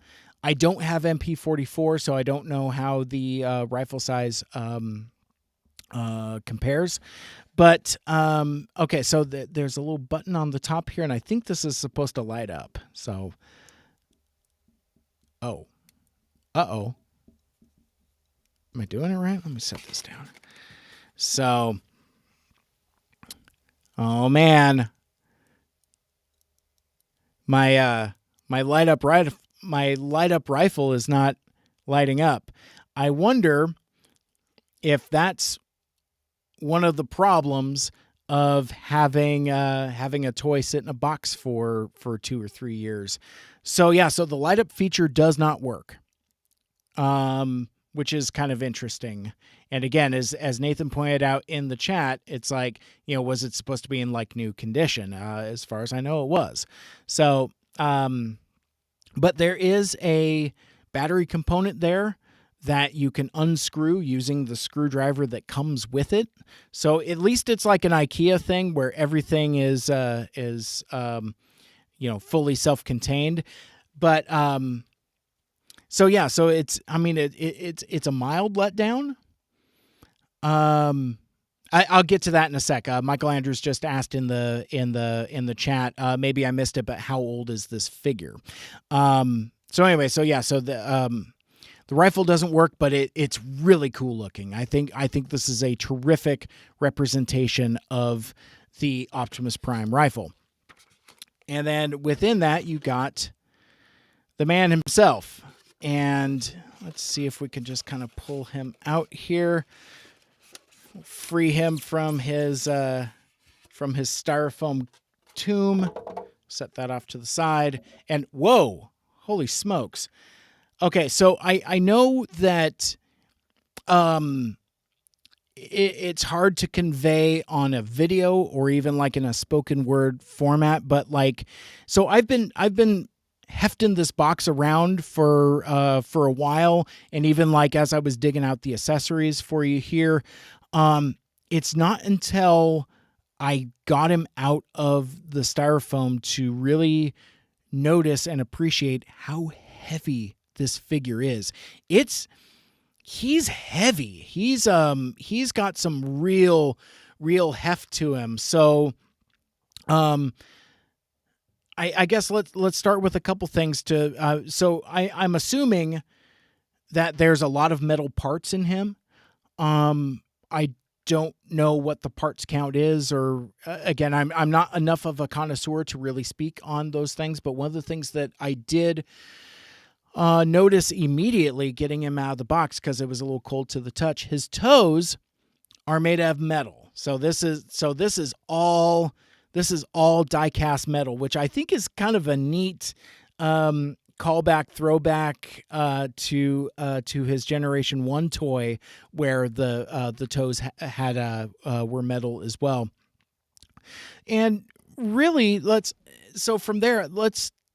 I don't have MP44, so I don't know how the rifle size compares. But okay, so there's a little button on the top here, and I think this is supposed to light up. So, oh, uh-oh. Am I doing it right? Let me set this down. So, oh man, my light up rifle is not lighting up. I wonder if that's one of the problems of having a toy sit in a box for 2 or 3 years. So yeah, so the light up feature does not work, which is kind of interesting. And again, as Nathan pointed out in the chat, it's like, was it supposed to be in like new condition? As far as I know, it was. So, but there is a battery component there that you can unscrew using the screwdriver that comes with it. So at least it's like an IKEA thing where everything is fully self-contained. But so yeah, so it's a mild letdown. I'll get to that in a sec. Michael Andrews just asked in the chat. Maybe I missed it, but how old is this figure? So anyway, so yeah, so the rifle doesn't work, but it's really cool looking. I think this is a terrific representation of the Optimus Prime rifle. And then within that, you got the man himself. And let's see if we can just kind of pull him out here, free him from his styrofoam tomb. Set that off to the side. And whoa, holy smokes. Okay, so I know that it's hard to convey on a video or even like in a spoken word format, but like, so I've been hefting this box around for a while, and even like as I was digging out the accessories for you here, it's not until I got him out of the styrofoam to really notice and appreciate how heavy this figure is. He's heavy. He's got some real heft to him. So I guess let's start with a couple things to so I'm assuming that there's a lot of metal parts in him. I don't know what the parts count is, or again, I'm not enough of a connoisseur to really speak on those things, but one of the things that I did notice immediately getting him out of the box, because it was a little cold to the touch, his toes are made out of metal. So this is all die-cast metal, which I think is kind of a neat callback, throwback to his Generation 1 toy, where the toes were metal as well. And really, let's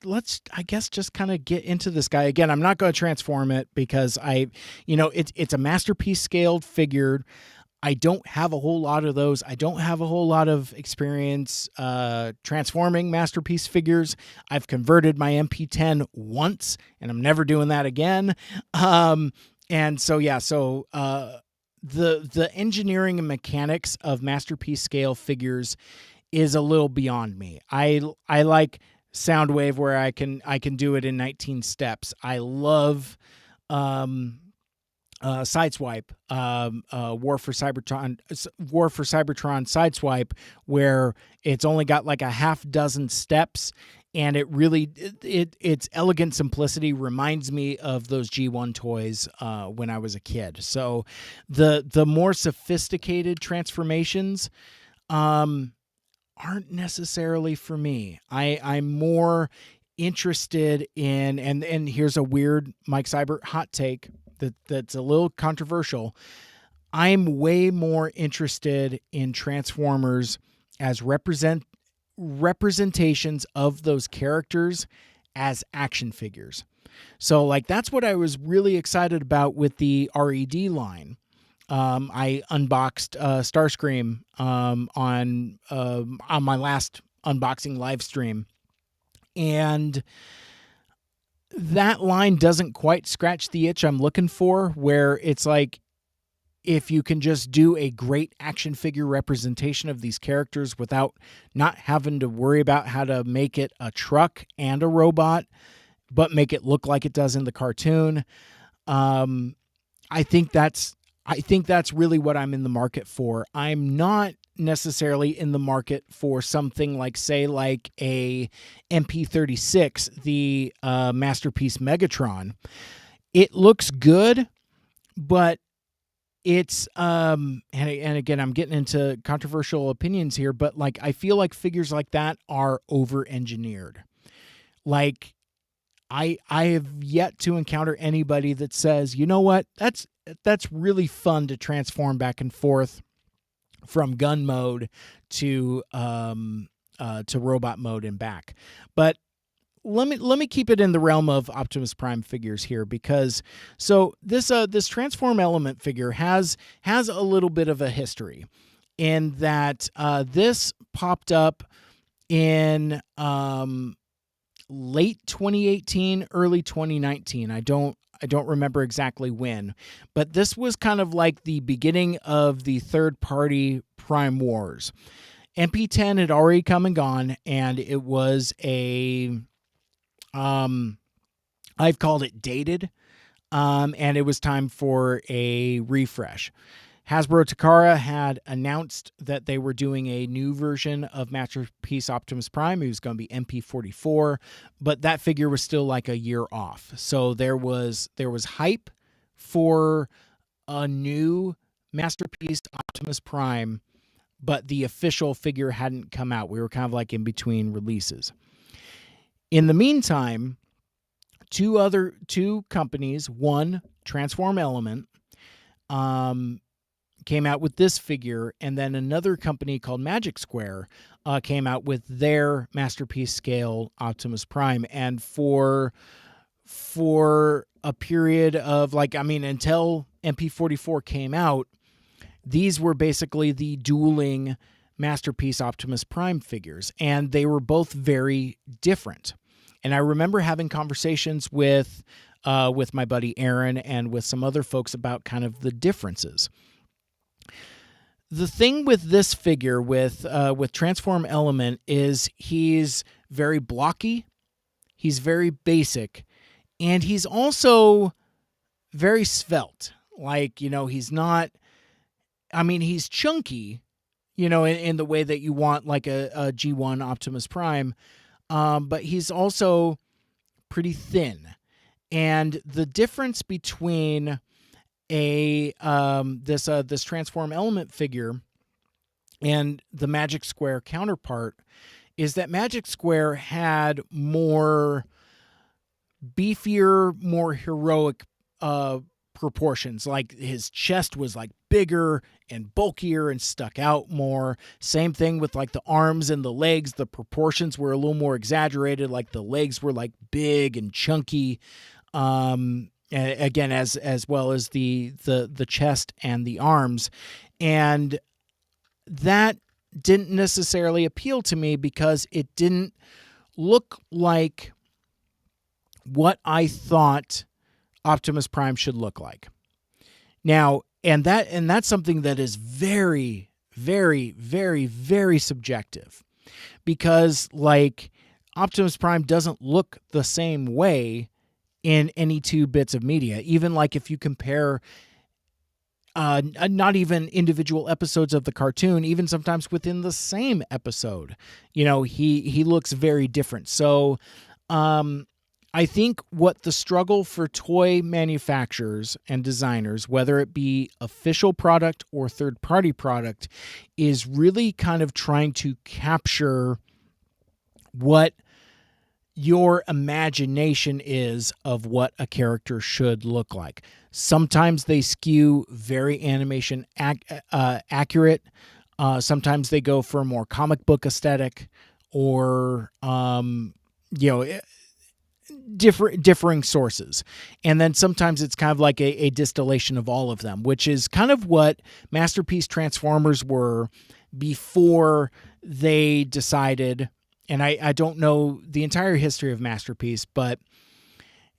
I guess just kind of get into this guy. Again, I'm not going to transform it because it's a masterpiece scaled figure. I don't have a whole lot of those. I don't have a whole lot of experience transforming masterpiece figures. I've converted my MP10 once, and I'm never doing that again. And so yeah, so the engineering and mechanics of masterpiece scale figures is a little beyond me. I like Soundwave, where I can do it in 19 steps. I love Sideswipe, War for Cybertron Sideswipe, where it's only got like a half dozen steps, and it really its elegant simplicity reminds me of those G1 toys when I was a kid. So the more sophisticated transformations aren't necessarily for me. I'm more interested in, and here's a weird Mike Seibert hot take that's a little controversial. I'm way more interested in Transformers as representations of those characters as action figures. So like that's what I was really excited about with the RED line. I unboxed Starscream on my last unboxing live stream, and that line doesn't quite scratch the itch I'm looking for, where it's like, if you can just do a great action figure representation of these characters without not having to worry about how to make it a truck and a robot, but make it look like it does in the cartoon, I think that's really what I'm in the market for. I'm not necessarily in the market for something like, say, like a MP36, the Masterpiece Megatron. It looks good, but it's and again, I'm getting into controversial opinions here, but like I feel like figures like that are over engineered. Like I have yet to encounter anybody that says, you know what, that's really fun to transform back and forth from gun mode to robot mode and back. But let me keep it in the realm of Optimus Prime figures here, because so this transform element figure has a little bit of a history in that this popped up in late 2018, early 2019. I don't remember exactly when, but this was kind of like the beginning of the third-party Prime Wars. MP10 had already come and gone, and it was I've called it dated, and it was time for a refresh. Hasbro Takara had announced that they were doing a new version of Masterpiece Optimus Prime. It was going to be MP44, but that figure was still like a year off. So there was hype for a new Masterpiece Optimus Prime, but the official figure hadn't come out. We were kind of like in between releases. In the meantime, two companies, one, Transform Element, came out with this figure, and then another company called Magic Square came out with their Masterpiece scale Optimus Prime. And for a period of until MP44 came out, these were basically the dueling Masterpiece Optimus Prime figures, and they were both very different. And I remember having conversations with my buddy Aaron and with some other folks about kind of the differences. The thing with this figure, with Transform Element, is he's very blocky, he's very basic, and he's also very svelte. Like, he's not, he's chunky, in the way that you want like a G1 Optimus Prime, but he's also pretty thin. And the difference between this Transform Element figure and the Magic Square counterpart is that Magic Square had more beefier, more heroic proportions. Like his chest was like bigger and bulkier and stuck out more. Same thing with like the arms and the legs. The proportions were a little more exaggerated. Like the legs were like big and chunky. Again, as well as the chest and the arms. And that didn't necessarily appeal to me because it didn't look like what I thought Optimus Prime should look like. Now, and that's something that is very, very, very, very subjective, because like Optimus Prime doesn't look the same way in any two bits of media. Even like if you compare not even individual episodes of the cartoon, even sometimes within the same episode, he looks very different. So I think what the struggle for toy manufacturers and designers, whether it be official product or third-party product, is really kind of trying to capture what your imagination is of what a character should look like. Sometimes they skew very animation accurate. Sometimes they go for a more comic book aesthetic, or differing sources. And then sometimes it's kind of like a distillation of all of them, which is kind of what Masterpiece Transformers were before they decided. And I don't know the entire history of Masterpiece, but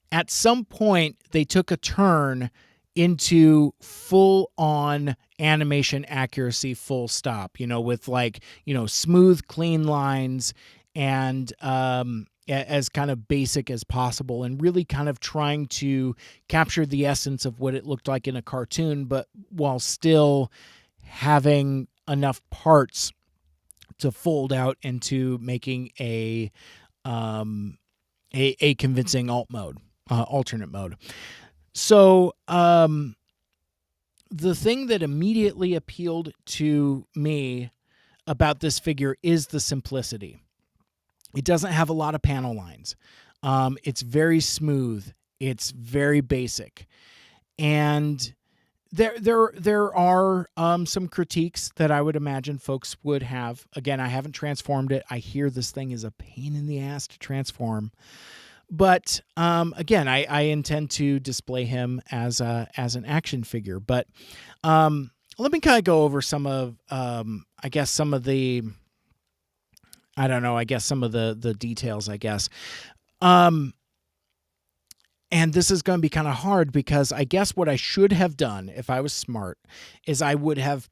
at some point they took a turn into full-on animation accuracy, full stop, with like, smooth, clean lines and as kind of basic as possible, and really kind of trying to capture the essence of what it looked like in a cartoon, but while still having enough parts to fold out into making a convincing alternate mode. So the thing that immediately appealed to me about this figure is the simplicity. It doesn't have a lot of panel lines. It's very smooth. It's very basic. And there are some critiques that I would imagine folks would have. Again, I haven't transformed it. I hear this thing is a pain in the ass to transform. But again, I intend to display him as an action figure. But let me kind of go over some of some of the details, I guess. And this is going to be kind of hard because I guess what I should have done if I was smart is I would have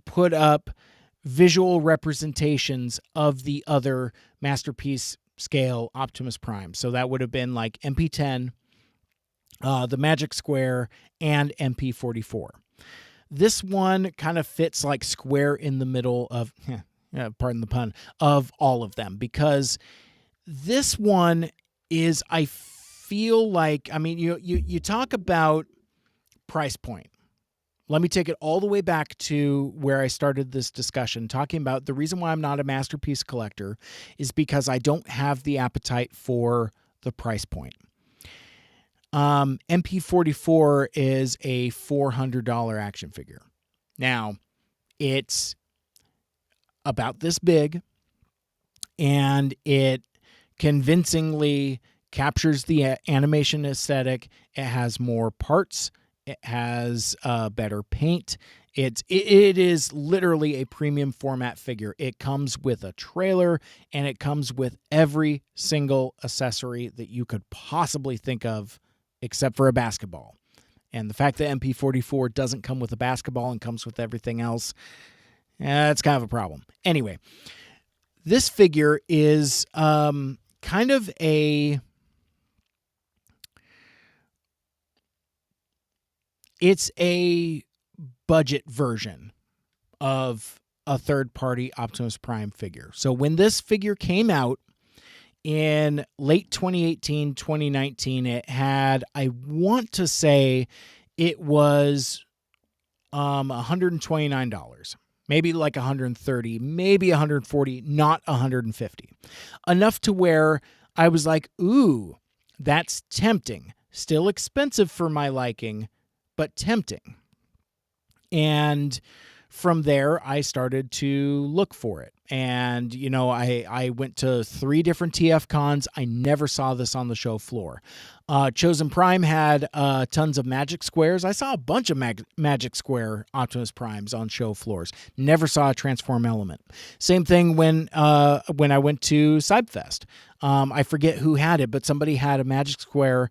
put up visual representations of the other Masterpiece scale Optimus Prime. So that would have been like MP10, the Magic Square, and MP44. This one kind of fits like square in the middle of, pardon the pun, of all of them, because this one is, I feel like, I mean, you talk about price point. Let me take it all the way back to where I started this discussion, talking about the reason why I'm not a Masterpiece collector is because I don't have the appetite for the price point. MP44 is a $400 action figure. Now, it's about this big, and it convincingly captures the animation aesthetic. It has more parts. It has better paint. It is literally a premium format figure. It comes with a trailer, and it comes with every single accessory that you could possibly think of, except for a basketball. And the fact that MP44 doesn't come with a basketball and comes with everything else, that's kind of a problem. Anyway, this figure is kind of it's a budget version of a third-party Optimus Prime figure. So when this figure came out in late 2018, 2019, it had, I want to say it was $129. Maybe like $130, maybe $140, not $150. Enough to where I was like, ooh, that's tempting. Still expensive for my liking, but tempting. And from there, I started to look for it. And, I went to 3 different TF cons. I never saw this on the show floor. Chosen Prime had tons of Magic Squares. I saw a bunch of Magic Square Optimus Primes on show floors. Never saw a Transform element. Same thing when I went to Cybfest. I forget who had it, but somebody had a Magic Square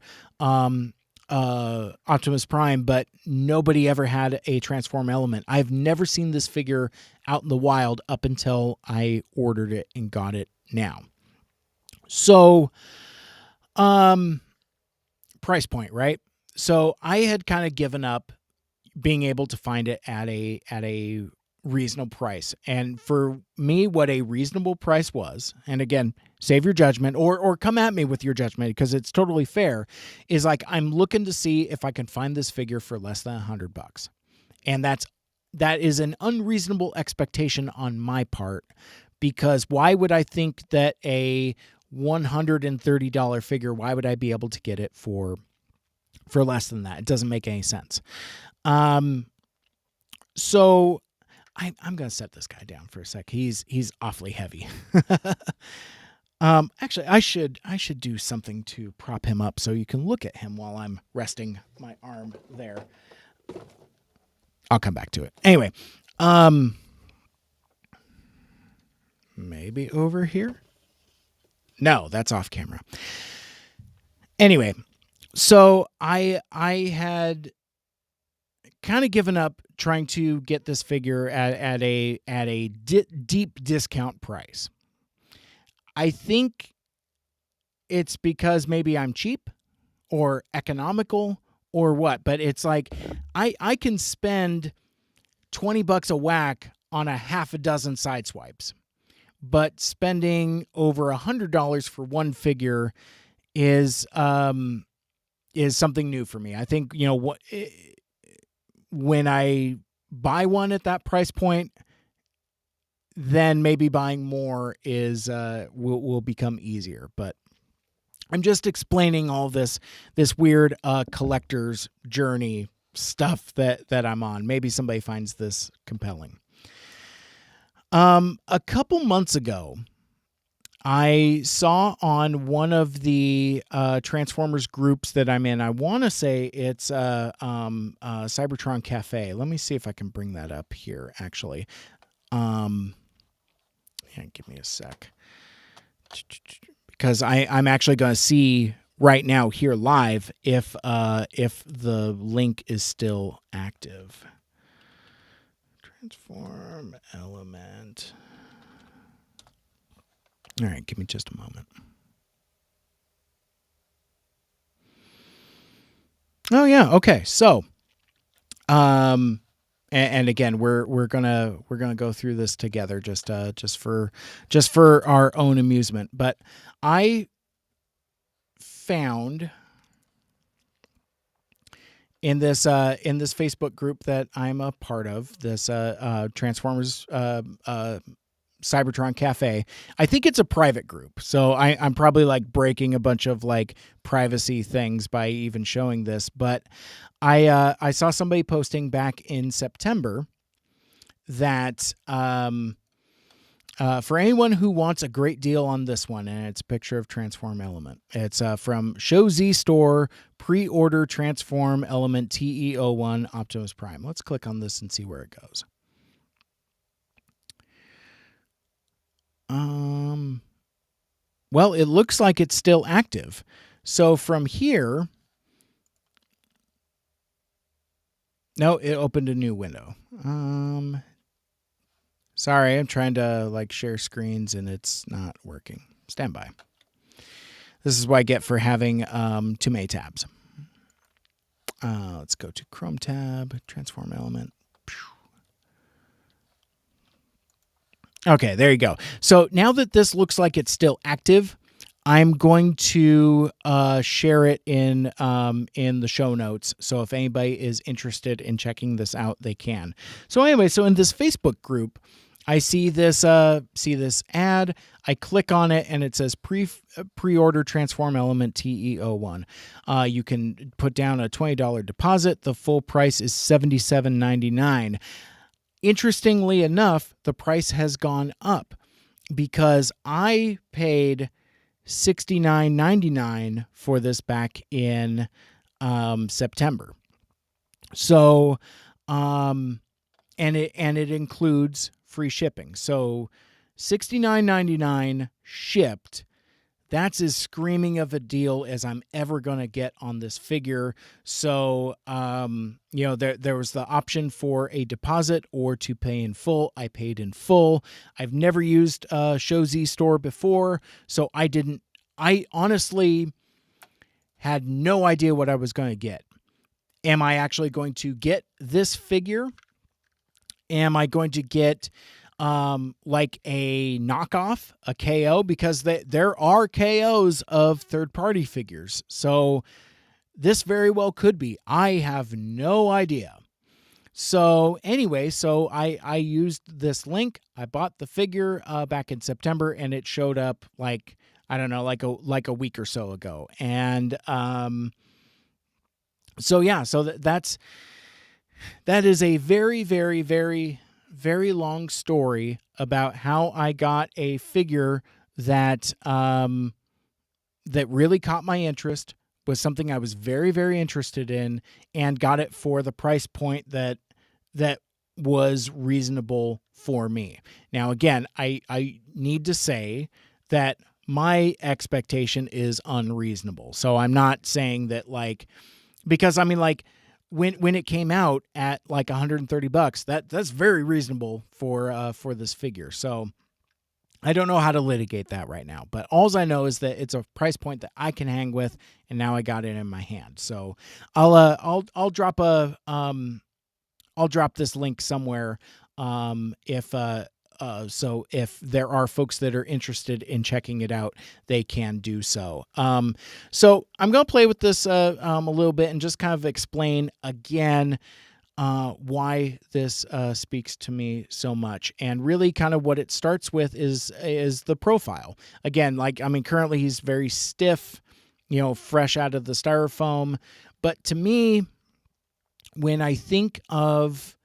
Optimus Prime, but nobody ever had a Transform element. I've never seen this figure out in the wild up until I ordered it and got it now. So, price point, right? So I had kind of given up being able to find it at a reasonable price. And for me, what a reasonable price was, and again, save your judgment or come at me with your judgment because it's totally fair, is like I'm looking to see if I can find this figure for less than $100. And that is an unreasonable expectation on my part, because why would I think that a $130 figure, why would I be able to get it for less than that? It doesn't make any sense. So I'm going to set this guy down for a sec. He's awfully heavy. Actually, I should do something to prop him up so you can look at him while I'm resting my arm there. I'll come back to it. Anyway, maybe over here? No, that's off camera. Anyway, so I had kind of given up trying to get this figure at a deep discount price. I think it's because maybe I'm cheap or economical or what, but it's like I can spend $20 a whack on a half a dozen side swipes, but spending over $100 for one figure is something new for me. I think, when I buy one at that price point, then maybe buying more will become easier. But I'm just explaining all this weird collector's journey stuff that I'm on. Maybe somebody finds this compelling. A couple months ago, I saw on one of the Transformers groups that I'm in, I want to say it's Cybertron Cafe. Let me see if I can bring that up here, actually. Give me a sec. Because I'm actually going to see right now here live if the link is still active. Transform element. All right, give me just a moment. Oh yeah, okay. So, and again, we're gonna go through this together, just for our own amusement. But I found in this Facebook group that I'm a part of, this Transformers Cybertron Cafe. I think it's a private group, so I'm probably like breaking a bunch of like privacy things by even showing this. But I saw somebody posting back in September that for anyone who wants a great deal on this one, and it's a picture of Transform Element. It's from Show Z Store, pre-order Transform Element TE01 Optimus Prime. Let's click on this and see where it goes. Well, it looks like it's still active. So from here, no, it opened a new window. Sorry, I'm trying to like share screens and it's not working. Stand by. This is what I get for having too many tabs. Let's go to Chrome tab, Transform Element. Okay, there you go. So now that this looks like it's still active, I'm going to share it in the show notes. So if anybody is interested in checking this out, they can. So anyway, so in this Facebook group, I see this ad. I click on it and it says pre-order Transform Element TE01. You can put down a $20 deposit. The full price is $77.99. Interestingly enough, the price has gone up because I paid $69.99 for this back in September. So, and it includes free shipping. So, $69.99 shipped. That's as screaming of a deal as I'm ever going to get on this figure. So, there was the option for a deposit or to pay in full. I paid in full. I've never used Show Z Store before, so I honestly had no idea what I was going to get. Am I actually going to get this figure? Am I going to get like a knockoff, a KO, because there are KOs of third-party figures. So this very well could be. I have no idea. So anyway, so I used this link. I bought the figure back in September, and it showed up like, I don't know, like a week or so ago. And so yeah, so that is a very, very, very, very long story about how I got a figure that that really caught my interest, was something I was very, very interested in, and got it for the price point that was reasonable for me. Now, again, I need to say that my expectation is unreasonable. So I'm not saying that, like, because I mean, like, when it came out at like $130, that's very reasonable for this figure. So I don't know how to litigate that right now, but all I know is that it's a price point that I can hang with, and now I got it in my hand. So I'll drop I'll drop this link somewhere, if so if there are folks that are interested in checking it out, they can do so. So I'm gonna play with this a little bit and just kind of explain again why this speaks to me so much. And really kind of what it starts with is the profile. Again, like, I mean, currently he's very stiff, fresh out of the styrofoam. But to me, when I think of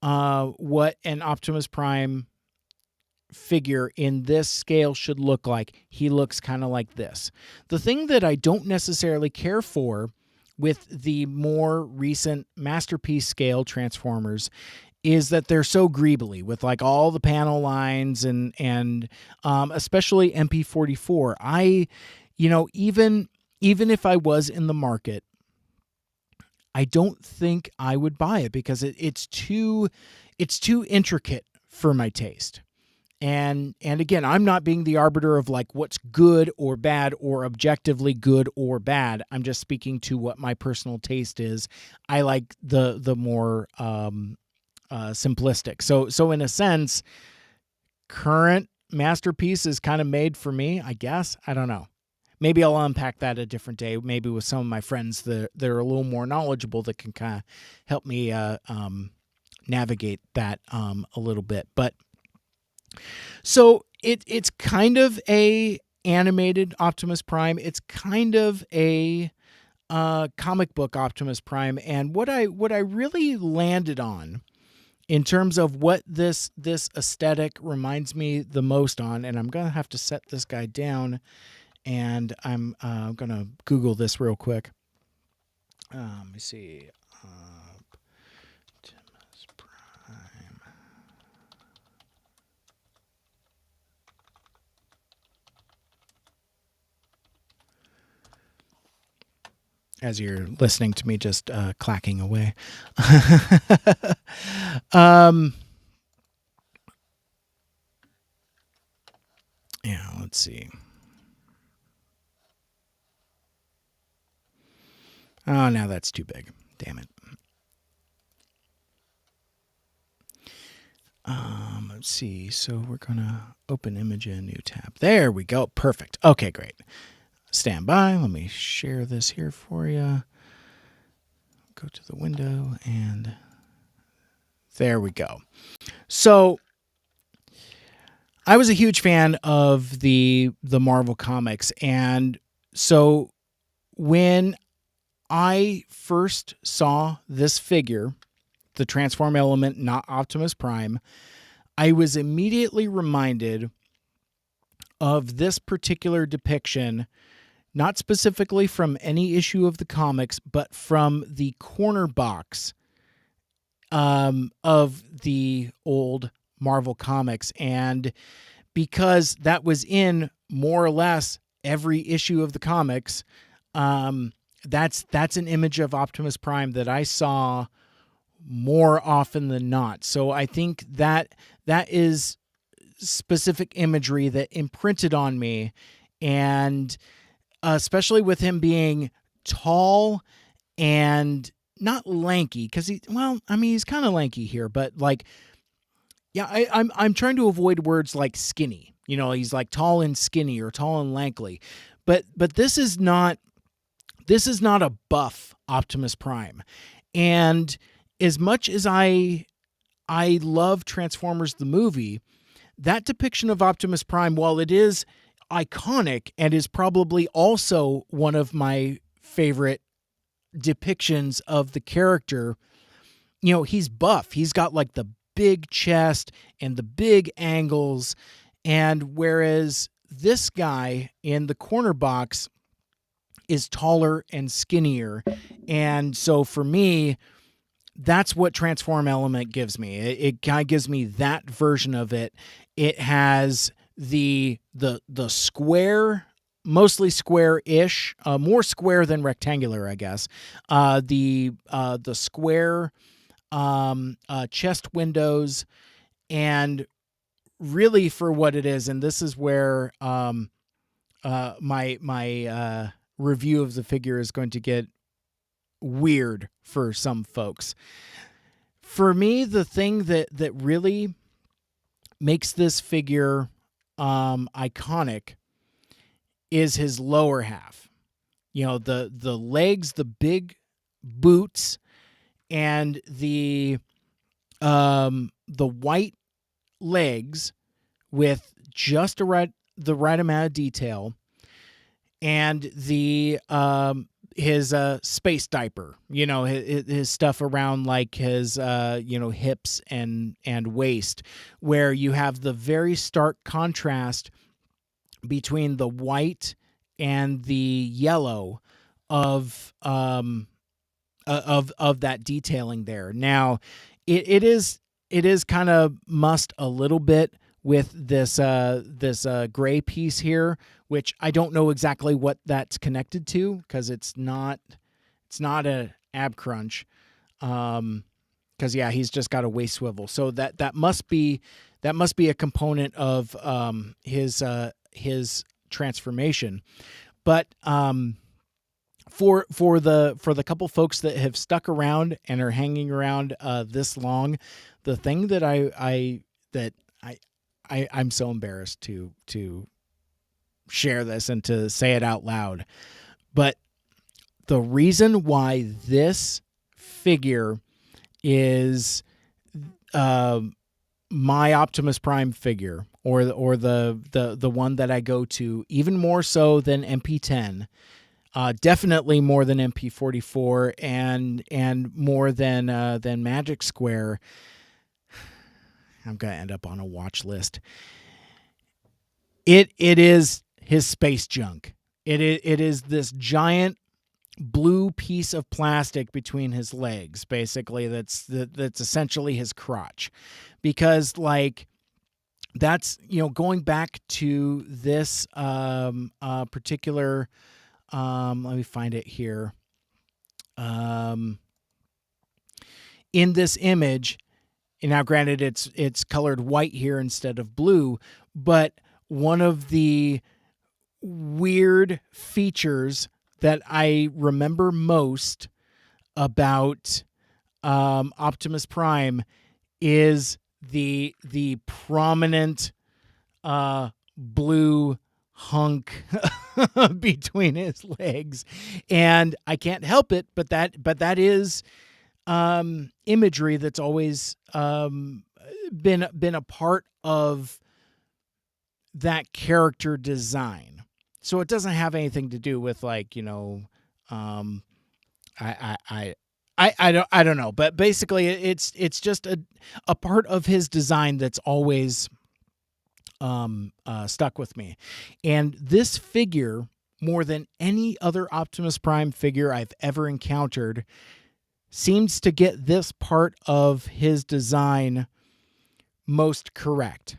what an Optimus Prime figure in this scale should look like, he looks kind of like this. The thing that I don't necessarily care for with the more recent Masterpiece scale Transformers is that they're so greebly with like all the panel lines and especially MP44. Even if I was in the market, I don't think I would buy it because it's too intricate for my taste. And again, I'm not being the arbiter of like what's good or bad or objectively good or bad. I'm just speaking to what my personal taste is. I like the more simplistic. So in a sense, current Masterpiece is kind of made for me, I guess. I don't know. Maybe I'll unpack that a different day, maybe with some of my friends that are a little more knowledgeable that can kind of help me navigate that a little bit. But so it's kind of a animated Optimus Prime. It's kind of a comic book Optimus Prime. And what I really landed on in terms of what this aesthetic reminds me the most on, and I'm gonna have to set this guy down, and I'm gonna Google this real quick. Let me see. Optimus Prime. As you're listening to me just clacking away. Yeah, let's see. Oh, now that's too big. Damn it. Let's see. So we're going to open image in a new tab. There we go. Perfect. Okay, great. Stand by. Let me share this here for you. Go to the window and there we go. So I was a huge fan of the Marvel comics, and so when I first saw this figure, the Transform element, not Optimus Prime, I was immediately reminded of this particular depiction, not specifically from any issue of the comics, but from the corner box of the old Marvel comics. And because that was in more or less every issue of the comics, that's an image of Optimus Prime that I saw more often than not. So I think that is specific imagery that imprinted on me, and especially with him being tall and not lanky, because he's kind of lanky here, but like, yeah, I'm trying to avoid words like skinny. He's like tall and skinny or tall and lankly, but this is not a buff Optimus Prime. And as much as I love Transformers the movie, that depiction of Optimus Prime, while it is iconic and is probably also one of my favorite depictions of the character, he's buff. He's got like the big chest and the big angles, and whereas this guy in the corner box is taller and skinnier. And so for me, that's what Transform element gives me. It kind of gives me that version of it. It has the square, mostly square-ish, more square than rectangular, I guess. The square chest windows, and really for what it is, and this is where my review of the figure is going to get weird for some folks. For me, the thing that really makes this figure iconic is his lower half. You know, the legs, the big boots, and the white legs with just the right amount of detail, and the his space diaper, his stuff around like his hips and waist, where you have the very stark contrast between the white and the yellow of that detailing there. Now, it is kind of mussed a little bit with this gray piece here, which I don't know exactly what that's connected to, because it's not a ab crunch. Because yeah, he's just got a waist swivel, so that must be a component of his transformation. But for the couple folks that have stuck around and are hanging around this long, the thing that I'm so embarrassed to share this and to say it out loud, but the reason why this figure is my Optimus Prime figure, or the one that I go to even more so than MP10, definitely more than MP44, and more than Magic Square. I'm gonna end up on a watch list. It is his space junk. It is this giant blue piece of plastic between his legs, basically. That's essentially his crotch, because like that's going back to this particular. Let me find it here. In this image, and now granted it's colored white here instead of blue, but one of the weird features that I remember most about Optimus Prime is the prominent blue hunk between his legs, and I can't help it, but that is imagery that's always been a part of that character design. So it doesn't have anything to do with like I don't know, but basically it's just a part of his design that's always stuck with me. And this figure, more than any other Optimus Prime figure I've ever encountered, seems to get this part of his design most correct.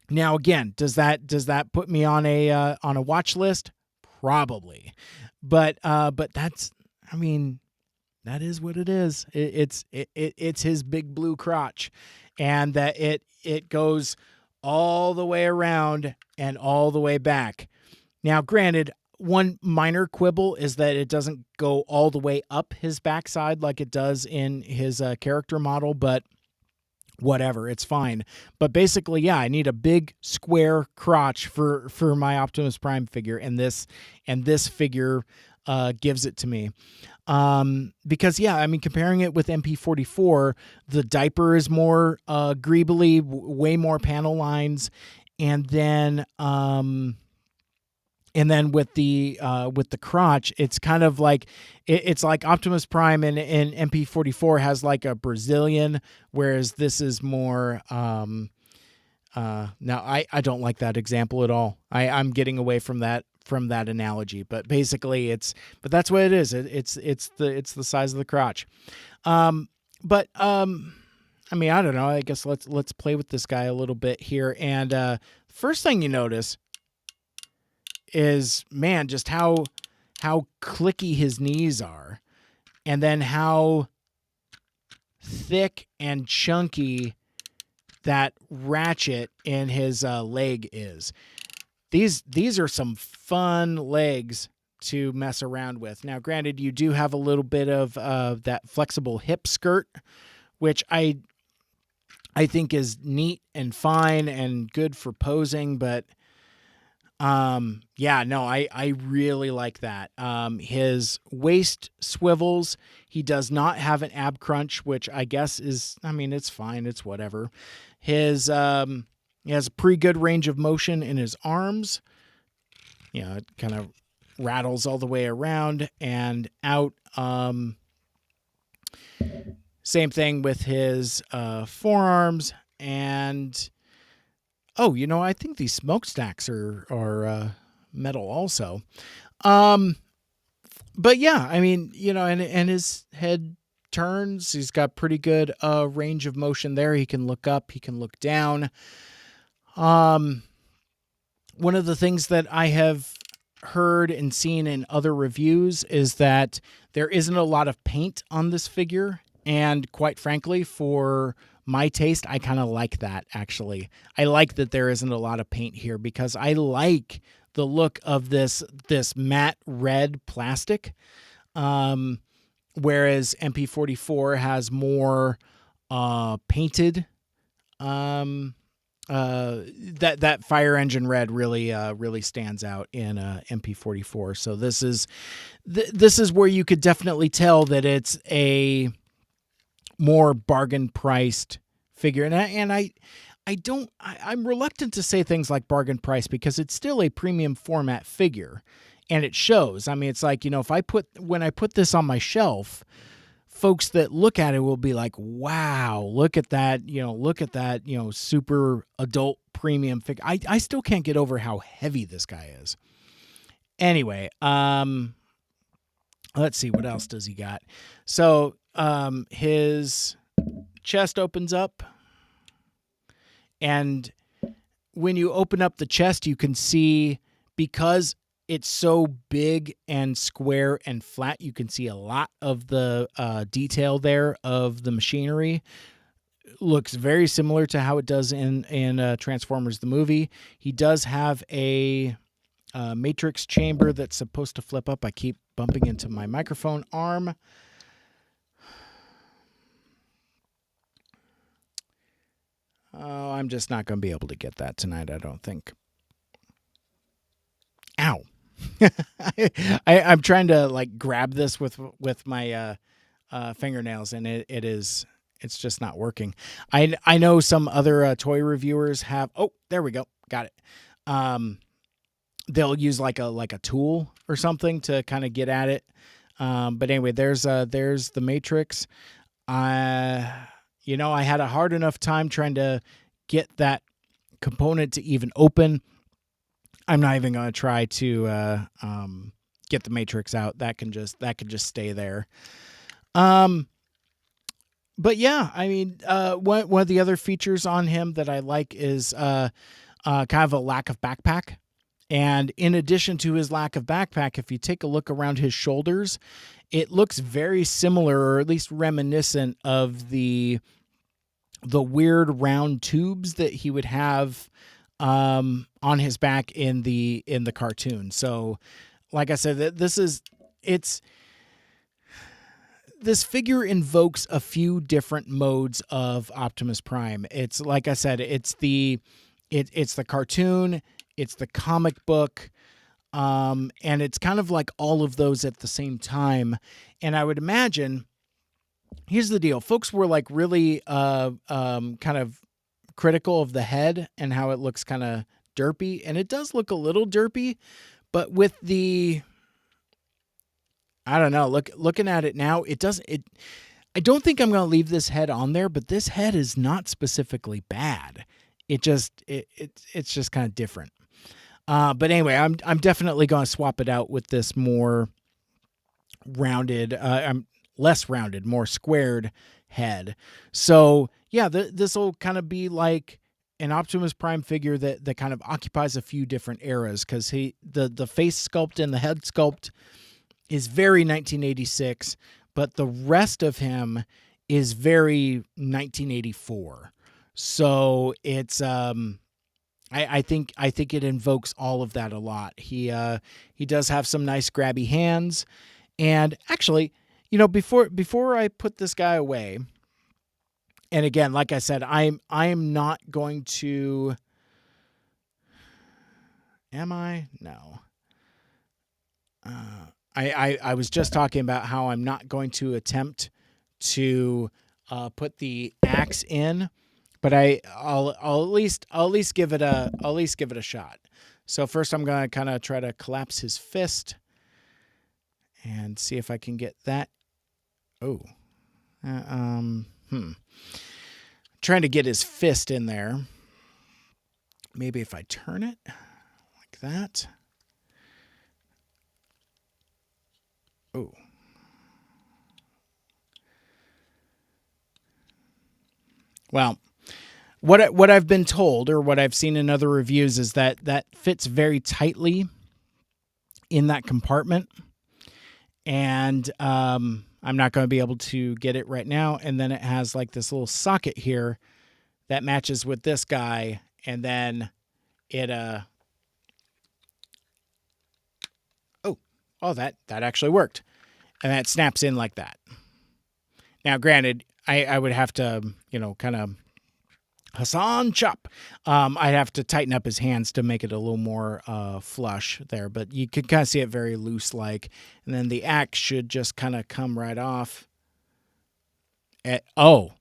Now, again, does that put me on a watch list? Probably, but that's, I mean, that is what it is. It's his big blue crotch, and that it goes all the way around and all the way back. Now, granted, one minor quibble is that it doesn't go all the way up his backside like it does in his character model, but whatever, it's fine. But basically, yeah, I need a big square crotch for my Optimus Prime figure, and this figure gives it to me. Because yeah, I mean, comparing it with MP44, the diaper is more greebly, way more panel lines, and then with the crotch, it's kind of like it's like Optimus Prime in MP44 has like a Brazilian, whereas this is more. Now I don't like that example at all. I'm getting away from that analogy, but basically but that's what it is. It's the size of the crotch. I mean, I don't know. I guess let's play with this guy a little bit here. And first thing you notice is, man, just how clicky his knees are, and then how thick and chunky that ratchet in his leg is. These are some fun legs to mess around with. Now, granted, you do have a little bit of that flexible hip skirt, which I think is neat and fine and good for posing, but yeah, no, I really like that. His waist swivels. He does not have an ab crunch, which I guess is, I mean, it's fine. It's whatever. He has a pretty good range of motion in his arms. You know, it kind of rattles all the way around and out. Same thing with his forearms. And oh, you know, I think these smokestacks are metal also. But yeah, I mean, you know, and his head turns. He's got pretty good range of motion there. He can look up, he can look down. One of the things that I have heard and seen in other reviews is that there isn't a lot of paint on this figure, and quite frankly, for my taste, I kind of like that, actually. I like that there isn't a lot of paint here because I like the look of this matte red plastic, whereas MP44 has more painted. That fire engine red really stands out in MP44. So this is where you could definitely tell that it's a more bargain priced figure. And I'm reluctant to say things like bargain price because it's still a premium format figure, and it shows. I mean, it's like, you know, when I put this on my shelf, folks that look at it will be like, wow, look at that, super adult premium figure. I still can't get over how heavy this guy is. Anyway, let's see, what else does he got? So, his chest opens up, and when you open up the chest, you can see, because it's so big and square and flat, you can see a lot of the detail there of the machinery. Looks very similar to how it does in Transformers the movie. He does have a matrix chamber that's supposed to flip up. I keep bumping into my microphone arm. Oh, I'm just not going to be able to get that tonight, I don't think. Ow. I'm trying to like grab this with my fingernails, and it's just not working. I know some other toy reviewers have. Oh, there we go, got it. They'll use like a tool or something to kind of get at it. But anyway, there's the Matrix. You know, I had a hard enough time trying to get that component to even open. I'm not even going to try to get the Matrix out. That can just stay there. But yeah, I mean, one of the other features on him that I like is kind of a lack of backpack. And in addition to his lack of backpack, if you take a look around his shoulders, it looks very similar, or at least reminiscent of the weird round tubes that he would have on his back in the cartoon. So, like I said, this figure invokes a few different modes of Optimus Prime. It's like I said, it's the cartoon, it's the comic book, and it's kind of like all of those at the same time. And I would imagine, here's the deal, folks were like really kind of critical of the head and how it looks kind of derpy, and it does look a little derpy, but with the, I don't know, looking at it now, I don't think I'm going to leave this head on there, but this head is not specifically bad. It's just kind of different. But anyway, I'm definitely going to swap it out with this more rounded, less rounded, more squared head. So yeah, this will kind of be like an Optimus Prime figure that kind of occupies a few different eras, because the face sculpt and the head sculpt is very 1986, but the rest of him is very 1984. So it's I think it invokes all of that a lot. He does have some nice grabby hands, and actually, before I put this guy away, and again, like I said, I'm not going to. Am I? No. I was just talking about how I'm not going to attempt to put the axe in, but I'll at least give it a shot. So first I'm going to kind of try to collapse his fist and see if I can get that. Oh. Trying to get his fist in there. Maybe if I turn it like that. Oh. Well, what I've been told, or what I've seen in other reviews, is that fits very tightly in that compartment, and I'm not going to be able to get it right now. And then it has like this little socket here that matches with this guy, and then it that actually worked, and that snaps in like that. Now, granted, I would have to kind of Hassan chop. I'd have to tighten up his hands to make it a little more flush there, but you could kind of see it very loose like, and then the axe should just kind of come right off. Oh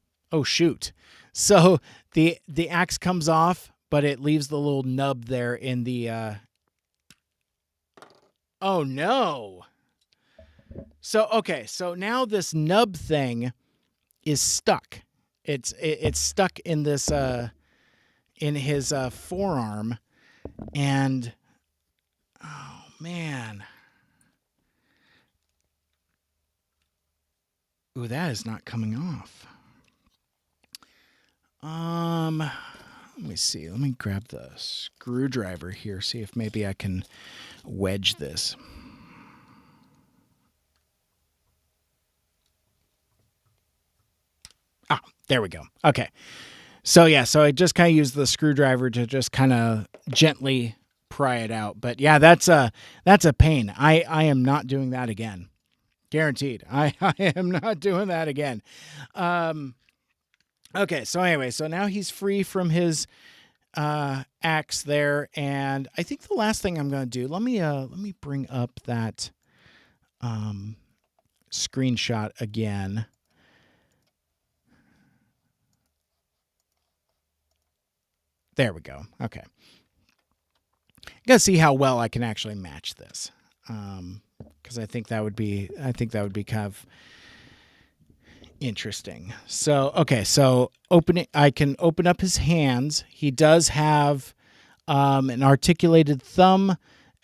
shoot! So the axe comes off, but it leaves the little nub there in the. Oh no! So so now this nub thing is stuck. It's stuck in this in his forearm, and oh man, ooh, that is not coming off. Let me see. Let me grab the screwdriver here. See if maybe I can wedge this. Ah, there we go. Okay. So yeah, so I just kind of use the screwdriver to just kind of gently pry it out. But yeah, that's a pain. I am not doing that again. Guaranteed. I am not doing that again. Okay, so anyway, so now he's free from his axe there, and I think the last thing I'm going to do, let me bring up that screenshot again. There we go. Okay. Gotta see how well I can actually match this, because I think that would be kind of interesting. So okay, so I can open up his hands. He does have an articulated thumb,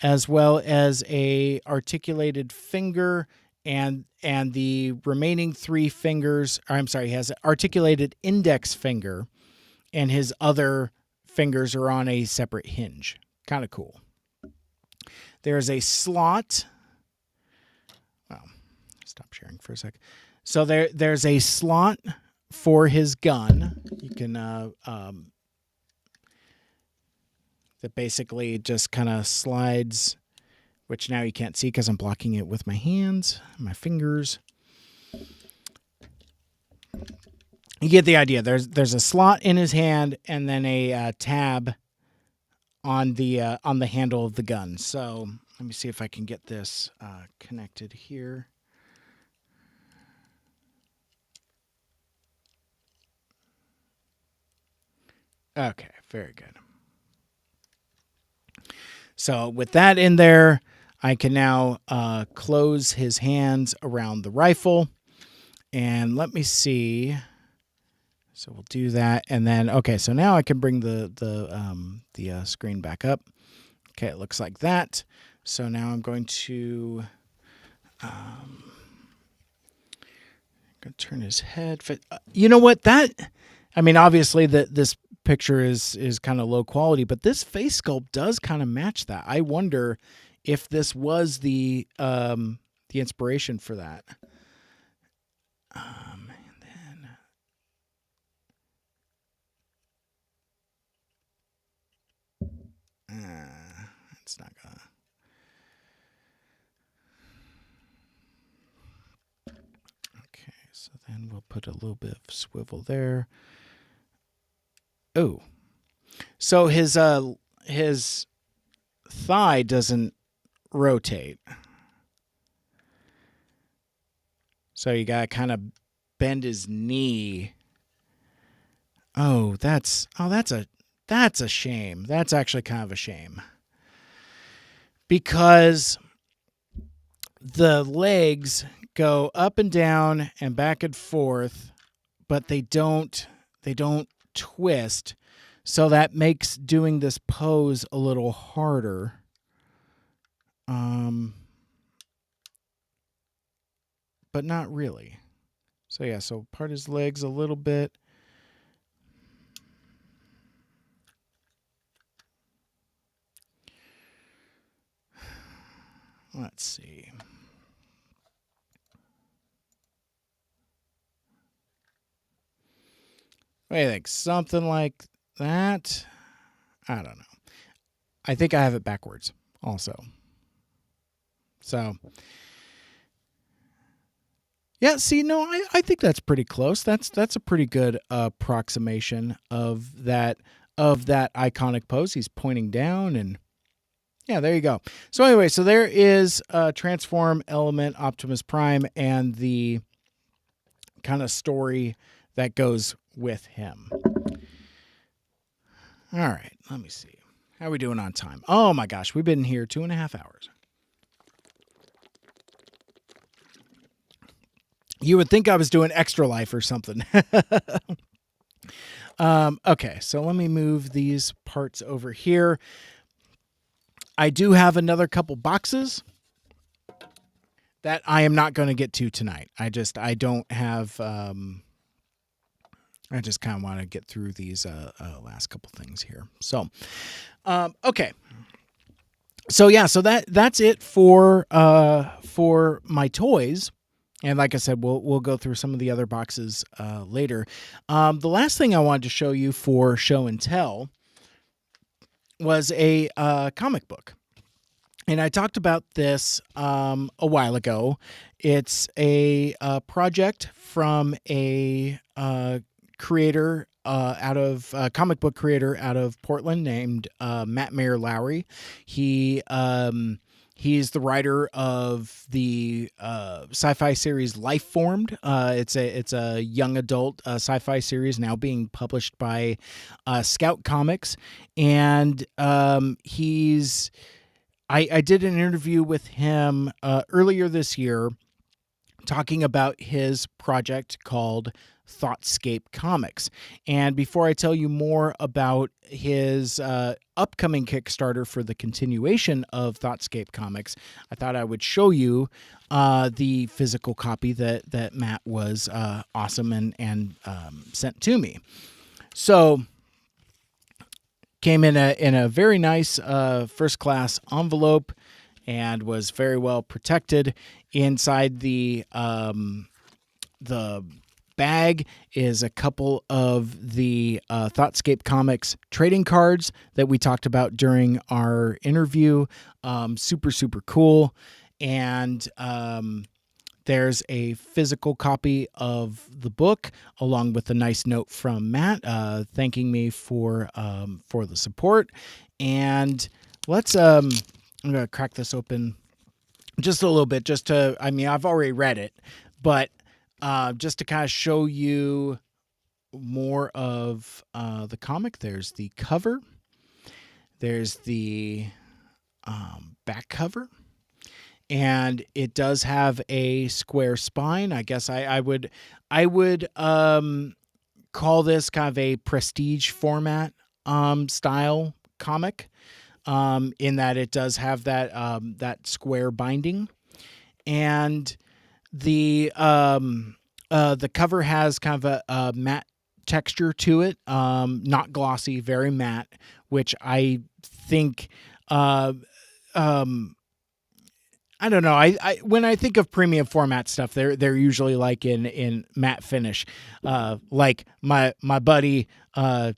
as well as a articulated finger, and the remaining three fingers. Or I'm sorry, he has an articulated index finger, and his other fingers are on a separate hinge. Kind of cool. There's a slot. Well, stop sharing for a sec. So there's a slot for his gun. You can that basically just kind of slides, which now you can't see because I'm blocking it with my hands, my fingers. You get the idea. There's a slot in his hand, and then a tab on the handle of the gun. So let me see if I can get this connected here. Okay, very good. So with that in there, I can now close his hands around the rifle. And let me see. So we'll do that, and then okay. So now I can bring the screen back up. Okay, it looks like that. So now I'm going to turn his head. You know what? I mean, obviously this picture is kind of low quality, but this face sculpt does kind of match that. I wonder if this was the inspiration for that. And then It's not gonna. Okay, so then we'll put a little bit of swivel there. Oh, so his thigh doesn't rotate, so you gotta kind of bend his knee. That's a shame. That's actually kind of a shame because the legs go up and down and back and forth, but they don't twist. So that makes doing this pose a little harder. But not really. So yeah, so part his legs a little bit. Let's see. What do you think? Something like that? I don't know. I think I have it backwards also. So, yeah, see, no, I think that's pretty close. That's a pretty good approximation of that iconic pose. He's pointing down and yeah, there you go. So anyway, so there is Transform Element Optimus Prime and the kind of story that goes with him. All right, let me see. How are we doing on time? Oh my gosh, we've been here 2.5 hours. You would think I was doing Extra Life or something. Okay, so let me move these parts over here. I do have another couple boxes that I am not going to get to tonight. I don't have. I just kind of want to get through these last couple things here. So, okay. So yeah, so that's it for my toys. And like I said, we'll go through some of the other boxes later. The last thing I wanted to show you for show and tell was a comic book. And I talked about this a while ago. It's a project from a creator comic book creator out of Portland named Matt Mayer Lowry. He's the writer of the sci-fi series Life Formed. It's a young adult sci-fi series now being published by Scout Comics, and I did an interview with him earlier this year talking about his project called Thoughtscape Comics. And before I tell you more about his upcoming Kickstarter for the continuation of Thoughtscape Comics, I thought I would show you the physical copy that Matt was awesome and sent to me. So came in a very nice first class envelope and was very well protected. Inside the bag is a couple of the Thoughtscape Comics trading cards that we talked about during our interview. Super, super cool. And there's a physical copy of the book along with a nice note from Matt thanking me for the support. And let's I'm going to crack this open just a little bit I've already read it, but just to kind of show you more of the comic. There's the cover. There's the back cover. And it does have a square spine. I guess I would call this kind of a prestige format style comic, in that it does have that square binding, and the cover has kind of a matte texture to it, not glossy, very matte, which I think I don't know. I when I think of premium format stuff, they're usually like in matte finish, like my buddy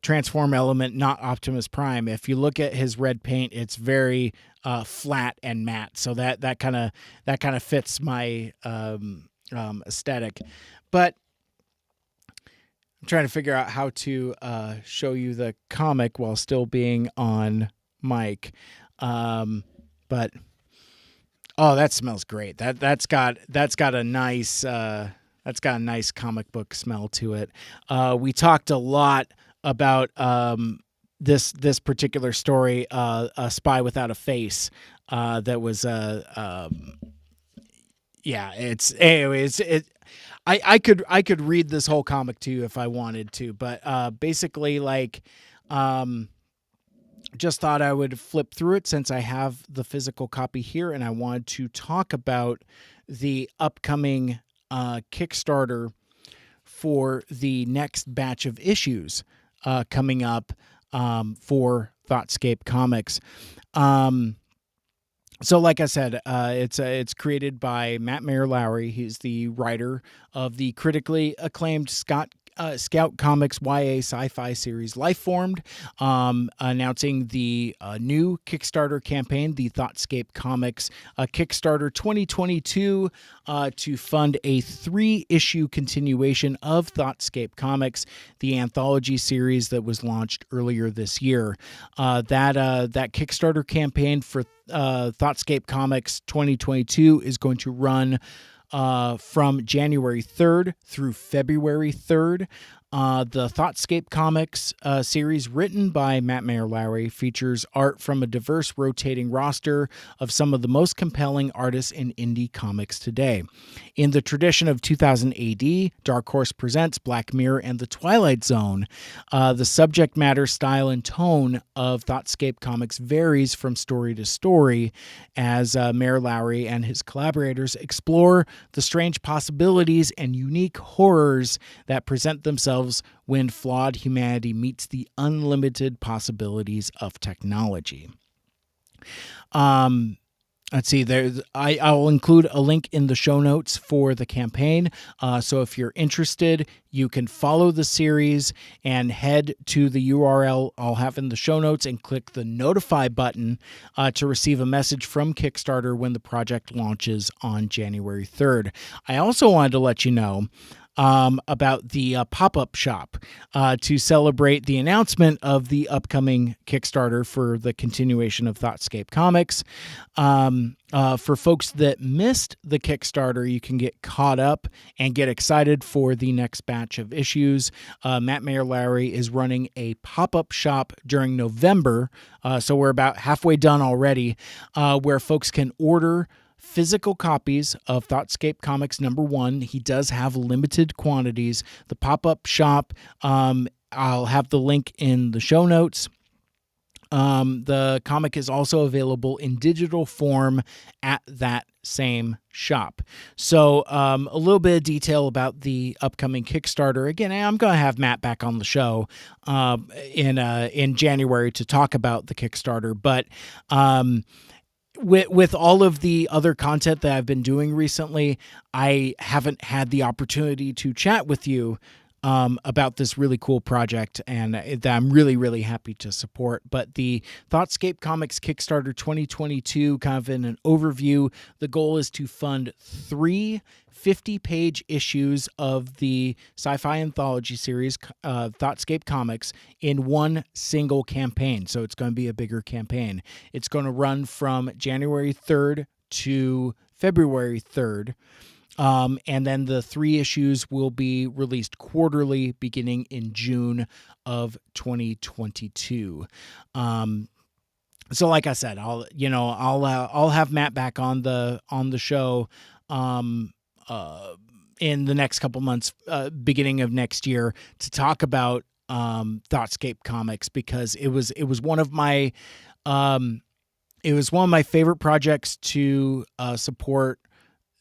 Transform Element, not Optimus Prime. If you look at his red paint, it's very flat and matte, so that kind of fits my aesthetic. But I'm trying to figure out how to show you the comic while still being on mic, but. Oh, that smells great. That's got a nice comic book smell to it. We talked a lot about this particular story, A Spy Without a Face. That was yeah. It's anyways. I could read this whole comic to you if I wanted to, but basically like. Just thought I would flip through it since I have the physical copy here, and I wanted to talk about the upcoming Kickstarter for the next batch of issues coming up for Thoughtscape Comics. So, like I said, it's created by Matt Mayer Lowry. He's the writer of the critically acclaimed Scout Comics YA sci-fi series Lifeformed, announcing the new Kickstarter campaign, the Thoughtscape Comics Kickstarter 2022, to fund a 3-issue continuation of Thoughtscape Comics, the anthology series that was launched earlier this year. That Kickstarter campaign for Thoughtscape Comics 2022 is going to run from January 3rd through February 3rd. The Thoughtscape Comics series, written by Matt Mayer Lowry, features art from a diverse rotating roster of some of the most compelling artists in indie comics today. In the tradition of 2000 AD, Dark Horse presents Black Mirror and The Twilight Zone. The subject matter, style, and tone of Thoughtscape Comics varies from story to story as Mayer Lowry and his collaborators explore the strange possibilities and unique horrors that present themselves when flawed humanity meets the unlimited possibilities of technology. Let's see. I'll include a link in the show notes for the campaign. So if you're interested, you can follow the series and head to the URL I'll have in the show notes and click the notify button to receive a message from Kickstarter when the project launches on January 3rd. I also wanted to let you know about the pop-up shop to celebrate the announcement of the upcoming Kickstarter for the continuation of Thoughtscape Comics. For folks that missed the Kickstarter, you can get caught up and get excited for the next batch of issues. Matt Mayer Lowry is running a pop-up shop during November, so we're about halfway done already, where folks can order physical copies of Thoughtscape Comics #1. He does have limited quantities. The pop-up shop, I'll have the link in the show notes. The comic is also available in digital form at that same shop. So a little bit of detail about the upcoming Kickstarter. Again, I'm going to have Matt back on the show in January to talk about the Kickstarter, but with all of the other content that I've been doing recently, I haven't had the opportunity to chat with you about this really cool project, and that I'm really, really happy to support. But the Thoughtscape Comics Kickstarter 2022, kind of in an overview, the goal is to fund 3 50-page issues of the sci-fi anthology series, Thoughtscape Comics, in one single campaign. So it's going to be a bigger campaign. It's going to run from January 3rd to February 3rd. And then the 3 issues will be released quarterly beginning in June of 2022. So like I said, I'll have Matt back on the show in the next couple months, beginning of next year, to talk about Thoughtscape Comics, because it was one of my favorite projects to support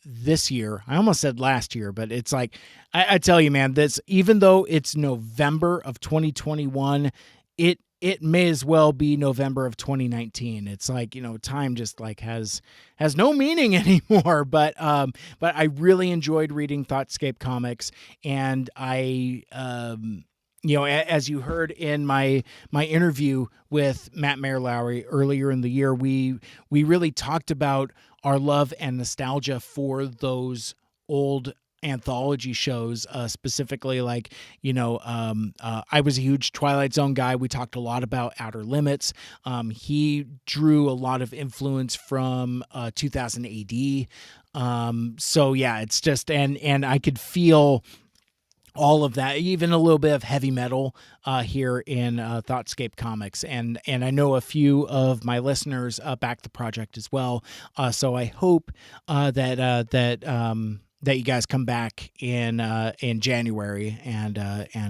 this year. I almost said last year, but it's like, I tell you, man, this, even though it's November of 2021, it it may as well be November of 2019. It's like, time just like has no meaning anymore. But I really enjoyed reading Thoughtscape comics, and as you heard in my interview with Matt Mayer Lowry earlier in the year, we really talked about our love and nostalgia for those old anthology shows, specifically like I was a huge Twilight Zone guy. We talked a lot about Outer Limits. He drew a lot of influence from 2000 AD. So yeah, it's just and I could feel all of that, even a little bit of heavy metal here in Thoughtscape Comics, and I know a few of my listeners back the project as well. So I hope that you guys come back in January and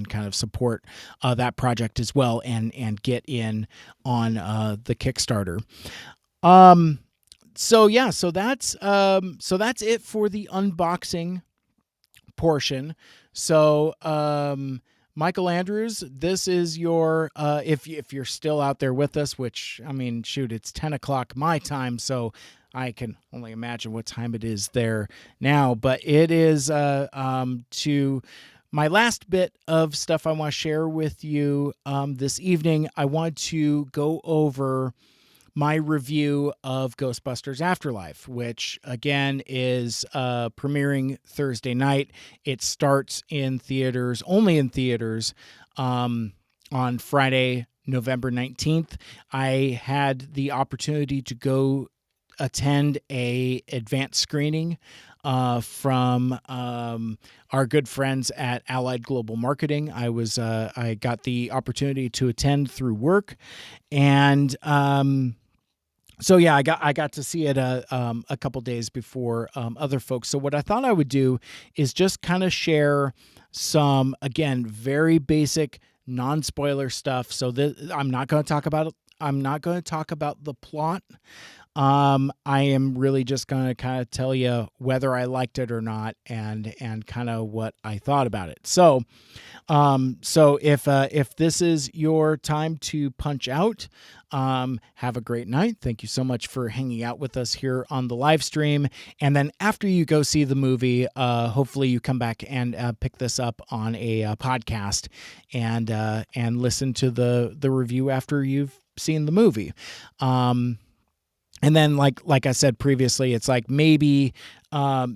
kind of support that project as well, and get in on the Kickstarter. So that's it for the unboxing portion. So Michael Andrews, this is your if you're still out there with us, which I mean, shoot, it's 10 o'clock my time, so I can only imagine what time it is there now. But it is to my last bit of stuff I want to share with you this evening. I want to go over my review of Ghostbusters Afterlife, which again is premiering Thursday night. It starts in theaters, only in theaters, on Friday, November 19th. I had the opportunity to go attend a advanced screening from our good friends at Allied Global Marketing. I got the opportunity to attend through work, and so yeah, I got to see it a couple days before other folks. So what I thought I would do is just kind of share some, again, very basic non-spoiler stuff. So I'm not going to talk about it. I'm not going to talk about the plot. I am really just going to kind of tell you whether I liked it or not, and kind of what I thought about it. So if this is your time to punch out, have a great night. Thank you so much for hanging out with us here on the live stream. And then after you go see the movie, hopefully you come back and pick this up on a podcast and listen to the review after you've seen the movie. And then like I said previously, it's like maybe I'll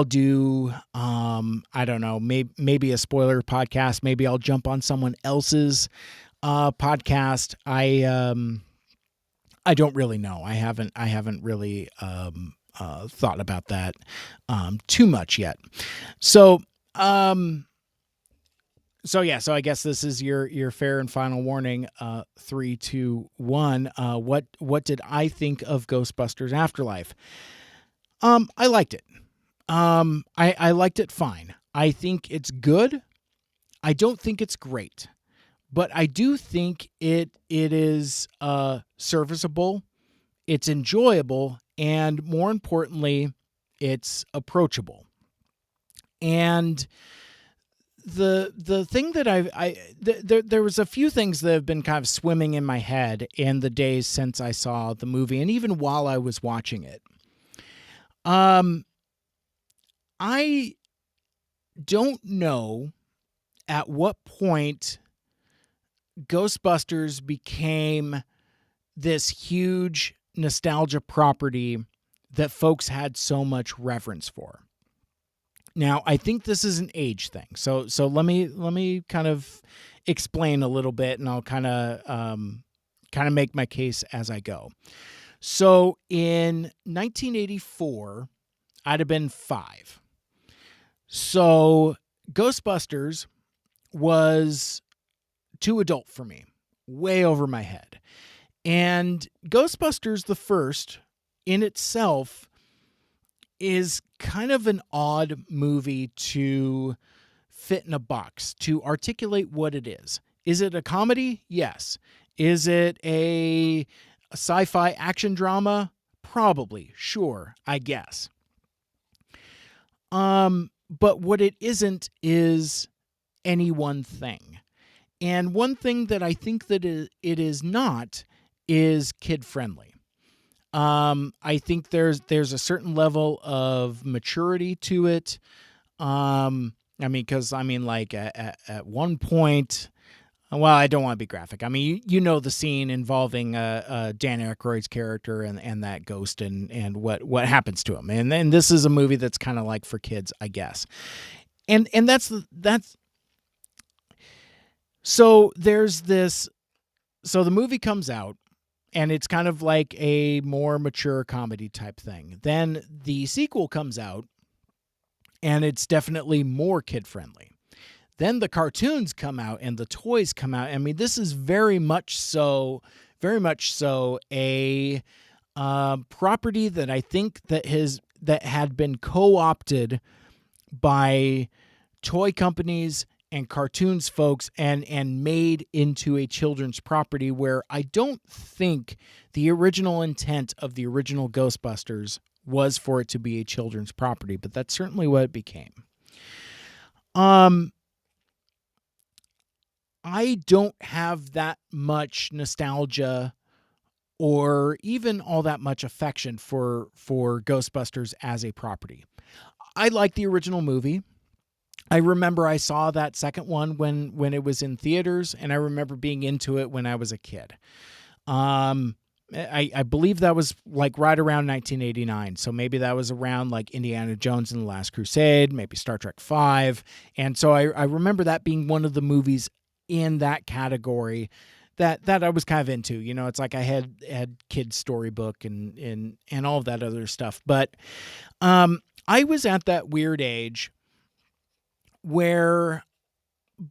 do I don't know, maybe a spoiler podcast. Maybe I'll jump on someone else's podcast. I don't really know. I haven't really thought about that too much yet. So so I guess this is your fair and final warning. 3, 2, 1. What did I think of Ghostbusters Afterlife? I liked it. I liked it fine. I think it's good. I don't think it's great, but I do think it is serviceable. It's enjoyable, and more importantly, it's approachable. And the thing that there was a few things that have been kind of swimming in my head in the days since I saw the movie, and even while I was watching it. I don't know at what point Ghostbusters became this huge nostalgia property that folks had so much reverence for. Now, I think this is an age thing. So let me kind of explain a little bit, and I'll kind of make my case as I go. So in 1984, I'd have been 5. So Ghostbusters was too adult for me, way over my head. And Ghostbusters the first in itself is kind of an odd movie to fit in a box, to articulate what it is. Is it a comedy? Yes. Is it a sci-fi action drama? Probably. Sure, I guess. But what it isn't is any one thing. And one thing that I think that it is not is kid friendly. I think there's a certain level of maturity to it. Because like at one point, well, I don't want to be graphic. I mean, you know the scene involving Dan Aykroyd's character and that ghost and what happens to him, and then this is a movie that's kind of like for kids, I guess. And that's so there's this. So the movie comes out, and it's kind of like a more mature comedy type thing. Then the sequel comes out, and it's definitely more kid friendly. Then the cartoons come out and the toys come out. I mean, this is very much so a property that I think that had been co-opted by toy companies and cartoons folks and made into a children's property, where I don't think the original intent of the original Ghostbusters was for it to be a children's property, but that's certainly what it became. I don't have that much nostalgia or even all that much affection for Ghostbusters as a property. I like the original movie. I remember I saw that second one when it was in theaters, and I remember being into it when I was a kid. I believe that was like right around 1989. So maybe that was around like Indiana Jones and the Last Crusade, maybe Star Trek V. And so I remember that being one of the movies in that category that I was kind of into. You know, it's like I had kids' storybook and all of that other stuff. But I was at that weird age where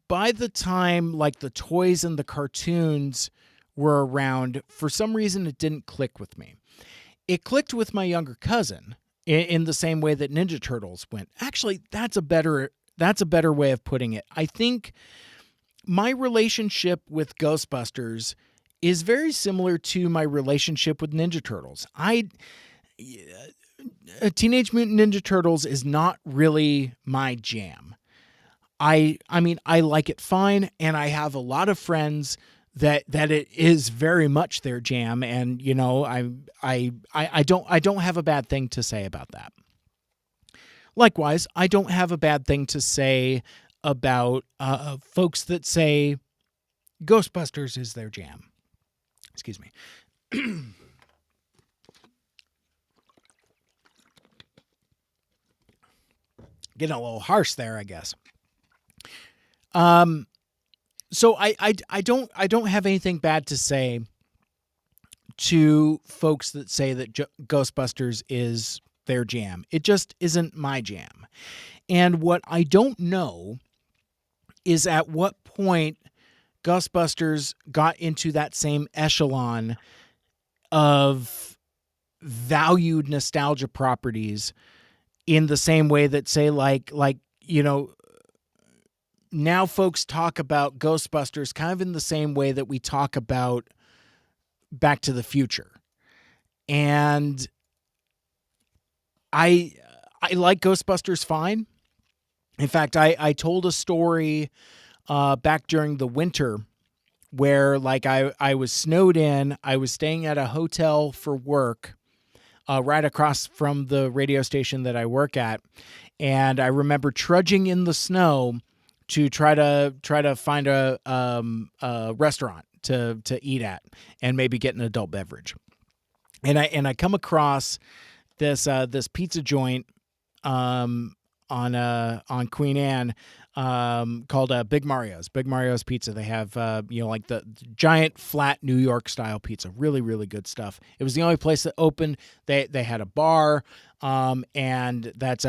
by the time like the toys and the cartoons were around, for some reason it didn't click with me. It clicked with my younger cousin in the same way that Ninja Turtles went. Actually, that's a better way of putting it. I think my relationship with Ghostbusters is very similar to my relationship with Ninja Turtles. Teenage Mutant Ninja Turtles is not really my jam. I mean, I like it fine, and I have a lot of friends that it is very much their jam, and you know, I don't have a bad thing to say about that. Likewise, I don't have a bad thing to say about folks that say Ghostbusters is their jam. Excuse me. Getting a little harsh there, I guess. So I don't have anything bad to say to folks that say that Ghostbusters is their jam. It just isn't my jam. And what I don't know is at what point Ghostbusters got into that same echelon of valued nostalgia properties in the same way that, say, like you know, now folks talk about Ghostbusters kind of in the same way that we talk about Back to the Future. And I like Ghostbusters fine. In fact, I told a story back during the winter where like I was snowed in. I was staying at a hotel for work right across from the radio station that I work at. And I remember trudging in the snow to try to find a restaurant to eat at and maybe get an adult beverage. And I come across this pizza joint on Queen Anne called Big Mario's Pizza. They have like the giant flat New York style pizza. Really, really good stuff. It was the only place that opened. They had a bar, and that's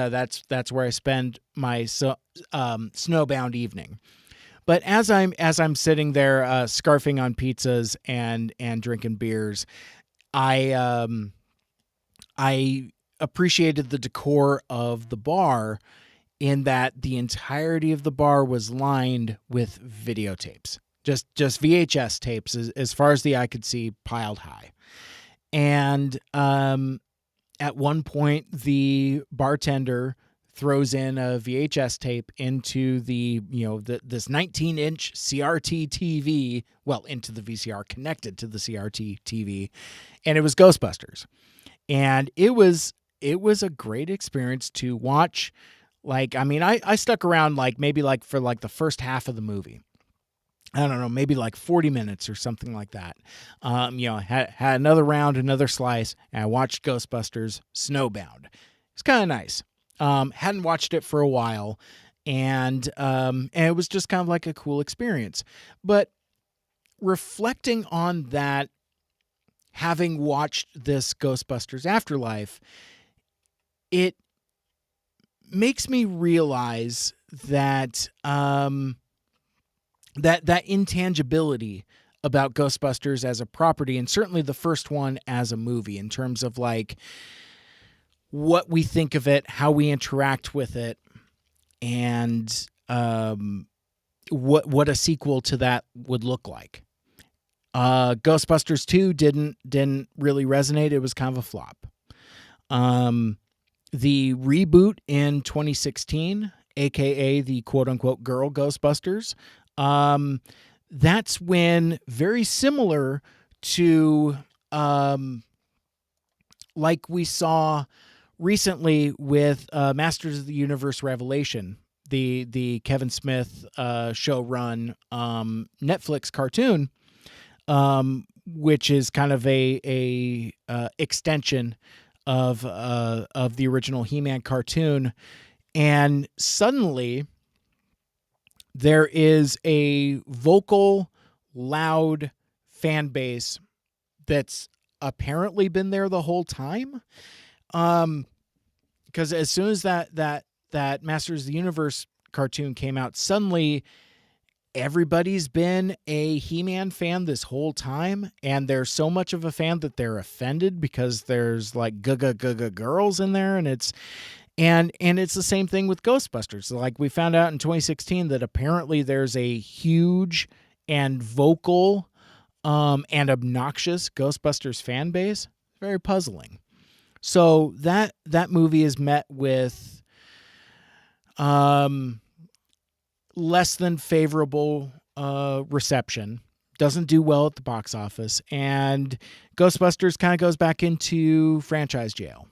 where I spend my snowbound evening. But as I'm sitting there scarfing on pizzas and drinking beers, I appreciated the decor of the bar in that the entirety of the bar was lined with videotapes, just VHS tapes as far as the eye could see, piled high. And at one point, the bartender throws in a VHS tape into the, this 19-inch CRT TV, well, into the VCR, connected to the CRT TV, and it was Ghostbusters. And it was a great experience to watch. Like, I mean, I stuck around maybe for the first half of the movie. I don't know, maybe 40 minutes or something like that. Had another round, another slice, and I watched Ghostbusters Snowbound. It's kind of nice. Hadn't watched it for a while, and it was just kind of like a cool experience. But reflecting on that, having watched this Ghostbusters Afterlife, it makes me realize that that intangibility about Ghostbusters as a property, and certainly the first one as a movie, in terms of what we think of it, how we interact with it, and what a sequel to that would look like. Ghostbusters 2 didn't really resonate. It was kind of a flop. The reboot in 2016, aka the quote-unquote girl Ghostbusters, that's when, very similar to like we saw recently with Masters of the Universe Revelation, the Kevin Smith show-run Netflix cartoon, which is kind of a extension of the original He-Man cartoon, and suddenly there is a vocal, loud fan base that's apparently been there the whole time. Because as soon as that Masters of the Universe cartoon came out, suddenly everybody's been a He-Man fan this whole time, and they're so much of a fan that they're offended because there's gaga girls in there, and it's the same thing with Ghostbusters. So we found out in 2016 that apparently there's a huge and vocal and obnoxious Ghostbusters fan base. Very puzzling. So that movie is met with less than favorable reception. Doesn't do well at the box office, and Ghostbusters kind of goes back into franchise jail.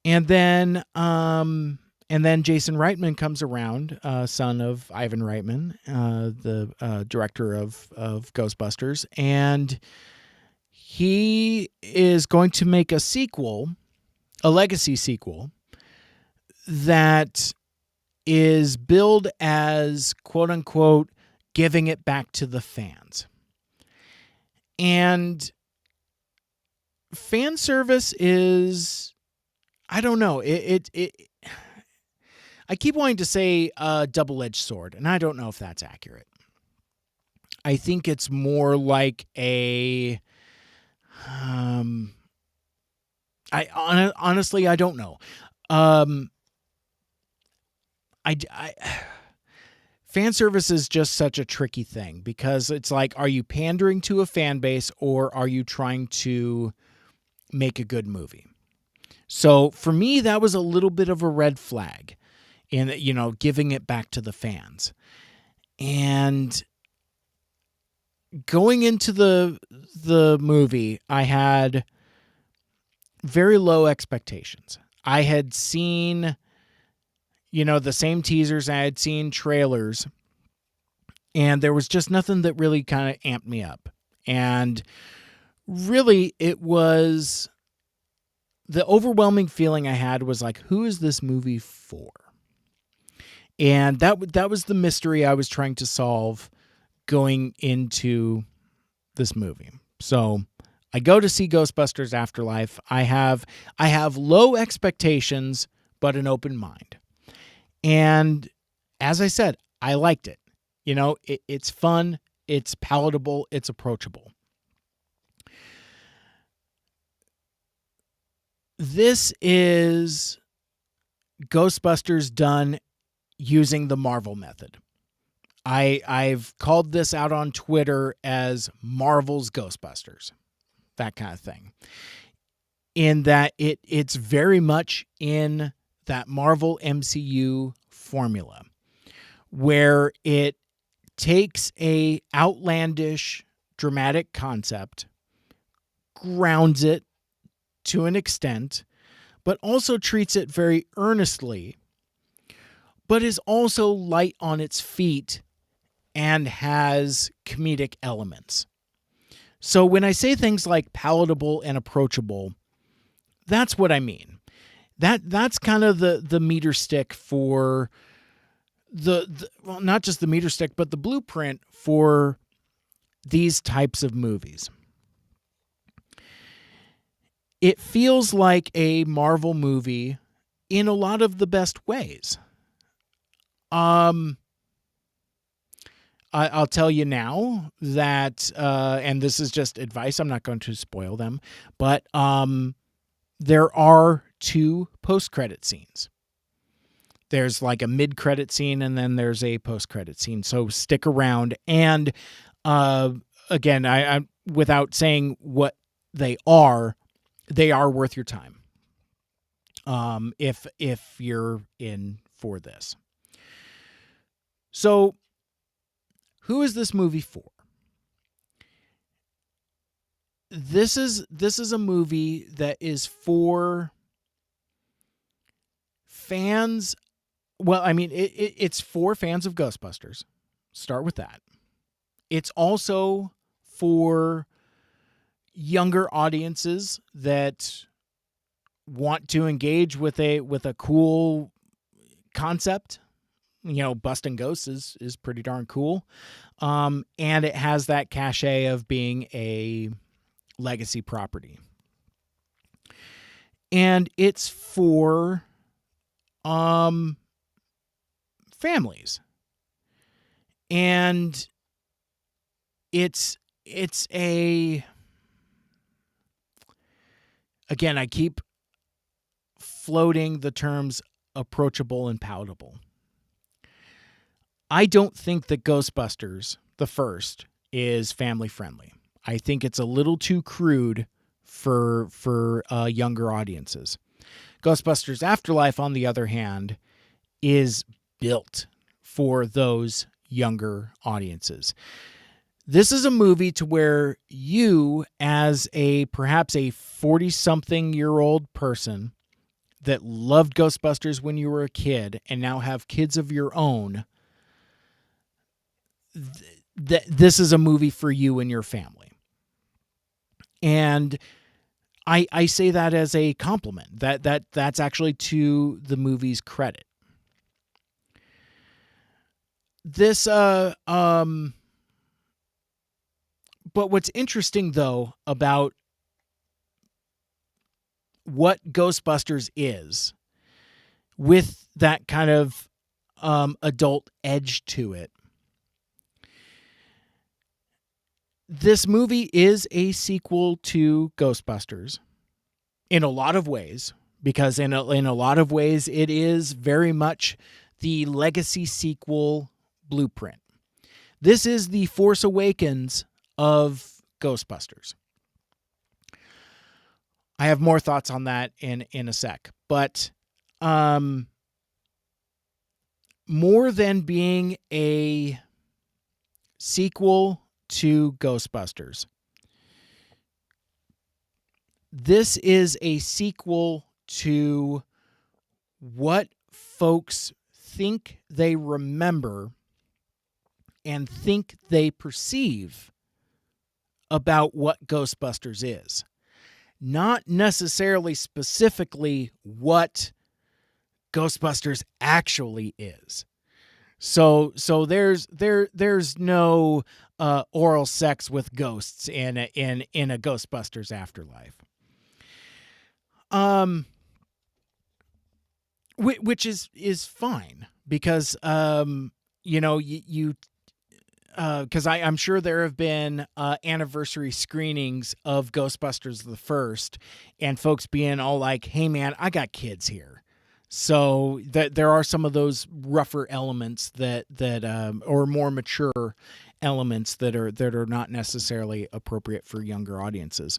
And then Jason Reitman comes around, son of Ivan Reitman, the director of Ghostbusters, and he is going to make a sequel, a legacy sequel, that is billed as, quote unquote, giving it back to the fans. And fan service is, I don't know, I keep wanting to say a double-edged sword, and I don't know if that's accurate. I think it's more like a, honestly, I don't know. Fan service is just such a tricky thing, because it's are you pandering to a fan base, or are you trying to make a good movie? So for me, that was a little bit of a red flag in, giving it back to the fans. And going into the movie, I had very low expectations. I had seen, the same teasers, I had seen trailers, and there was just nothing that really kind of amped me up. And really, it was, the overwhelming feeling I had was who is this movie for? And that was the mystery I was trying to solve going into this movie. So I go to see Ghostbusters Afterlife. I have low expectations, but an open mind. And as I said, I liked it. It's fun, it's palatable, it's approachable. This is Ghostbusters done using the Marvel method. I've called this out on Twitter as Marvel's Ghostbusters, that kind of thing. in that it's very much in that Marvel MCU formula where it takes a outlandish dramatic concept, grounds it to an extent, but also treats it very earnestly, but is also light on its feet and has comedic elements. So when I say things like palatable and approachable, that's what I mean. That's kind of the meter stick for well, not just the meter stick, but the blueprint for these types of movies. It feels like a Marvel movie in a lot of the best ways. I'll tell you now that, and this is just advice, I'm not going to spoil them, but there are 2 post-credit scenes. There's like a mid-credit scene and then there's a post-credit scene. So stick around. And again, I without saying what they are worth your time. If you're in for this. So who is this movie for? This is a movie that is for fans. Well, I mean, it's for fans of Ghostbusters. Start with that. It's also for younger audiences that want to engage with a cool concept. You know, busting ghosts is pretty darn cool. And it has that cachet of being a legacy property. And it's for families. And it's a, again, I keep floating the terms approachable and palatable. I don't think that Ghostbusters, the first, is family friendly. I think it's a little too crude for younger audiences. Ghostbusters Afterlife, on the other hand, is built for those younger audiences. This is a movie to where you, as perhaps a 40-something-year-old person that loved Ghostbusters when you were a kid and now have kids of your own, this is a movie for you and your family. And I say that as a compliment. That's actually to the movie's credit. This but what's interesting though about what Ghostbusters is, with that kind of adult edge to it, this movie is a sequel to Ghostbusters in a lot of ways, because in a lot of ways it is very much the legacy sequel blueprint. This is the Force Awakens of Ghostbusters. I have more thoughts on that in a sec, but more than being a sequel to Ghostbusters, this is a sequel to what folks think they remember and think they perceive about what Ghostbusters is. Not necessarily specifically what Ghostbusters actually is. So there's no oral sex with ghosts in a Ghostbusters Afterlife. Which is fine, because because I'm sure there have been anniversary screenings of Ghostbusters the first, and folks being all like, "Hey man, I got kids here," so that there are some of those rougher elements that or more mature elements that are not necessarily appropriate for younger audiences.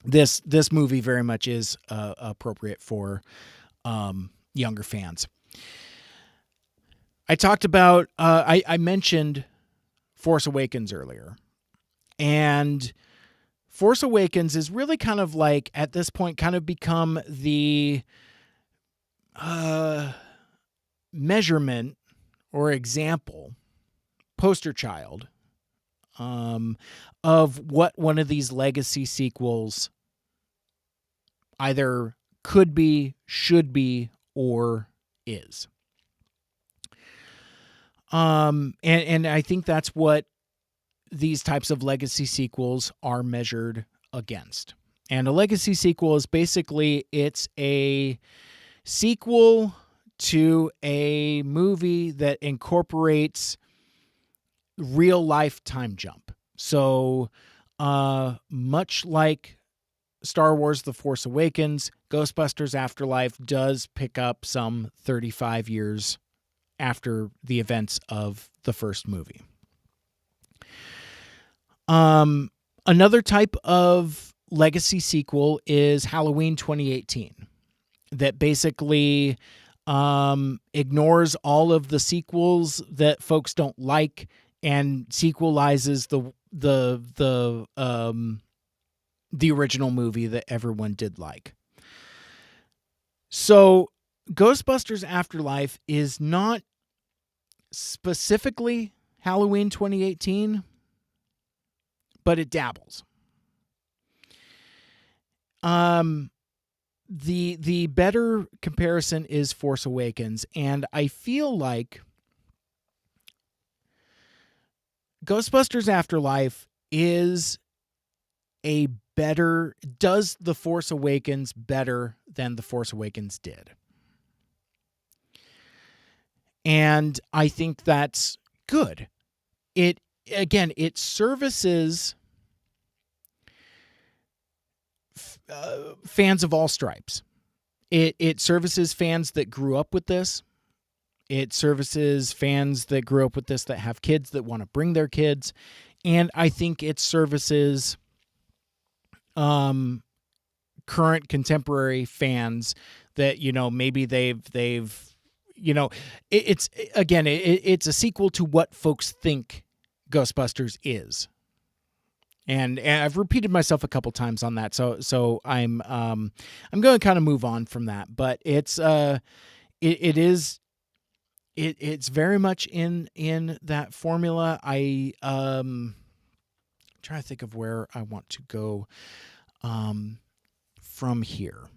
this movie very much is appropriate for younger fans. I talked about I mentioned Force Awakens earlier, and Force Awakens is really kind of like, at this point, kind of become the measurement or example, poster child, of what one of these legacy sequels either could be, should be, or is. And I think that's what these types of legacy sequels are measured against. And a legacy sequel is basically, it's a sequel to a movie that incorporates real life time jump. So much like Star Wars The Force Awakens, Ghostbusters Afterlife does pick up some 35 years after the events of the first movie. Another type of legacy sequel is Halloween 2018, that basically ignores all of the sequels that folks don't like and sequelizes the original movie that everyone did like. So Ghostbusters Afterlife is not specifically Halloween 2018, but it dabbles. The better comparison is Force Awakens, and I feel like Ghostbusters Afterlife does The Force Awakens better than The Force Awakens did. And I think that's good. It services fans of all stripes. It services fans that grew up with this. It services fans that grew up with this, that have kids, that want to bring their kids. And I think it services current contemporary fans that, maybe they've it's a sequel to what folks think Ghostbusters is. And I've repeated myself a couple times on that, so I'm going to kind of move on from that. But it's very much in that formula. I try to think of where I want to go from here.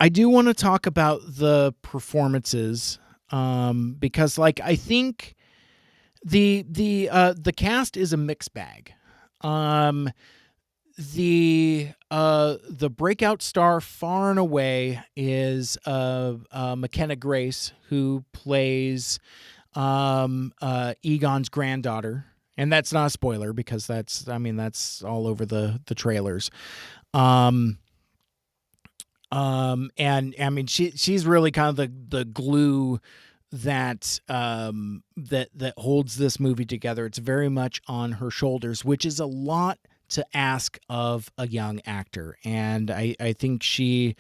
I do want to talk about the performances, because I think the cast is a mixed bag. The breakout star far and away is McKenna Grace, who plays Egon's granddaughter, and that's not a spoiler because that's all over the trailers. And she's really kind of the glue that that holds this movie together. It's very much on her shoulders, which is a lot to ask of a young actor, and I think she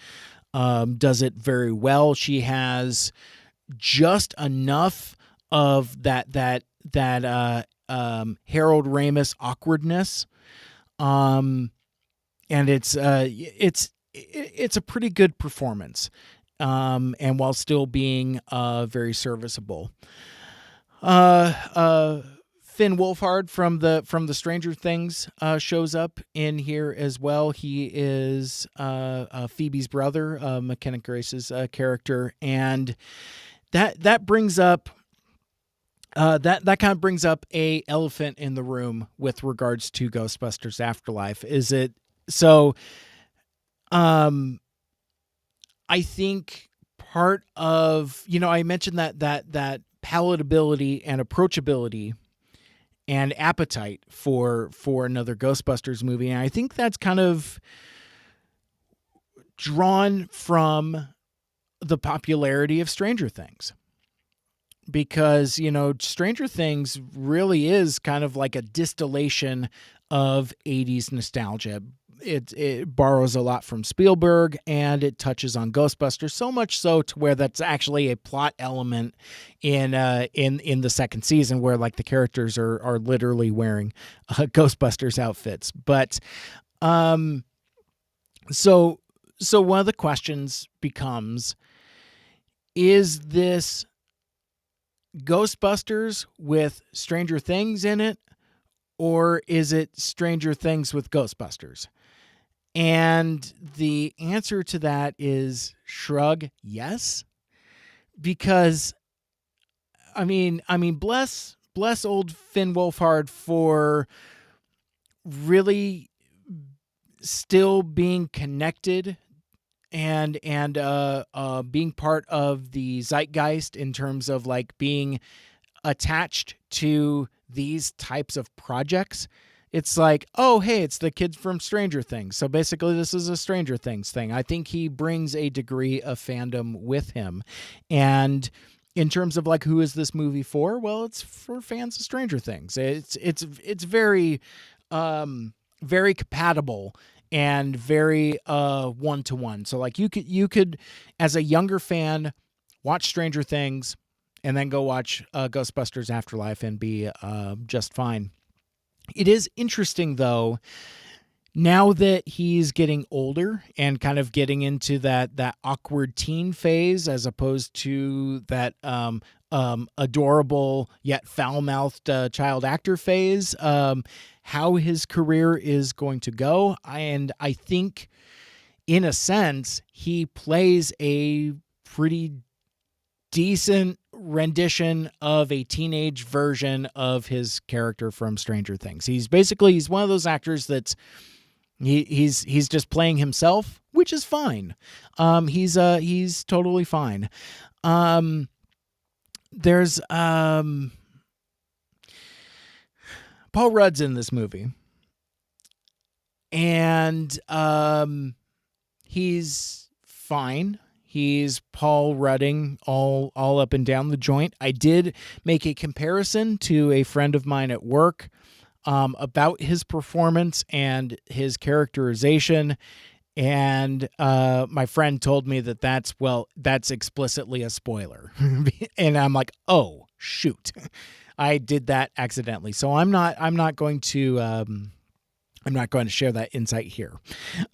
does it very well. She has just enough of that Harold Ramis awkwardness, and it's a pretty good performance, and while still being very serviceable. Finn Wolfhard from the Stranger Things shows up in here as well. He is Phoebe's brother, McKenna Grace's character, and that brings up that kind of brings up a elephant in the room with regards to Ghostbusters Afterlife. Is it so? I think part of, I mentioned that palatability and approachability and appetite for another Ghostbusters movie, and I think that's kind of drawn from the popularity of Stranger Things. because, Stranger Things really is kind of like a distillation of 80s nostalgia. It borrows a lot from Spielberg, and it touches on Ghostbusters, so much so to where that's actually a plot element in the second season, where like the characters are literally wearing Ghostbusters outfits. But so one of the questions becomes, is this Ghostbusters with Stranger Things in it, or is it Stranger Things with Ghostbusters? And the answer to that is shrug, yes. Because I mean bless old Finn Wolfhard for really still being connected and being part of the zeitgeist in terms of like being attached to these types of projects. It's like, oh, hey, it's the kids from Stranger Things. So basically this is a Stranger Things thing. I think he brings a degree of fandom with him. And in terms of like, who is this movie for? Well, it's for fans of Stranger Things. It's very, very compatible and very one-to-one. So like you could as a younger fan watch Stranger Things and then go watch Ghostbusters Afterlife and be just fine. It is interesting, though, now that he's getting older and kind of getting into that awkward teen phase, as opposed to that adorable yet foul-mouthed child actor phase, how his career is going to go. And I think, in a sense, he plays a pretty decent rendition of a teenage version of his character from Stranger Things. He's one of those actors that's he's just playing himself, which is fine. He's totally fine. There's Paul Rudd's in this movie, and he's fine. He's Paul Rudding all up and down the joint. I did make a comparison to a friend of mine at work about his performance and his characterization. And my friend told me that's explicitly a spoiler. And I'm like, oh, shoot. I did that accidentally. So I'm not going to share that insight here.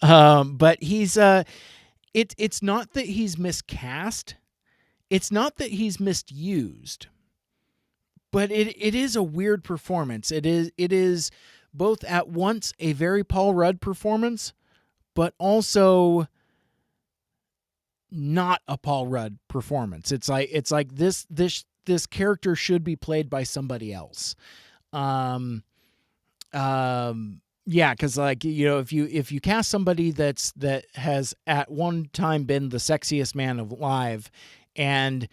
But he's It's not that he's miscast. It's not that he's misused. But it is a weird performance. It is both at once a very Paul Rudd performance, but also not a Paul Rudd performance. It's like this character should be played by somebody else. Yeah, because like, if you cast somebody that has at one time been the sexiest man alive, and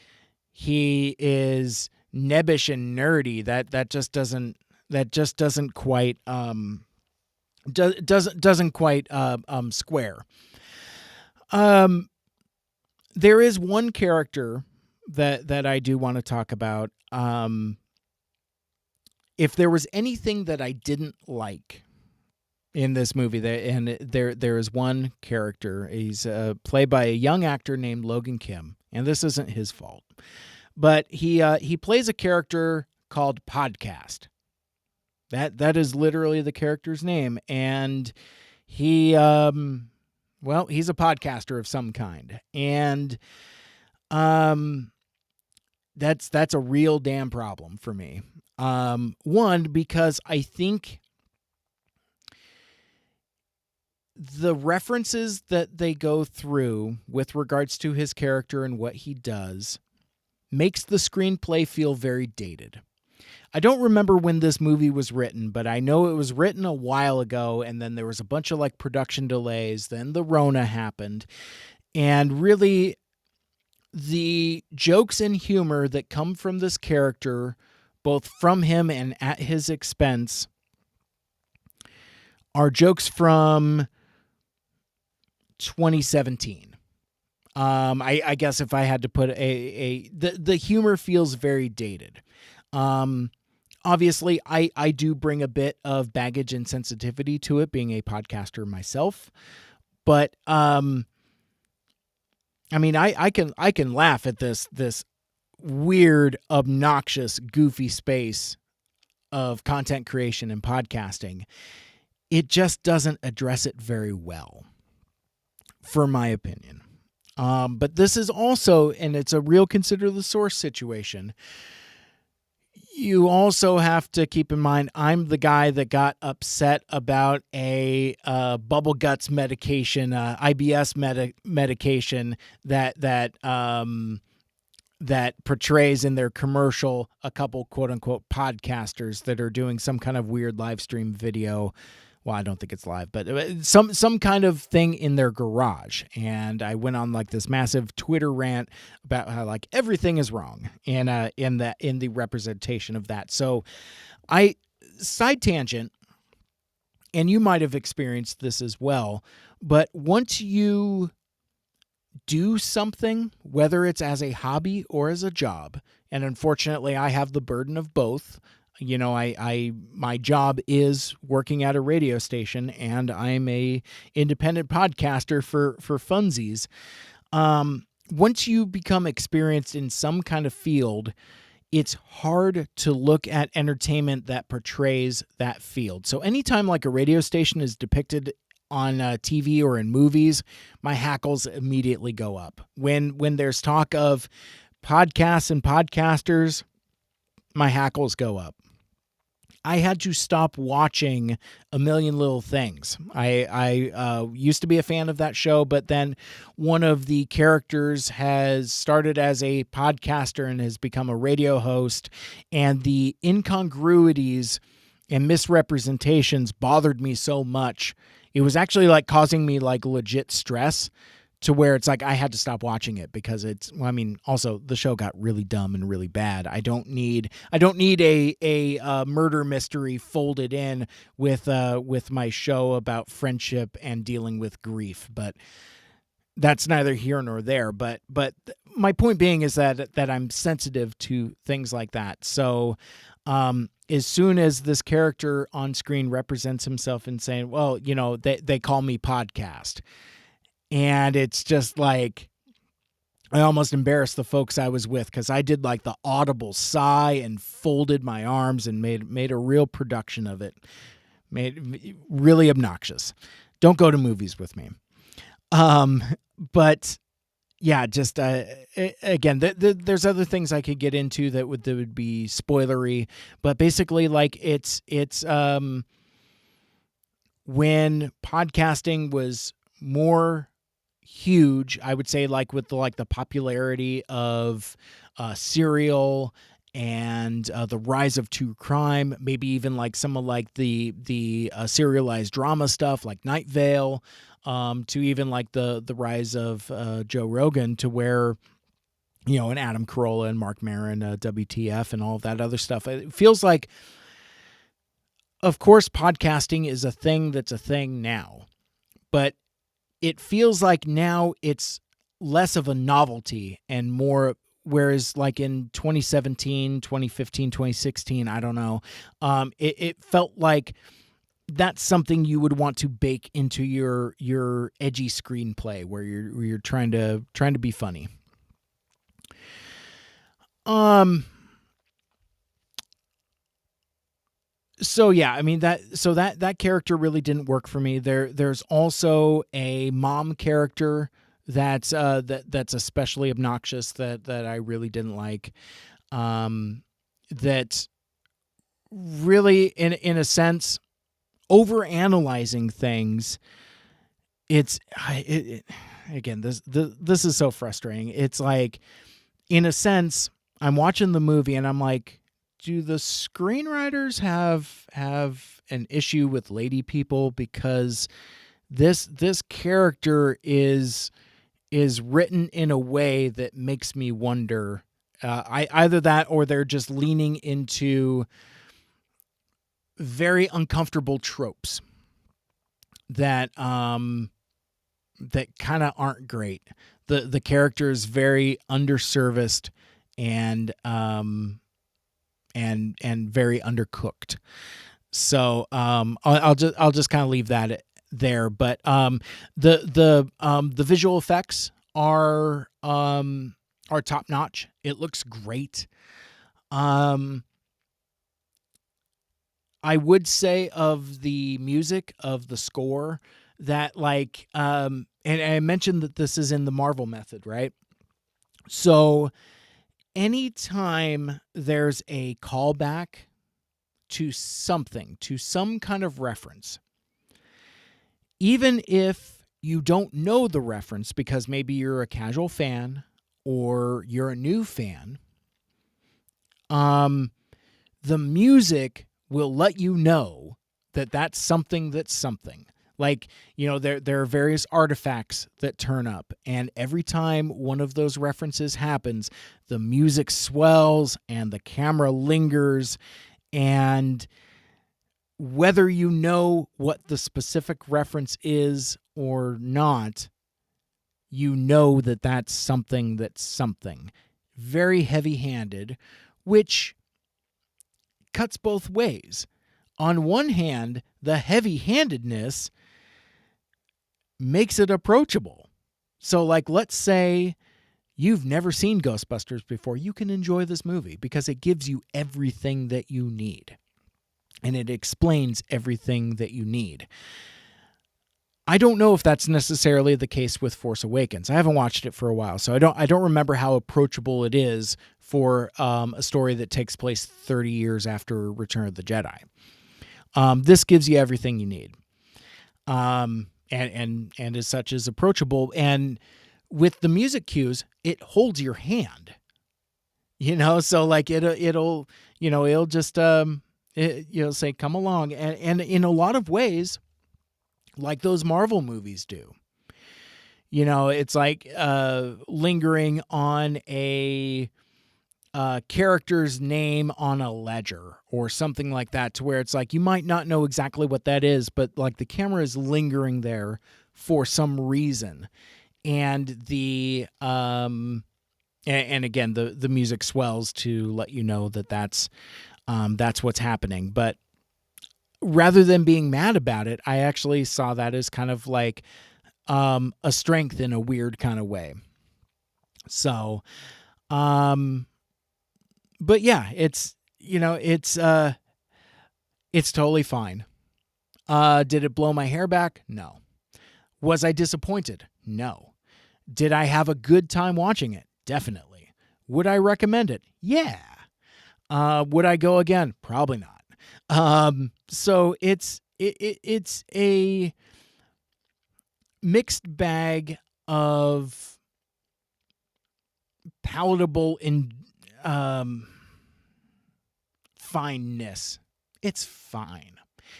he is nebbish and nerdy, that just doesn't quite doesn't quite square. There is one character that I do want to talk about. If there was anything that I didn't like in this movie, there is one character. He's played by a young actor named Logan Kim, and this isn't his fault, but he plays a character called Podcast. That is literally the character's name, and he's a podcaster of some kind, and that's a real damn problem for me. One, because I think the references that they go through with regards to his character and what he does makes the screenplay feel very dated. I don't remember when this movie was written, but I know it was written a while ago, and then there was a bunch of like production delays, then the Rona happened, and really the jokes and humor that come from this character, both from him and at his expense, are jokes from 2017. I guess if I had to put the humor feels very dated. Obviously, I do bring a bit of baggage and sensitivity to it, being a podcaster myself. But I mean, I can laugh at this weird, obnoxious, goofy space of content creation and podcasting. It just doesn't address it very well, for my opinion. But this is also, and it's a real consider the source situation. You also have to keep in mind, I'm the guy that got upset about a bubble guts medication, IBS medication that portrays in their commercial a couple quote unquote podcasters that are doing some kind of weird live stream video. Well, I don't think it's live, but some kind of thing in their garage. And I went on like this massive Twitter rant about how like everything is wrong in the representation of that. So I side tangent, and you might have experienced this as well, but once you do something, whether it's as a hobby or as a job, and unfortunately I have the burden of both. You know, my job is working at a radio station, and I'm a independent podcaster for funsies. Once you become experienced in some kind of field, it's hard to look at entertainment that portrays that field. So anytime like a radio station is depicted on TV or in movies, my hackles immediately go up. When there's talk of podcasts and podcasters, my hackles go up. I had to stop watching A Million Little Things. I used to be a fan of that show, but then one of the characters has started as a podcaster and has become a radio host, and the incongruities and misrepresentations bothered me so much. It was actually like causing me like legit stress, to where it's like I had to stop watching it because also the show got really dumb and really bad. I don't need a murder mystery folded in with my show about friendship and dealing with grief, but that's neither here nor there. But my point being is that I'm sensitive to things like that. So as soon as this character on screen represents himself and saying, well, you know, they call me podcast. And it's just like, I almost embarrassed the folks I was with because I did like the audible sigh and folded my arms and made a real production of it. Made really obnoxious. Don't go to movies with me. But yeah, just again, there's other things I could get into that would be spoilery, but basically, like it's when podcasting was more huge, I would say, like with the popularity of Serial and the rise of true crime, maybe even like some of like the serialized drama stuff like Night Vale, to even like the rise of Joe Rogan, to where, you know, and Adam Carolla and Mark Maron, WTF and all of that other stuff. It feels like, of course, podcasting is a thing that's a thing now, but it feels like now it's less of a novelty and more, whereas like in 2017, 2015, 2016, I don't know, it felt like that's something you would want to bake into your edgy screenplay where you're trying to be funny. So yeah, I mean that character really didn't work for me. There's also a mom character that's especially obnoxious that I really didn't like. That really, in a sense, overanalyzing things. Again, this is so frustrating. It's like, in a sense, I'm watching the movie and I'm like, do the screenwriters have an issue with lady people? Because this character is written in a way that makes me wonder. Either that, or they're just leaning into very uncomfortable tropes that that kind of aren't great. The character is very underserviced and and very undercooked. So I'll just kind of leave that there. But the visual effects are top notch. It looks great. I would say of the music of the score that like and I mentioned that this is in the Marvel method, right? So anytime there's a callback to something, to some kind of reference, even if you don't know the reference because maybe you're a casual fan or you're a new fan, the music will let you know that that's something that's something. Like, there are various artifacts that turn up, and every time one of those references happens, the music swells and the camera lingers, and whether you know what the specific reference is or not, you know that that's something that's something. Very heavy-handed, which cuts both ways. On one hand, the heavy-handedness makes it approachable. So, like, let's say you've never seen Ghostbusters before. You can enjoy this movie because it gives you everything that you need. And it explains everything that you need. I don't know if that's necessarily the case with Force Awakens. I haven't watched it for a while, so I don't remember how approachable it is for a story that takes place 30 years after Return of the Jedi. This gives you everything you need, and as such is approachable. And with the music cues, it holds your hand. So like it'll just say come along, and in a lot of ways, like those Marvel movies do. It's like lingering on a character's name on a ledger or something like that, to where it's like you might not know exactly what that is, but like the camera is lingering there for some reason. And the and again, the music swells to let you know that that's what's happening. But rather than being mad about it, I actually saw that as kind of like a strength in a weird kind of way. So, but yeah, it's totally fine. Did it blow my hair back? No. Was I disappointed? No. Did I have a good time watching it? Definitely. Would I recommend it? Yeah. Would I go again? Probably not. So it's a mixed bag of palatable in fineness. It's fine.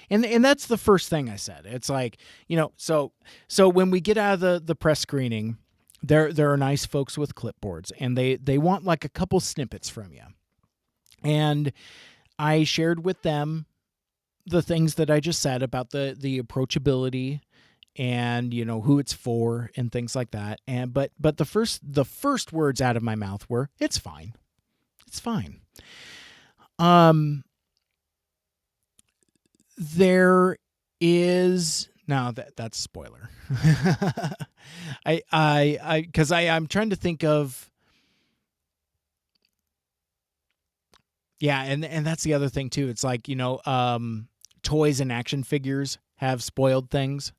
And that's the first thing I said. It's like, so when we get out of the press screening, there are nice folks with clipboards, and they want like a couple snippets from you. And I shared with them the things that I just said about the approachability and who it's for and things like that. And but the first words out of my mouth were, "It's fine. It's fine." There is now that's a spoiler. I'm trying to think of. Yeah, and that's the other thing too. It's like, toys and action figures have spoiled things.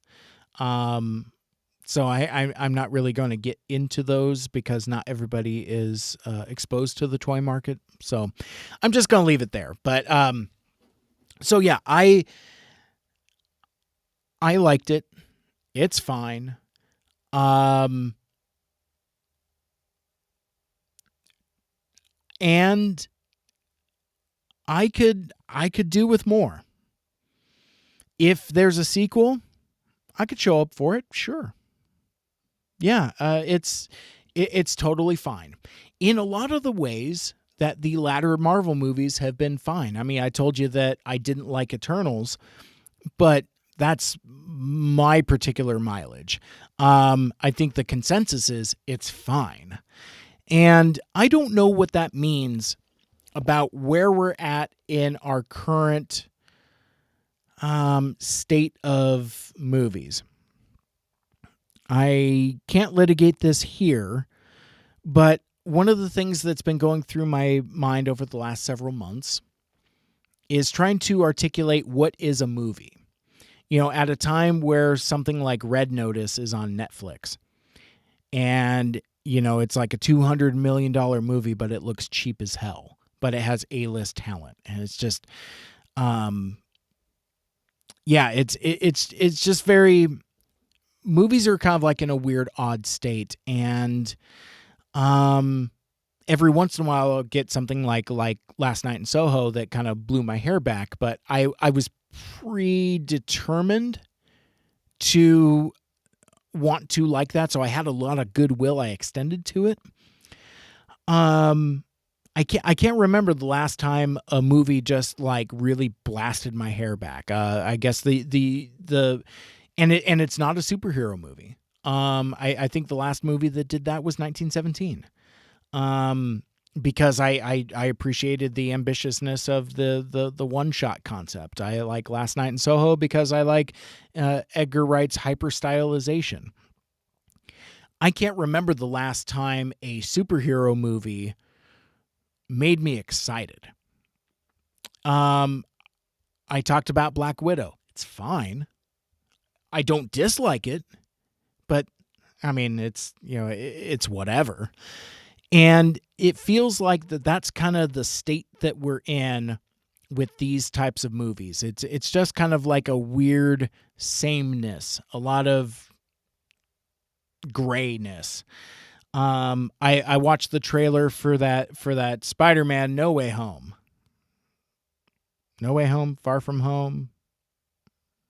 So I'm not really going to get into those because not everybody is exposed to the toy market. So I'm just going to leave it there. But so yeah, I liked it. It's fine. And I could do with more. If there's a sequel, I could show up for it. Sure. Yeah, it's totally fine. In a lot of the ways that the latter Marvel movies have been fine. I mean, I told you that I didn't like Eternals, but That's my particular mileage. I think the consensus is it's fine. And I don't know what that means about where we're at in our current state of movies. I can't litigate this here, but one of the things that's been going through my mind over the last several months is trying to articulate what is a movie. You know, at a time where something like Red Notice is on Netflix and, you know, it's like a $200 million movie, but it looks cheap as hell, but it has A-list talent. And it's just, it's just very, movies are kind of like in a weird, odd state. And, every once in a while I'll get something like Last Night in Soho that kind of blew my hair back, but I was predetermined to want to like that, so I had a lot of goodwill I extended to it. I can't remember the last time a movie just like really blasted my hair back. I guess and it's not a superhero movie. I think the last movie that did that was 1917. Because I appreciated the ambitiousness of the one-shot concept. I like Last Night in Soho because I like Edgar Wright's hyper-stylization. I can't remember the last time a superhero movie made me excited. I talked about Black Widow. It's fine. I don't dislike it, but I mean, it's whatever. And it feels like that's kind of the state that we're in with these types of movies. It's just kind of like a weird sameness, a lot of grayness. I watched the trailer for that Spider-Man No Way Home. No Way Home, Far From Home,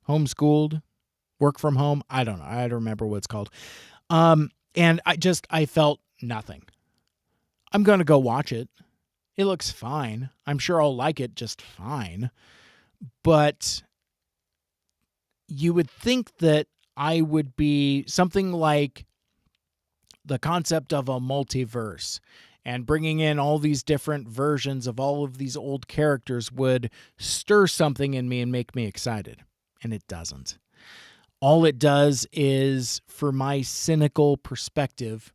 Homeschooled, Work From Home. I don't know. I don't remember what it's called. And I felt nothing. I'm going to go watch it. It looks fine. I'm sure I'll like it just fine. But you would think that I would be something like the concept of a multiverse and bringing in all these different versions of all of these old characters would stir something in me and make me excited. And it doesn't. All it does is, for my cynical perspective,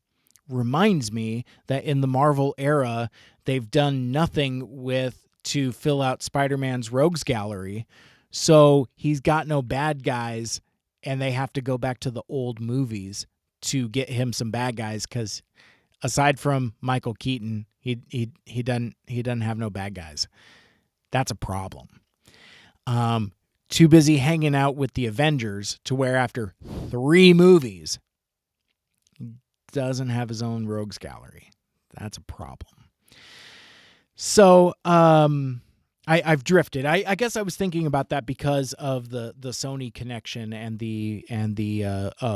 reminds me that in the Marvel era, they've done nothing to fill out Spider-Man's rogues gallery. So he's got no bad guys, and they have to go back to the old movies to get him some bad guys. Because aside from Michael Keaton, he doesn't have no bad guys. That's a problem. Too busy hanging out with the Avengers to where after 3 movies, doesn't have his own rogues gallery. That's a problem. So I've drifted. I guess I was thinking about that because of the Sony connection and the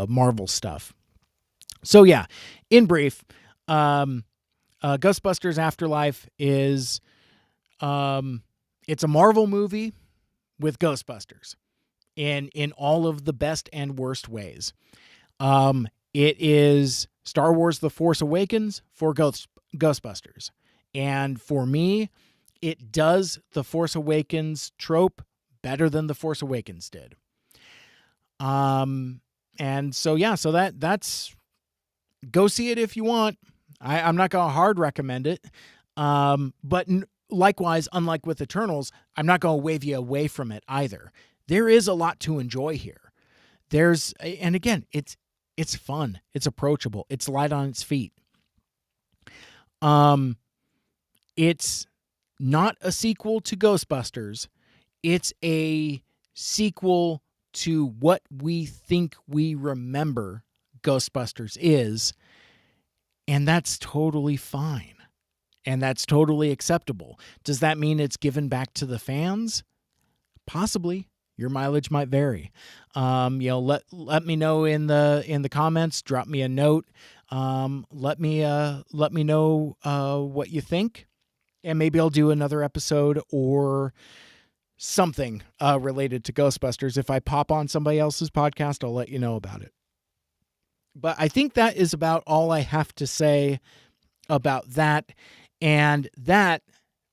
Marvel stuff. So yeah, in brief, Ghostbusters Afterlife is it's a Marvel movie with Ghostbusters in all of the best and worst ways. It is Star Wars The Force Awakens for Ghostbusters. And for me, it does the Force Awakens trope better than the Force Awakens did. And so that's go see it if you want. I'm not going to hard recommend it. But likewise, unlike with Eternals, I'm not going to wave you away from it either. There is a lot to enjoy here. And again, it's fun. It's approachable. It's light on its feet. It's not a sequel to Ghostbusters. It's a sequel to what we think we remember Ghostbusters is, and that's totally fine. And that's totally acceptable. Does that mean it's given back to the fans? Possibly. Your mileage might vary. Let me know in the comments. Drop me a note. Let me know what you think, and maybe I'll do another episode or something related to Ghostbusters. If I pop on somebody else's podcast, I'll let you know about it. But I think that is about all I have to say about that. And that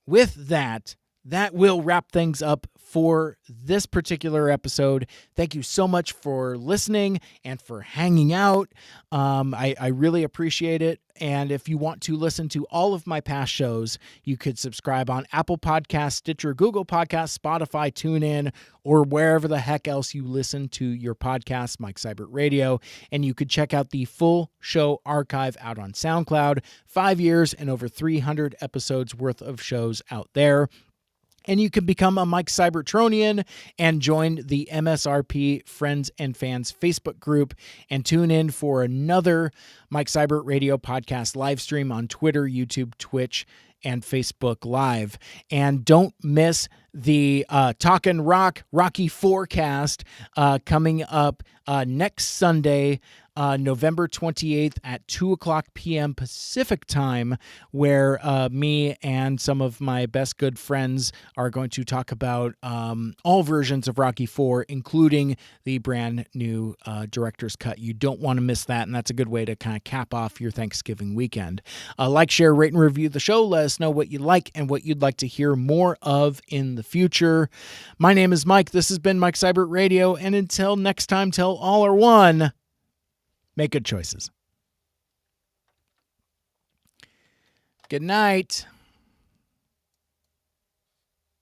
will wrap things up for this particular episode. Thank you so much for listening and for hanging out. I really appreciate it. And if you want to listen to all of my past shows, you could subscribe on Apple Podcasts, Stitcher, Google Podcasts, Spotify, TuneIn, or wherever the heck else you listen to your podcast, Mike Seibert Radio. And you could check out the full show archive out on SoundCloud, 5 years and over 300 episodes worth of shows out there. And you can become a Mike Cybertronian and join the MSRP Friends and Fans Facebook group and tune in for another Mike Seibert Radio podcast live stream on Twitter, YouTube, Twitch, and Facebook Live. And don't miss the Talkin' Rock Rocky Forecast coming up next Sunday, November 28th at 2 o'clock p.m. Pacific time, where me and some of my best good friends are going to talk about all versions of Rocky IV, including the brand new director's cut. You don't want to miss that, and that's a good way to kind of cap off your Thanksgiving weekend. Like, share, rate, and review the show. Let us know what you like and what you'd like to hear more of in the future. My name is Mike. This has been Mike Seibert Radio, and until next time, till all are one, make good choices. Good night.